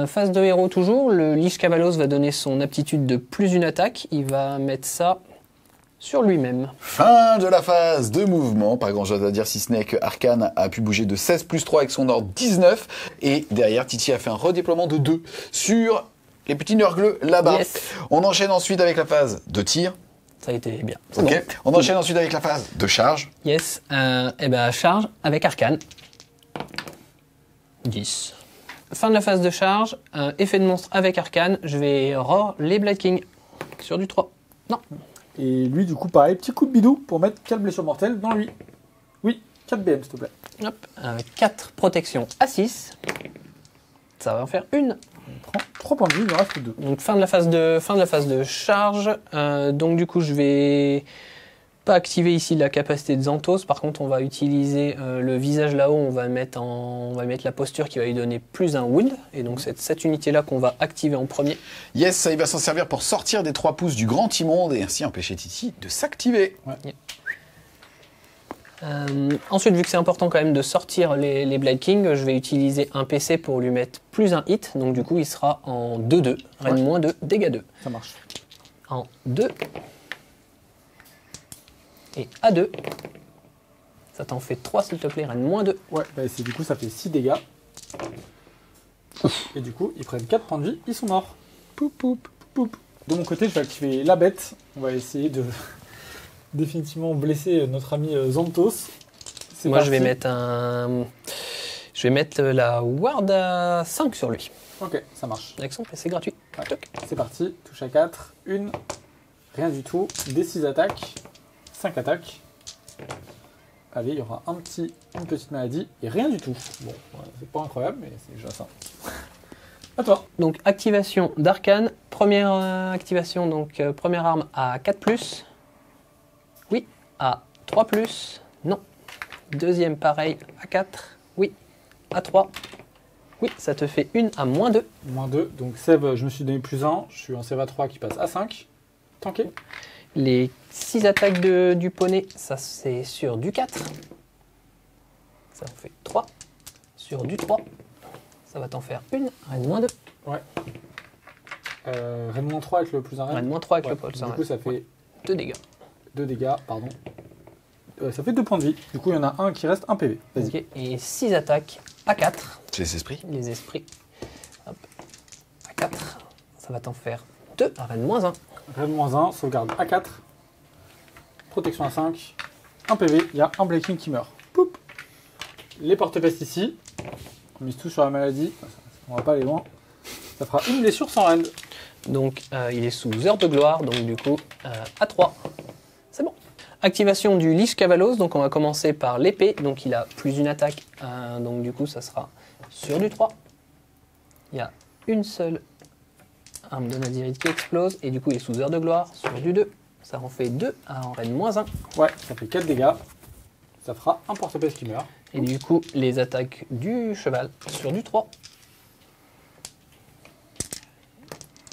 Phase de héros toujours, le Lich Cavalos va donner son aptitude de +1 attaque. Il va mettre ça sur lui-même. Fin de la phase de mouvement. Pas grand chose à dire si ce n'est que Arcane a pu bouger de 16 plus 3 avec son ordre 19. Et derrière, Titi a fait un redéploiement de 2 sur les petits nurgleux là-bas. Yes. On enchaîne ensuite avec la phase de tir. Ça a été bien. C'est Ok. bon. On enchaîne ensuite avec la phase de charge. Yes. Charge avec Arcane. 10. Fin de la phase de charge. Effet de monstre avec Arcane. Je vais roar les Blight King sur du 3. Non. Et lui, du coup, pareil, petit coup de bidou pour mettre 4 blessures mortelles dans lui. Oui, 4 BM, s'il te plaît. Hop, avec 4 protections à 6. Ça va en faire une. On prend 3 points de vie, il en reste 2. Donc fin de la phase de charge. Donc du coup, je vais pas activer ici la capacité de Xanthos. Par contre, on va utiliser le visage là-haut. On va mettre la posture qui va lui donner plus un wound. Et donc c'est cette unité-là qu'on va activer en premier. Yes, ça il va s'en servir pour sortir des 3 pouces du grand immonde et ainsi empêcher Titi de s'activer. Ouais. Yeah. Ensuite, vu que c'est important quand même de sortir les Blade King, je vais utiliser un PC pour lui mettre plus un hit. Donc du coup, il sera en 2-2. Reine moins 2, dégâts 2. Ça marche. En 2. Et à 2. Ça t'en fait 3 s'il te plaît, reine moins 2. Ouais, bah, du coup, ça fait 6 dégâts. Et du coup, ils prennent 4 points de vie, ils sont morts. Poup, poup, poup, poup. De mon côté, je vais activer la bête. On va essayer de définitivement blesser notre ami Xanthos. Moi, je vais mettre la ward à 5 sur lui. Ok, ça marche. Avec son PC gratuit. Ouais. C'est parti, touche à 4, 1, rien du tout, des 6 attaques, 5 attaques. Allez, il y aura une petite maladie et rien du tout. Bon, c'est pas incroyable, mais c'est déjà ça. À toi. Donc, activation d'arcane. Première activation, donc première arme à 4+. Oui. À 3+. Non. Deuxième, pareil, à 4. Oui. À 3. Oui, ça te fait une à moins 2. Moins 2, donc save, je me suis donné plus 1. Je suis en save à 3 qui passe à 5. Tanké. Les 6 attaques du poney, ça c'est sur du 4. Ça en fait 3. Sur du 3. Ça va t'en faire une. Reine moins 2. Ouais. Reine moins 3 avec le plus 1 reine. Reine moins 3 avec Ouais. le pôle. Du coup, ça fait 2 dégâts. 2 dégâts, pardon. Ça fait 2 points de vie. Du coup, il y en a un qui reste, un PV. Vas-y. Ok. Et 6 attaques à 4. C'est les esprits. Les esprits. Hop. À 4. Ça va t'en faire 2. Reine moins 1. Reine moins 1, sauvegarde à 4. Protection à 5. Un PV, il y a un Blade King qui meurt. Poup. Les porte-pestes ici. On mise tout sur la maladie. On va pas aller loin. Ça fera une blessure sans rend. Donc il est sous heure de gloire. Donc du coup, à 3. C'est bon. Activation du Lich Cavalos. Donc on va commencer par l'épée. Donc il a plus une attaque. Donc du coup, ça sera sur du 3. Il y a une seule arme de Nadirite qui explose. Et du coup, il est sous heure de gloire sur du 2. Ça en fait 2 en reine moins 1. Ouais, ça fait 4 dégâts. Ça fera un porte-peste qui meurt. Et du coup, les attaques du cheval sur du 3.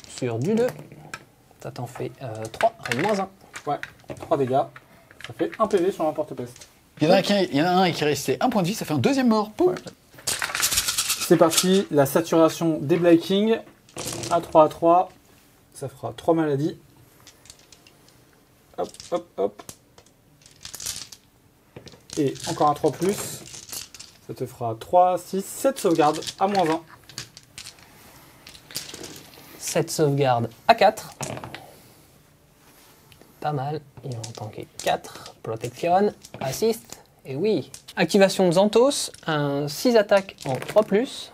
Sur du 2. Ça t'en fait 3, reine moins 1. Ouais, 3 dégâts. Ça fait un PV sur un porte-peste. Il y en a un qui est resté un point de vie, ça fait un deuxième mort. Pouf. Ouais. C'est parti, la saturation des Blade King. À 3 à 3. Ça fera 3 maladies. Hop, hop, hop. Et encore un 3+. Ça te fera 3, 6, 7 sauvegardes à moins 1. 7 sauvegardes à 4. Pas mal. Il en tanké 4. Protection, assist. Et oui. Activation de Xanthos. 6 attaques en 3+.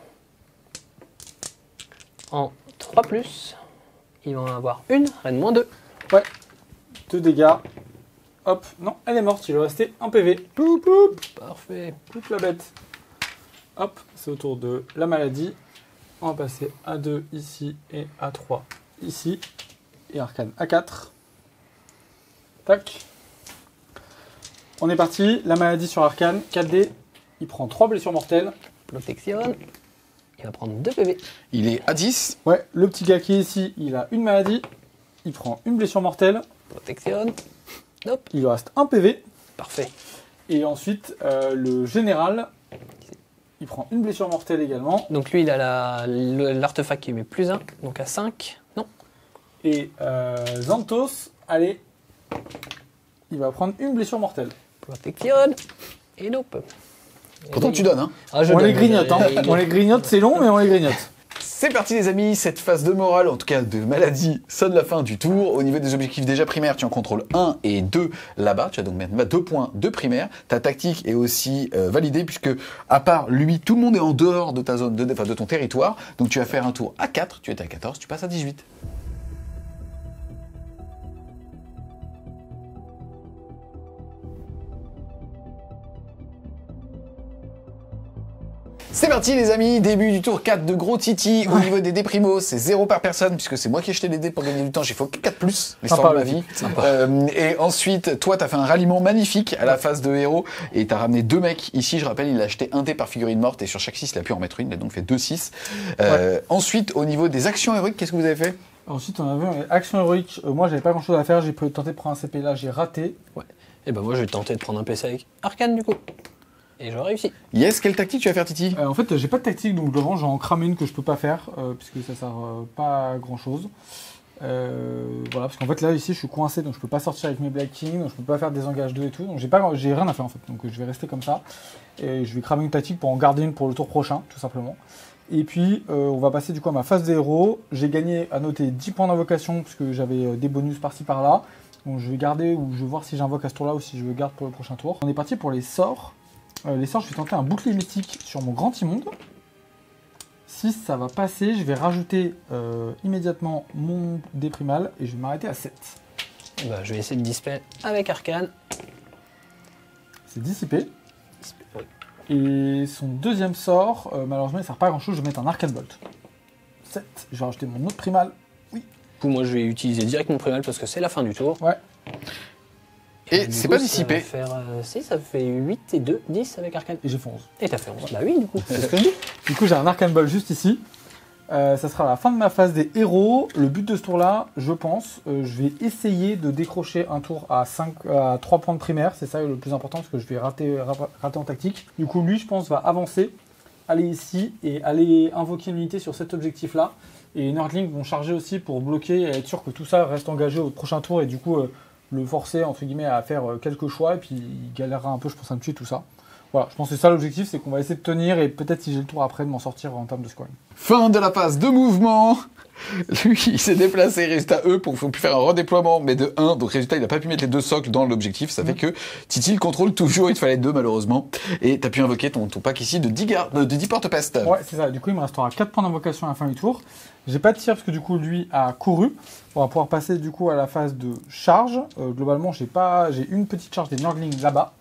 En 3+. Il va en avoir une. Reine moins 2. Ouais. 2 dégâts. Hop. Non, elle est morte. Il lui restait un PV. Poup, poup. Parfait. Poup la bête. Hop. C'est au tour de la maladie. On va passer à 2 ici et à 3 ici. Et arcane à 4. Tac. On est parti. La maladie sur arcane. 4D. Il prend 3 blessures mortelles. Protection. Il va prendre 2 PV. Il est à 10. Ouais. Le petit gars qui est ici, il a une maladie. Il prend une blessure mortelle. Protection. Hop. Il lui reste un PV. Parfait. Et ensuite, le général, il prend une blessure mortelle également. Donc lui, il a l'artefact qui met plus 1. Donc à 5. Non. Et Xanthos, allez, il va prendre une blessure mortelle. Protection. Et nope. Pourtant tu donnes, hein. Ah, On les grignote, hein. On les grignote, c'est long, mais on les grignote. C'est parti les amis, cette phase de morale, en tout cas de maladie, sonne la fin du tour. Au niveau des objectifs déjà primaires, tu en contrôles 1 et 2 là-bas. Tu as donc maintenant 2 points de primaire. Ta tactique est aussi validée puisque, à part lui, tout le monde est en dehors de ta zone, de ton territoire. Donc tu vas faire un tour à 4, tu étais à 14, tu passes à 18. C'est parti les amis, début du tour 4 de gros Titi. Au niveau des dés primo, c'est 0 par personne, puisque c'est moi qui ai jeté les dés pour gagner du temps. J'ai fait 4+, l'histoire de ma vie. Et ensuite, toi, t'as fait un ralliement magnifique à la phase de héros, et t'as ramené 2 mecs. Ici, je rappelle, il a acheté un dé par figurine morte, et sur chaque 6, il a pu en mettre une, il a donc fait 2-6. Ensuite, au niveau des actions héroïques, qu'est-ce que vous avez fait? Ensuite, on a vu action héroïque. Moi, j'avais pas grand chose à faire. J'ai tenté de prendre un CP là, j'ai raté. Ouais. Et ben moi, je vais tenter de prendre un PC avec Arcane du coup. Et j'aurais réussi. Yes, quelle tactique tu vas faire, Titi? En fait, j'ai pas de tactique, donc devant, j'en crame une que je peux pas faire, puisque ça sert pas à grand chose. Voilà, parce qu'en fait, là, ici, je suis coincé, donc je peux pas sortir avec mes Black King, donc je peux pas faire des engages 2 et tout, donc j'ai rien à faire en fait. Donc je vais rester comme ça. Et je vais cramer une tactique pour en garder une pour le tour prochain, tout simplement. Et puis, on va passer du coup à ma phase des héros. J'ai gagné, à noter, 10 points d'invocation, puisque j'avais des bonus par-ci par-là. Donc je vais garder, ou je vais voir si j'invoque à ce tour-là, ou si je le garde pour le prochain tour. On est parti pour les sorts. Les sorts, je vais tenter un bouclier mystique sur mon grand immonde. Si ça va passer, je vais rajouter immédiatement mon dé primal, et je vais m'arrêter à 7. Bah, je vais essayer de dispel avec Arcane. C'est dissipé. Oui. Et son deuxième sort, malheureusement, il ne sert pas à grand chose, je vais mettre un Arcane Bolt. 7. Je vais rajouter mon autre primal. Oui. Du coup, moi, je vais utiliser direct mon primal parce que c'est la fin du tour. Ouais. Et c'est pas dissipé. Ça va faire, si, ça fait 8 et 2, 10 avec Arcane. Et j'ai fait 11. Et t'as fait 11. Bah oui, du coup. C'est ce que je dis. Du coup, j'ai un Arcane Bolt juste ici. Ça sera la fin de ma phase des héros. Le but de ce tour-là, je pense, je vais essayer de décrocher un tour à 3 points de primaire. C'est ça le plus important parce que je vais rater en tactique. Du coup, lui, je pense, va avancer, aller ici et aller invoquer une unité sur cet objectif-là. Et les Nerdlings vont charger aussi pour bloquer et être sûr que tout ça reste engagé au prochain tour et du coup le forcer entre guillemets à faire quelques choix et puis il galérera un peu, je pense, à me tuer tout ça. Voilà, je pense que c'est ça l'objectif, c'est qu'on va essayer de tenir et peut-être si j'ai le tour après de m'en sortir en termes de scoring. Fin de la phase de mouvement. Lui, il s'est déplacé, résultat E, pour qu'il puisse faire un redéploiement, mais de 1. Donc résultat, il n'a pas pu mettre les 2 socles dans l'objectif. Ça fait que Titi le contrôle toujours, il te fallait 2 malheureusement. Et t'as pu invoquer ton pack ici de 10 porte-peste. Ouais, c'est ça. Du coup, il me restera 4 points d'invocation à la fin du tour. J'ai pas de tir parce que du coup, lui a couru. On va pouvoir passer du coup à la phase de charge. Globalement, j'ai une petite charge des Nurglings là-bas.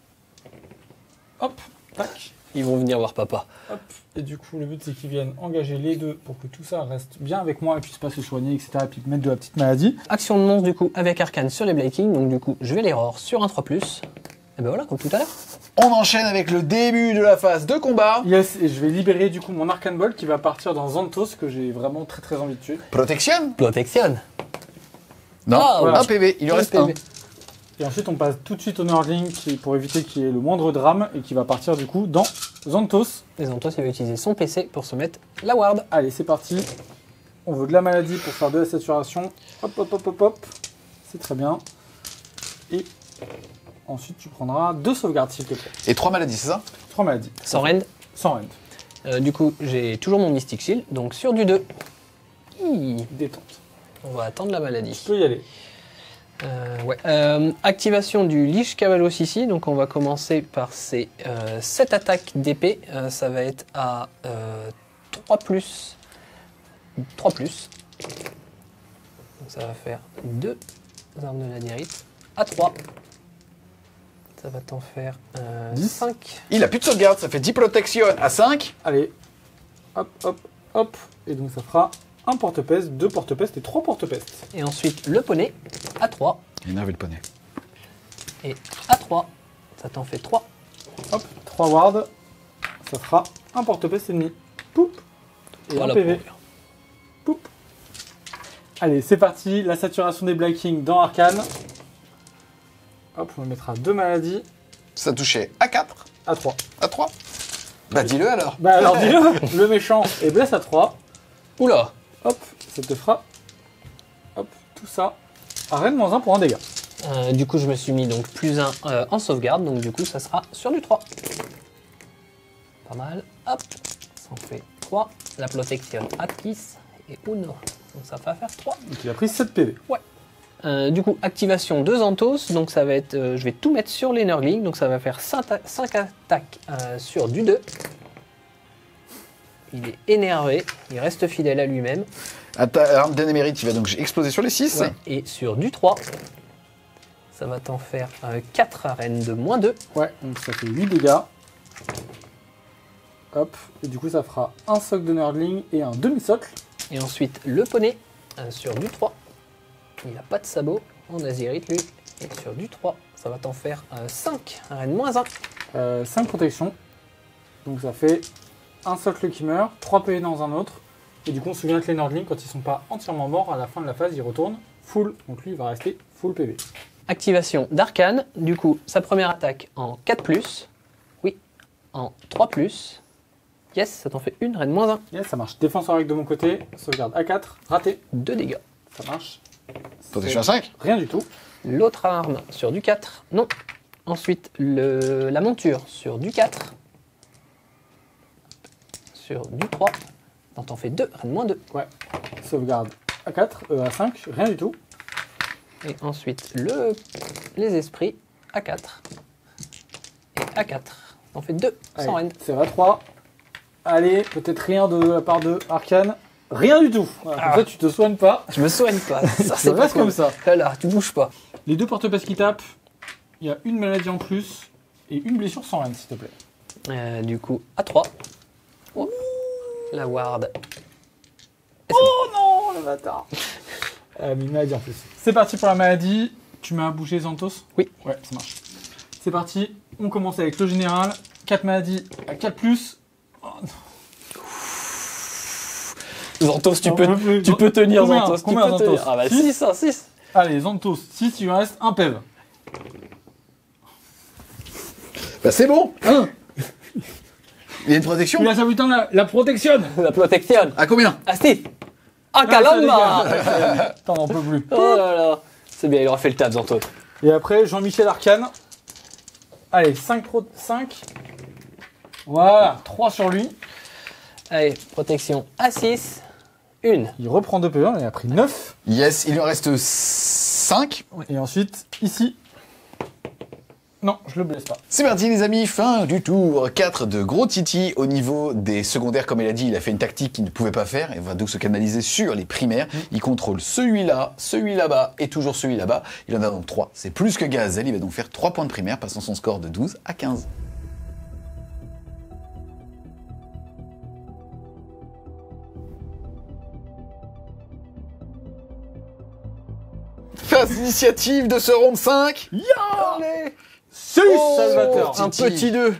Hop, tac. Ils vont venir voir papa. Hop. Et du coup, le but, c'est qu'ils viennent engager les deux pour que tout ça reste bien avec moi et puisse pas se soigner, etc. Et puis mettre de la petite maladie. Action de monstre, du coup, avec Arcane sur les Black King. Donc, du coup, je vais l'erreur sur un 3+. Et ben voilà, comme tout à l'heure. On enchaîne avec le début de la phase de combat. Yes, et je vais libérer du coup mon Arcane Bolt qui va partir dans Xanthos que j'ai vraiment très très envie de tuer. Protection? Protection. Non, Ah, voilà. voilà. Un PV, il lui reste un. Et ensuite, on passe tout de suite au Nerdling pour éviter qu'il y ait le moindre drame et qui va partir du coup dans Xanthos. Et Xanthos, il va utiliser son PC pour se mettre la ward. Allez, c'est parti. On veut de la maladie pour faire de la saturation. Hop, hop, hop, hop, hop. C'est très bien. Et ensuite, tu prendras 2 sauvegardes, s'il te plaît. Et 3 maladies, c'est ça? 3 maladies. Sans rend. Sans rend. Du coup, j'ai toujours mon Mystic Shield. Donc, sur du 2. Détente. On va attendre la maladie. Tu peux y aller. Ouais. Activation du Lich Cavalos ici, donc on va commencer par ces 7 attaques d'épée, ça va être à 3+. 3+. Donc ça va faire 2 armes de ladyrite à 3. Ça va t'en faire 10. 5. Il a plus de sauvegarde, ça fait 10 protection à 5. Allez. Hop, hop, hop. Et donc ça fera un porte-peste, 2 porte-peste et 3 porte-peste. Et ensuite le poney à 3. Énervé le poney. Et à 3. Ça t'en fait 3. Hop, 3 wards. Ça fera un porte-peste et demi. Poup. Et Voilà un PV. pour- Poup. Allez, c'est parti. La saturation des Black King dans Arcane. Hop, on mettra 2 maladies Ça touchait à 4, à 3. à 3. Bah dis-le alors. Bah alors dis-le, le méchant est blesse à 3. Oula. Hop, ça te fera. Hop, tout ça. Arène -1 pour un dégât. Du coup, je me suis mis donc +1 en sauvegarde, donc du coup, ça sera sur du 3. Pas mal. Hop, ça en fait 3. La protection à 10 et 1. Donc ça va faire 3. Donc il a pris 7 PV. Du coup, activation de Xanthos, donc ça va être, je vais tout mettre sur les Nurglings, donc ça va faire 5 attaques sur du 2. Il est énervé, il reste fidèle à lui-même. À ta arme d'énémérite, il va donc exploser sur les 6. Ouais. Et sur du 3, ça va t'en faire 4 arènes de -2. Ouais, donc ça fait 8 dégâts. Hop, et du coup ça fera un socle de nerdling et un demi-socle. Et ensuite, le poney sur du 3. Il n'a pas de sabot en azérite, lui. Et sur du 3, ça va t'en faire 5. Un reine moins 1. 5 protections. Donc ça fait un socle qui meurt, 3 PV dans un autre. Et du coup on se souvient que les nerdlings, quand ils sont pas entièrement morts, à la fin de la phase, ils retournent full. Donc lui il va rester full PV. Activation d'Arcane. Du coup, sa première attaque en 4+. Oui, en 3+. Yes, ça t'en fait une, reine moins 1. Yes, ça marche. Défenseur avec de mon côté, sauvegarde A4, raté. 2 dégâts. Ça marche. Protection à 5. Rien du tout. L'autre arme sur du 4. Non. Ensuite, la monture sur du 4. Sur du 3. Donc t'en fais 2, reine moins 2. Ouais. Sauvegarde A4, A5, rien du tout. Et ensuite, les esprits A4. Et A4. T'en fais 2, Allez, sans reine. c'est A3. Allez, peut-être rien de la part de Arcane. Rien du tout. Voilà, comme ça, tu te soignes pas. Je me soigne pas. Ça, Tu restes comme ça. Là, tu bouges pas. Les deux porte-passes qui tapent, il y a une maladie en plus et une blessure sans reine, s'il te plaît. Du coup, A3. Oh. La ward. Oh non, le bâtard. Mais une maladie en plus. C'est parti pour la maladie. Tu m'as bouché Xanthos? Oui. Ouais, ça marche. C'est parti. On commence avec le général. 4 maladies à 4+. Oh, non. Xanthos, tu On peux, peut plus. tu peux tenir Combien Xanthos. Tu Combien peux tenir. Xanthos Ah bah 6. 6, 6. Allez, Xanthos, 6, il lui reste un PEV. Bah c'est bon. Il y a une protection. Il a sa putain la protection. La protection. À combien? Ah si. Ah, Ah, Kalamba. T'en n'en peux plus. Oh là là. C'est bien, il aura fait le taf, Xanthos. Et après, Jean-Michel Arcane. Allez, 5 pro... 5. Voilà, 3 sur lui. Allez, protection A6. 1. Il reprend 2 PV, il a pris 9. Yes, il lui en reste 5. Et ensuite, ici. Non, je le blesse pas. C'est parti les amis, fin du tour 4 de Gros Titi. Au niveau des secondaires, comme il a dit, il a fait une tactique qu'il ne pouvait pas faire et va donc se canaliser sur les primaires. Il contrôle celui-là, celui là-bas et toujours celui là-bas. Il en a donc 3. C'est plus que Gazel, il va donc faire 3 points de primaire, passant son score de 12 à 15. Phase d'initiative de ce round 5. Allez. 6 Oh, Salvateur. un petit 2.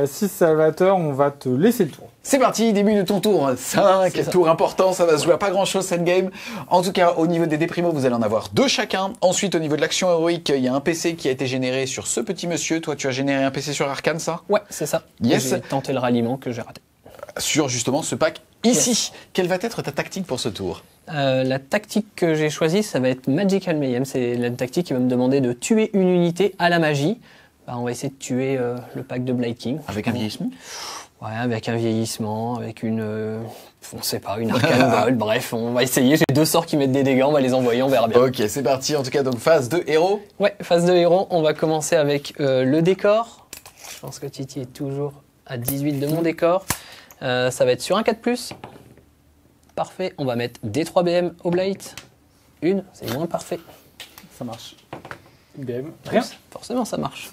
6 Salvateur, on va te laisser le tour. C'est parti, début de ton tour. 5, tour important, ça va se jouer à pas grand chose cette game. En tout cas, au niveau des déprimos, vous allez en avoir 2 chacun. Ensuite, au niveau de l'action héroïque, il y a un PC qui a été généré sur ce petit monsieur. Toi, tu as généré un PC sur Arcane, ça? Ouais, c'est ça. Yes. J'ai tenté le ralliement que j'ai raté. Sur justement ce pack ici. Quelle va être ta tactique pour ce tour? La tactique que j'ai choisie, ça va être Magical Mayhem. C'est la tactique qui va me demander de tuer une unité à la magie. Bah, on va essayer de tuer le pack de Blight King. Avec un vieillissement? Ouais, avec un vieillissement, avec une... on sait pas, une Arcane Gold. Bref, on va essayer. J'ai 2 sorts qui mettent des dégâts, on va les envoyer, on verra bien. Ok, c'est parti. En tout cas, donc phase de héros. Ouais, phase de héros, on va commencer avec le décor. Je pense que Titi est toujours à 18 de mon décor. Ça va être sur un 4+. Parfait, on va mettre des 3 BM au Blight. Une, c'est moins parfait. Ça marche. BM. Rien. Forcément, ça marche.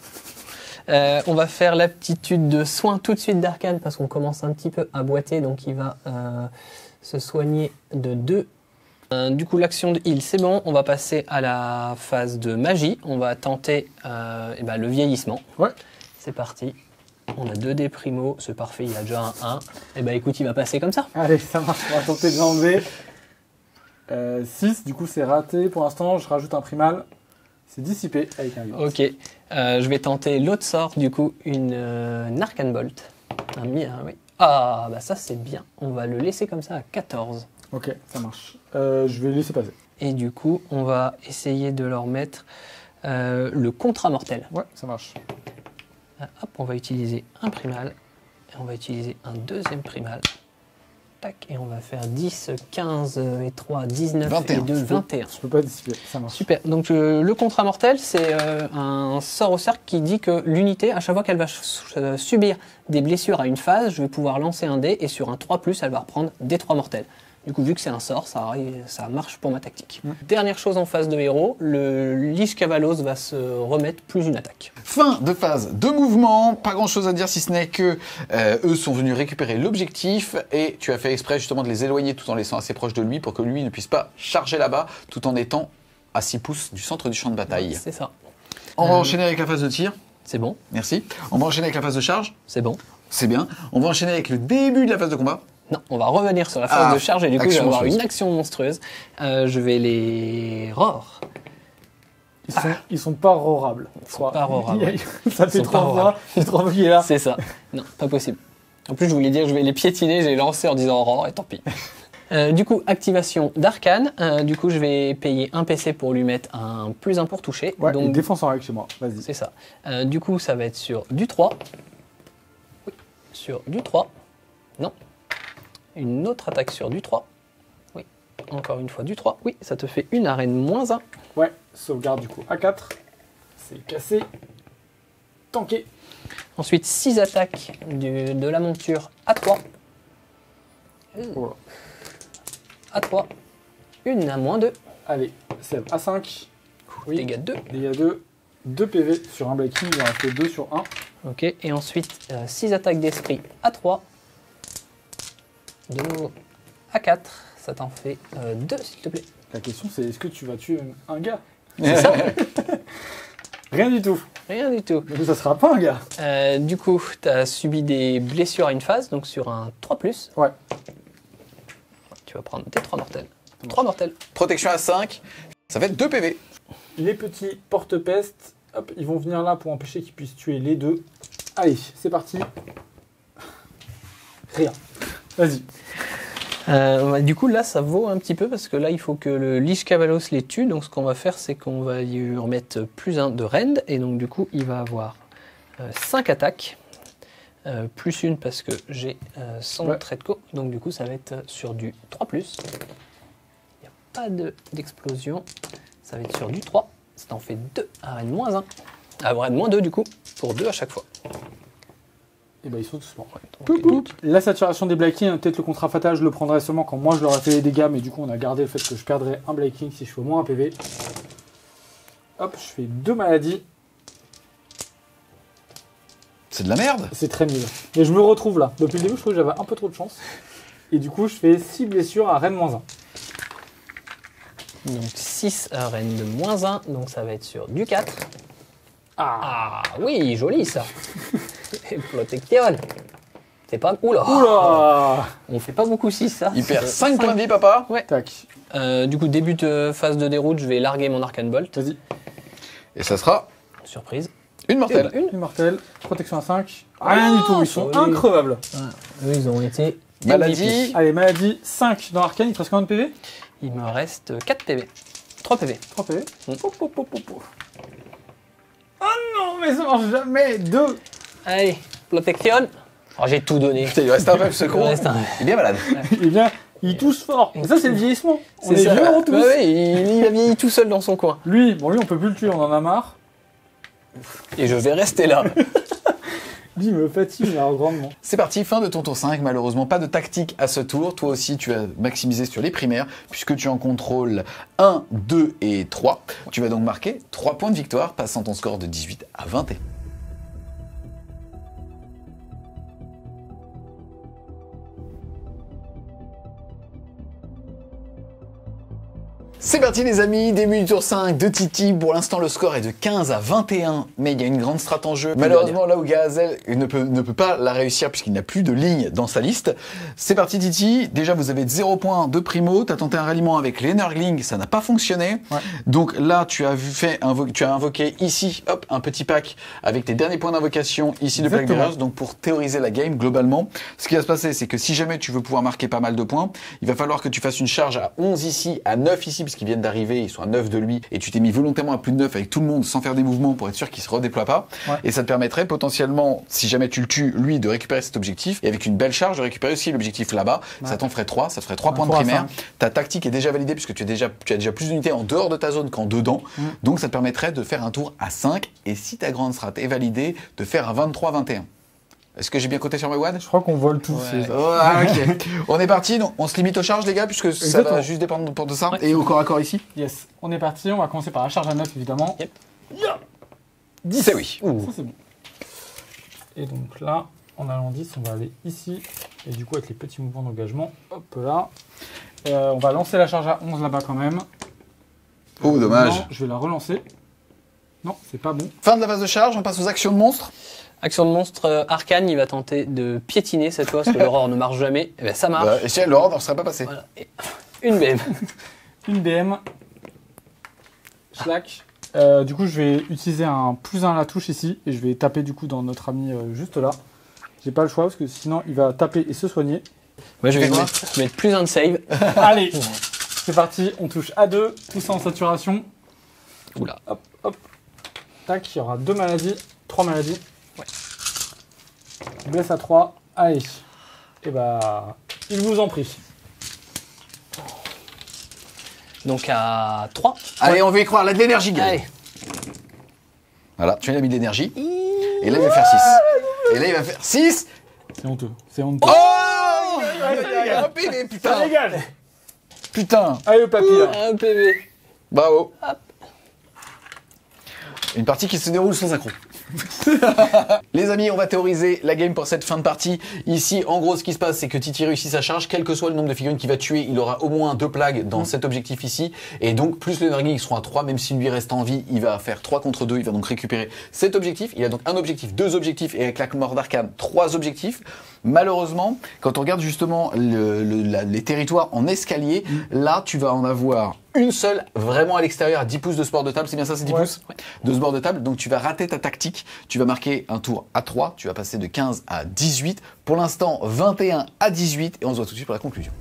On va faire l'aptitude de soin tout de suite d'Arcane parce qu'on commence un petit peu à boiter, donc il va se soigner de 2. Du coup, l'action de heal, c'est bon. On va passer à la phase de magie. On va tenter le vieillissement. Ouais. C'est parti. On a 2 dés primo, c'est parfait, il a déjà un 1. Et bah écoute, il va passer comme ça. Allez, ça marche. On va tenter de l'enlever. 6, du coup, c'est raté. Pour l'instant, je rajoute un primal. C'est dissipé avec un 8. Ok, je vais tenter l'autre sort, du coup, une Arcane Bolt. Oui. Ah, bah ça c'est bien. On va le laisser comme ça à 14. Ok, ça marche. Je vais laisser passer. Et du coup, on va essayer de leur mettre le contrat mortel. Ouais, ça marche. Hop, on va utiliser un primal. Et on va utiliser un deuxième primal. Tac, et on va faire 10, 15 et 3, 19 21. et 2, 21. Je peux pas dissiper, ça marche. Super, donc le contrat mortel, c'est un sort au cercle qui dit que l'unité, à chaque fois qu'elle va subir des blessures à une phase, je vais pouvoir lancer un dé et sur un 3+, elle va reprendre des 3 mortels. Du coup, vu que c'est un sort, ça marche pour ma tactique. Dernière chose en phase de héros, le Lich Cavalos va se remettre plus une attaque. Fin de phase de mouvement, pas grand chose à dire si ce n'est que eux sont venus récupérer l'objectif et tu as fait exprès justement de les éloigner tout en laissant assez proche de lui pour que lui ne puisse pas charger là-bas tout en étant à 6 pouces du centre du champ de bataille. C'est ça. On va enchaîner avec la phase de tir. C'est bon, Merci. On va enchaîner avec la phase de charge. c'est bon. C'est bien. On va enchaîner avec le début de la phase de combat. Non, on va revenir sur la phase de charge et du coup, je vais action avoir monstrueuse. une action monstrueuse. Je vais les roar. Ils sont pas rorables. pas rorables. Ça fait Ils sont pas 3 fois. J'ai 3 fois qu'il est là. C'est ça. Non, pas possible. En plus, je voulais dire, je vais les piétiner, j'ai lancé en disant roar et tant pis. Du coup, activation d'arcane. Du coup, je vais payer un PC pour lui mettre un +1 pour toucher. Ouais, Donc, une défense en règle chez moi. Vas-y. c'est ça. Du coup, ça va être sur du 3. Oui. Sur du 3. Non. Une autre attaque sur du 3. Oui. Encore une fois du 3. Oui, ça te fait une arène -1. Ouais, sauvegarde du coup A4. C'est cassé. Tanké. Ensuite, 6 attaques de la monture A3. Voilà. A3. Une à -2. Allez, save A5. Oui. Dégâts 2. Dégâts 2. 2 PV sur un Black King, il en reste 2 sur 1. Ok. Et ensuite, 6 attaques d'esprit A3. De nouveau A4. Ça t'en fait 2, s'il te plaît. La question c'est est-ce que tu vas tuer un gars? C'est ça. Rien du tout. Rien du tout. Donc ça sera pas un gars. Du coup, tu as subi des blessures à une phase, donc sur un 3+. Ouais. Tu vas prendre tes 3 mortels. 3 mortels. Protection à 5. Ça fait 2 PV. Les petits porte-peste, hop, ils vont venir là pour empêcher qu'ils puissent tuer les deux. Allez, c'est parti. Rien. Vas-y. Du coup, là, ça vaut un petit peu parce que là, il faut que le Lich Cavalos les tue. Donc, ce qu'on va faire, c'est qu'on va lui remettre +1 de rend. Et donc, du coup, il va avoir 5 attaques. +1 parce que j'ai son trait de co. Donc, du coup, ça va être sur du 3+. Il n'y a pas d'explosion. Ça va être sur du 3. Ça t'en fait 2 à rend -1. À rend -2, du coup, pour 2 à chaque fois. Et bah ils sont tous morts. Donc, La saturation des Black King, peut-être le contrat fatal, je le prendrai seulement quand moi je leur ai fait les dégâts, mais du coup on a gardé le fait que je perdrais un Black King si je fais au moins un PV. Hop, je fais 2 maladies, C'est de la merde. c'est très nul. Mais je me retrouve là. Depuis le début, je trouve que j'avais un peu trop de chance. Et du coup, je fais 6 blessures à Rennes -1. Donc 6 à rend de -1. Donc, ça va être sur du 4. Ah oui, joli ça. Protection. C'est pas... Oula. Oula. On fait pas beaucoup 6 ça. Il perd 5 points de vie, papa. Ouais. Tac. Du coup, début de phase de déroute, je vais larguer mon Arcane Bolt. Vas-y. Et ça sera Surprise. une mortelle. Une. Immortel, protection à 5. Rien du tout, ils sont joli. increvables. Eux, ils ont été... Maladie. MVP. Allez, maladie 5 dans Arcane, il te reste combien de PV? Il me reste 4 PV. 3 PV. 3 PV. Mm. Pop, pop, pop, pop, pop. Oh non, mais ça marche jamais. 2. Allez, protection. Oh, j'ai tout donné. Putain, il reste un peu ce Il con. reste un- Il est bien malade. Eh bien, il tousse fort. Et ça, c'est le vieillissement. On C'est est ça. vieux, on tousse. Ouais, ouais, il a vieilli tout seul dans son coin. Lui, on peut plus le tuer, on en a marre. Et je vais rester là. Lui, il me fatigue alors grandement. C'est parti, fin de ton tour 5. Malheureusement, pas de tactique à ce tour. Toi aussi, tu vas maximiser sur les primaires, puisque tu en contrôles 1, 2 et 3. Tu vas donc marquer 3 points de victoire, passant ton score de 18 à 21. C'est parti les amis, début du tour 5 de Titi. Pour l'instant le score est de 15 à 21, mais il y a une grande strat en jeu. Malheureusement là où Gahazel ne peut pas la réussir puisqu'il n'a plus de ligne dans sa liste. C'est parti Titi, déjà vous avez 0 points de primo, tu as tenté un ralliement avec les Nurgling, ça n'a pas fonctionné. Ouais. Donc là tu as invoqué ici hop, un petit pack avec tes derniers points d'invocation ici de Plague Bearers, donc pour théoriser la game globalement. Ce qui va se passer c'est que si jamais tu veux pouvoir marquer pas mal de points, il va falloir que tu fasses une charge à 11 ici, à 9 ici, qui viennent d'arriver, ils sont à 9 de lui, et tu t'es mis volontairement à plus de 9 avec tout le monde sans faire des mouvements pour être sûr qu'il se redéploie pas. Ouais. Et ça te permettrait potentiellement, si jamais tu le tues, lui, de récupérer cet objectif, et avec une belle charge, de récupérer aussi l'objectif là-bas. Ouais. Ça t'en ferait 3, ça te ferait 3 points de primaire. Ta tactique est déjà validée puisque tu as déjà plus d'unités en dehors de ta zone qu'en dedans. Donc ça te permettrait de faire un tour à 5, et si ta grande strat est validée, de faire un 23-21. Est-ce que j'ai bien coté sur mes one? Je crois qu'on vole tous. Ouais. Ok. On est parti, donc on se limite aux charges les gars, puisque ça Exactement. va juste dépendre de ça. Ouais. Et au corps à corps ici? Yes. On est parti, on va commencer par la charge à 9 évidemment. Yep. 10. C'est oui. Ça c'est bon. Et donc là, en allant 10, on va aller ici. Et du coup avec les petits mouvements d'engagement, hop là. On va lancer la charge à 11 là-bas quand même. Oh, dommage. Non, je vais la relancer. Non, c'est pas bon. Fin de la phase de charge, on passe aux actions de monstre. Action de monstre, Arcane, il va tenter de piétiner cette fois, parce que l'aurore ne marche jamais. Et ben ça marche. Et si elle l'aura, on ne serait pas passé. Voilà. Et une BM. Une BM. Schlack. Du coup, je vais utiliser un +1 à la touche ici. Et je vais taper du coup dans notre ami juste là. J'ai pas le choix parce que sinon il va taper et se soigner. Moi, je vais Fais quoi mettre plus un de save. Allez, c'est parti. On touche A2, tout ça en saturation. Oula. Hop, hop. Tac, il y aura 2 maladies, 3 maladies. Ouais. Blesse à 3. Allez. Et bah, il vous en prie. Donc à 3. Allez, on veut y croire, là de l'énergie, gars. Allez. Voilà, tu viens mis de l'énergie. Et là, il va faire 6. Et là, il va faire 6. C'est honteux. C'est honteux. Oh un PV, putain. Régale. Putain. Allez, le papy. là. Un PV. Bravo. Hop. Une partie qui se déroule sans accroc. Les amis, on va théoriser la game pour cette fin de partie. Ici, en gros, ce qui se passe, c'est que Titi réussit sa charge. Quel que soit le nombre de figurines qu'il va tuer, il aura au moins 2 plagues dans cet objectif ici. Et donc, plus le Nurgle, ils seront à 3. Même s'il lui reste en vie, il va faire 3 contre 2. Il va donc récupérer cet objectif. Il a donc un objectif, 2 objectifs. Et avec la mort d'Arcane, 3 objectifs. Malheureusement, quand on regarde justement les territoires en escalier, là, tu vas en avoir une seule vraiment à l'extérieur à 10 pouces de ce bord de table. C'est bien ça, c'est 10 pouces de ce bord de table. Donc tu vas rater ta tactique. Tu vas marquer un tour à 3. Tu vas passer de 15 à 18. Pour l'instant, 21 à 18. Et on se voit tout de suite pour la conclusion.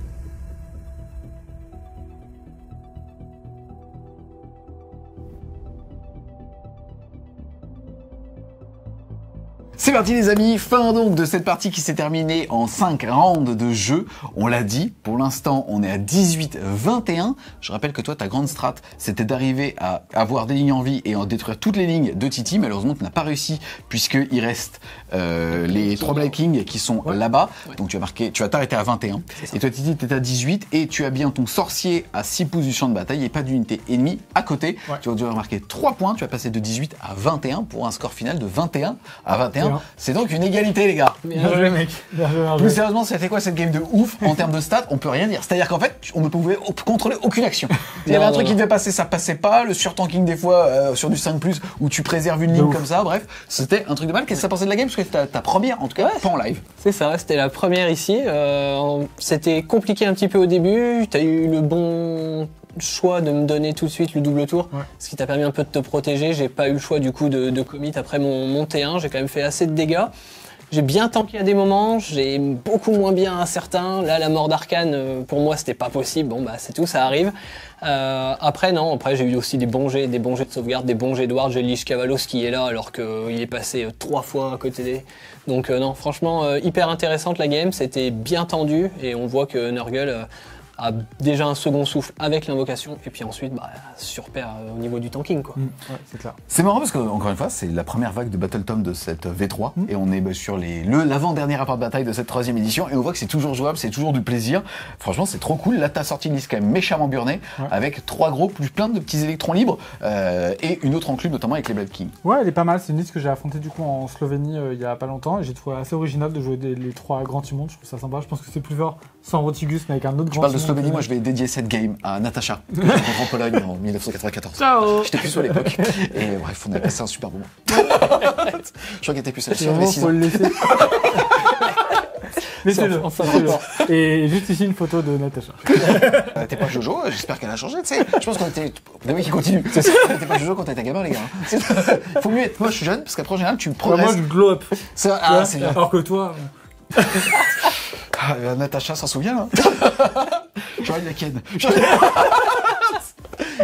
C'est parti les amis, fin donc de cette partie qui s'est terminée en 5 rounds de jeu. On l'a dit, pour l'instant on est à 18-21. Je rappelle que toi ta grande strat c'était d'arriver à avoir des lignes en vie et en détruire toutes les lignes de Titi. Malheureusement tu n'as pas réussi puisqu'il reste les 3 Black Kings qui sont là-bas. Donc tu vas t'arrêter à 21. Et toi Titi t'es à 18 et tu as bien ton sorcier à 6 pouces du champ de bataille et pas d'unité ennemie à côté. Tu vas devoir marquer 3 points, tu vas passer de 18 à 21 pour un score final de 21 à 21. C'est donc une égalité les gars. Bien joué mec. Bien joué, bien joué. Plus sérieusement, c'était quoi cette game de ouf en termes de stats? On peut rien dire. C'est-à-dire qu'en fait, on ne pouvait contrôler aucune action. Il y avait un truc qui devait passer, ça passait pas. Le surtanking des fois sur du 5+, où tu préserves une ligne comme ça. Bref, c'était un truc de mal. Qu'est-ce que ça pensait de la game? Parce que c'était ta première, en tout cas, pas en live. C'est ça, c'était la première ici. C'était compliqué un petit peu au début. Tu as eu le bon choix de me donner tout de suite le double tour, ce qui t'a permis un peu de te protéger. J'ai pas eu le choix du coup de commit après mon T1. J'ai quand même fait assez de dégâts. J'ai bien tanké à des moments, j'ai beaucoup moins bien à certains. Là, la mort d'Arcane, pour moi, c'était pas possible. Bon, bah, c'est tout, ça arrive. Après, j'ai eu aussi des bons jets de sauvegarde, des bons jets de ward. J'ai Lich Cavalos qui est là alors qu'il est passé 3 fois à côté des... Donc, non, franchement, hyper intéressante la game. C'était bien tendu et on voit que Nurgle a déjà un second souffle avec l'invocation et puis ensuite surpère au niveau du tanking quoi. Ouais, c'est clair. C'est marrant parce que encore une fois c'est la première vague de Battle Tom de cette V3 et on est sur l'avant-dernier rapport de bataille de cette 3e édition et on voit que c'est toujours jouable, c'est toujours du plaisir. Franchement c'est trop cool. Là t'as sorti une liste quand même méchamment burné avec 3 gros plus plein de petits électrons libres et une autre enclume notamment avec les Blood Kings. Ouais, elle est pas mal. C'est une liste que j'ai affrontée du coup en Slovénie il y a pas longtemps et j'ai trouvé assez original de jouer les 3 grands timons. Je trouve ça sympa. Je pense que c'est plus fort sans Rotigus mais avec un autre grand timon. Slovénie, moi je vais dédier cette game à Natacha, que j'ai rencontrée en Pologne en 1994. Ciao. J'étais plus à l'époque. Et bref, on a passé un super moment. Je crois qu'elle était plus à Il faut le laisser. Laissez-le. Et juste ici une photo de Natacha. T'es pas Jojo, j'espère qu'elle a changé, tu sais. Je pense qu'on était... Des mecs qui continuent. T'es pas Jojo quand t'étais gamin, les gars. Faut mieux être moche jeune, parce qu'après en général, tu progresses. Moi je glow up. C'est bien. Alors que toi... Natacha s'en souvient, là. J'aurais de la Ken.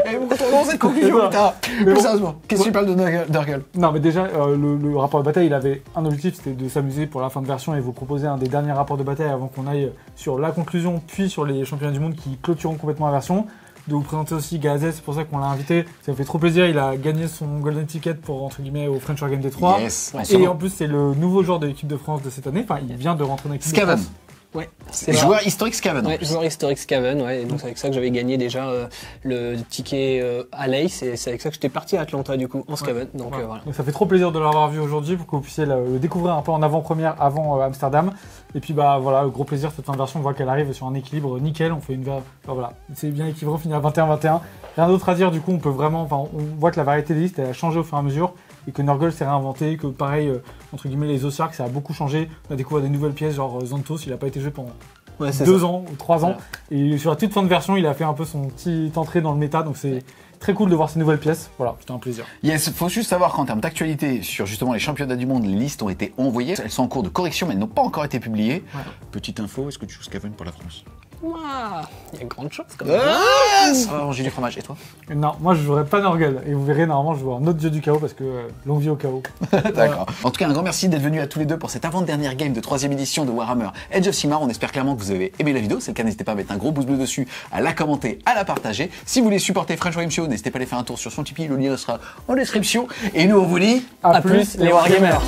Et vous contrôlons cette conclusion, putain. Plus sérieusement, qu'est-ce que tu parles de Nurgle? Non, mais déjà, le rapport de bataille, il avait un objectif, c'était de s'amuser pour la fin de version et vous proposer un des derniers rapports de bataille avant qu'on aille sur la conclusion, puis sur les championnats du monde qui clôtureront complètement la version. de vous présenter aussi Gazet, c'est pour ça qu'on l'a invité. Ça me fait trop plaisir, il a gagné son golden ticket pour, entre guillemets, au French Wargame D3. Yes. Et en plus, c'est le nouveau joueur de l'équipe de France de cette année. Enfin, il vient de rentrer dans l'équipe de Scaven. France. Ouais, c'est Joueur historique Scaven. Ouais, joueur historique Scaven, ouais. Et donc c'est avec ça que j'avais gagné déjà le ticket à l'Ace, et c'est avec ça que j'étais parti à Atlanta du coup en Scaven. Donc voilà. Donc ça fait trop plaisir de l'avoir vu aujourd'hui pour que vous puissiez le découvrir un peu en avant-première avant Amsterdam. Et puis bah voilà, gros plaisir cette fin de version, on voit qu'elle arrive sur un équilibre nickel. On fait une voilà, c'est bien équilibré, on finit à 21-21. Rien d'autre à dire, du coup on peut vraiment, on voit que la variété des listes elle a changé au fur et à mesure. Et que Nurgle s'est réinventé, que pareil, entre guillemets, les Osiarks, ça a beaucoup changé. On a découvert des nouvelles pièces, genre Xanthos, il n'a pas été joué pendant 2 ans ou 3 ans. Et sur la toute fin de version, il a fait un peu son petit entrée dans le méta, donc c'est très cool de voir ces nouvelles pièces. Voilà, c'était un plaisir. Yes, faut juste savoir qu'en termes d'actualité, sur justement les championnats du monde, les listes ont été envoyées. Elles sont en cours de correction, mais elles n'ont pas encore été publiées. Ouais. Petite info, est-ce que tu joues Scaven pour la France? Ouah, il y a de grandes choses quand même. J'ai du fromage, et toi? Non, moi je jouerais pas Nurgle. Et vous verrez, normalement, je joue un autre dieu du chaos parce que longue vie au chaos. D'accord. En tout cas, un grand merci d'être venus à tous les deux pour cette avant-dernière game de 3ème édition de Warhammer Age of Sigmar. On espère clairement que vous avez aimé la vidéo. C'est le cas, n'hésitez pas à mettre un gros pouce bleu dessus, à la commenter, à la partager. Si vous voulez supporter French Wargame Show, n'hésitez pas à aller faire un tour sur son Tipeee. Le lien sera en description. Et nous, on vous dit À plus les Wargamers.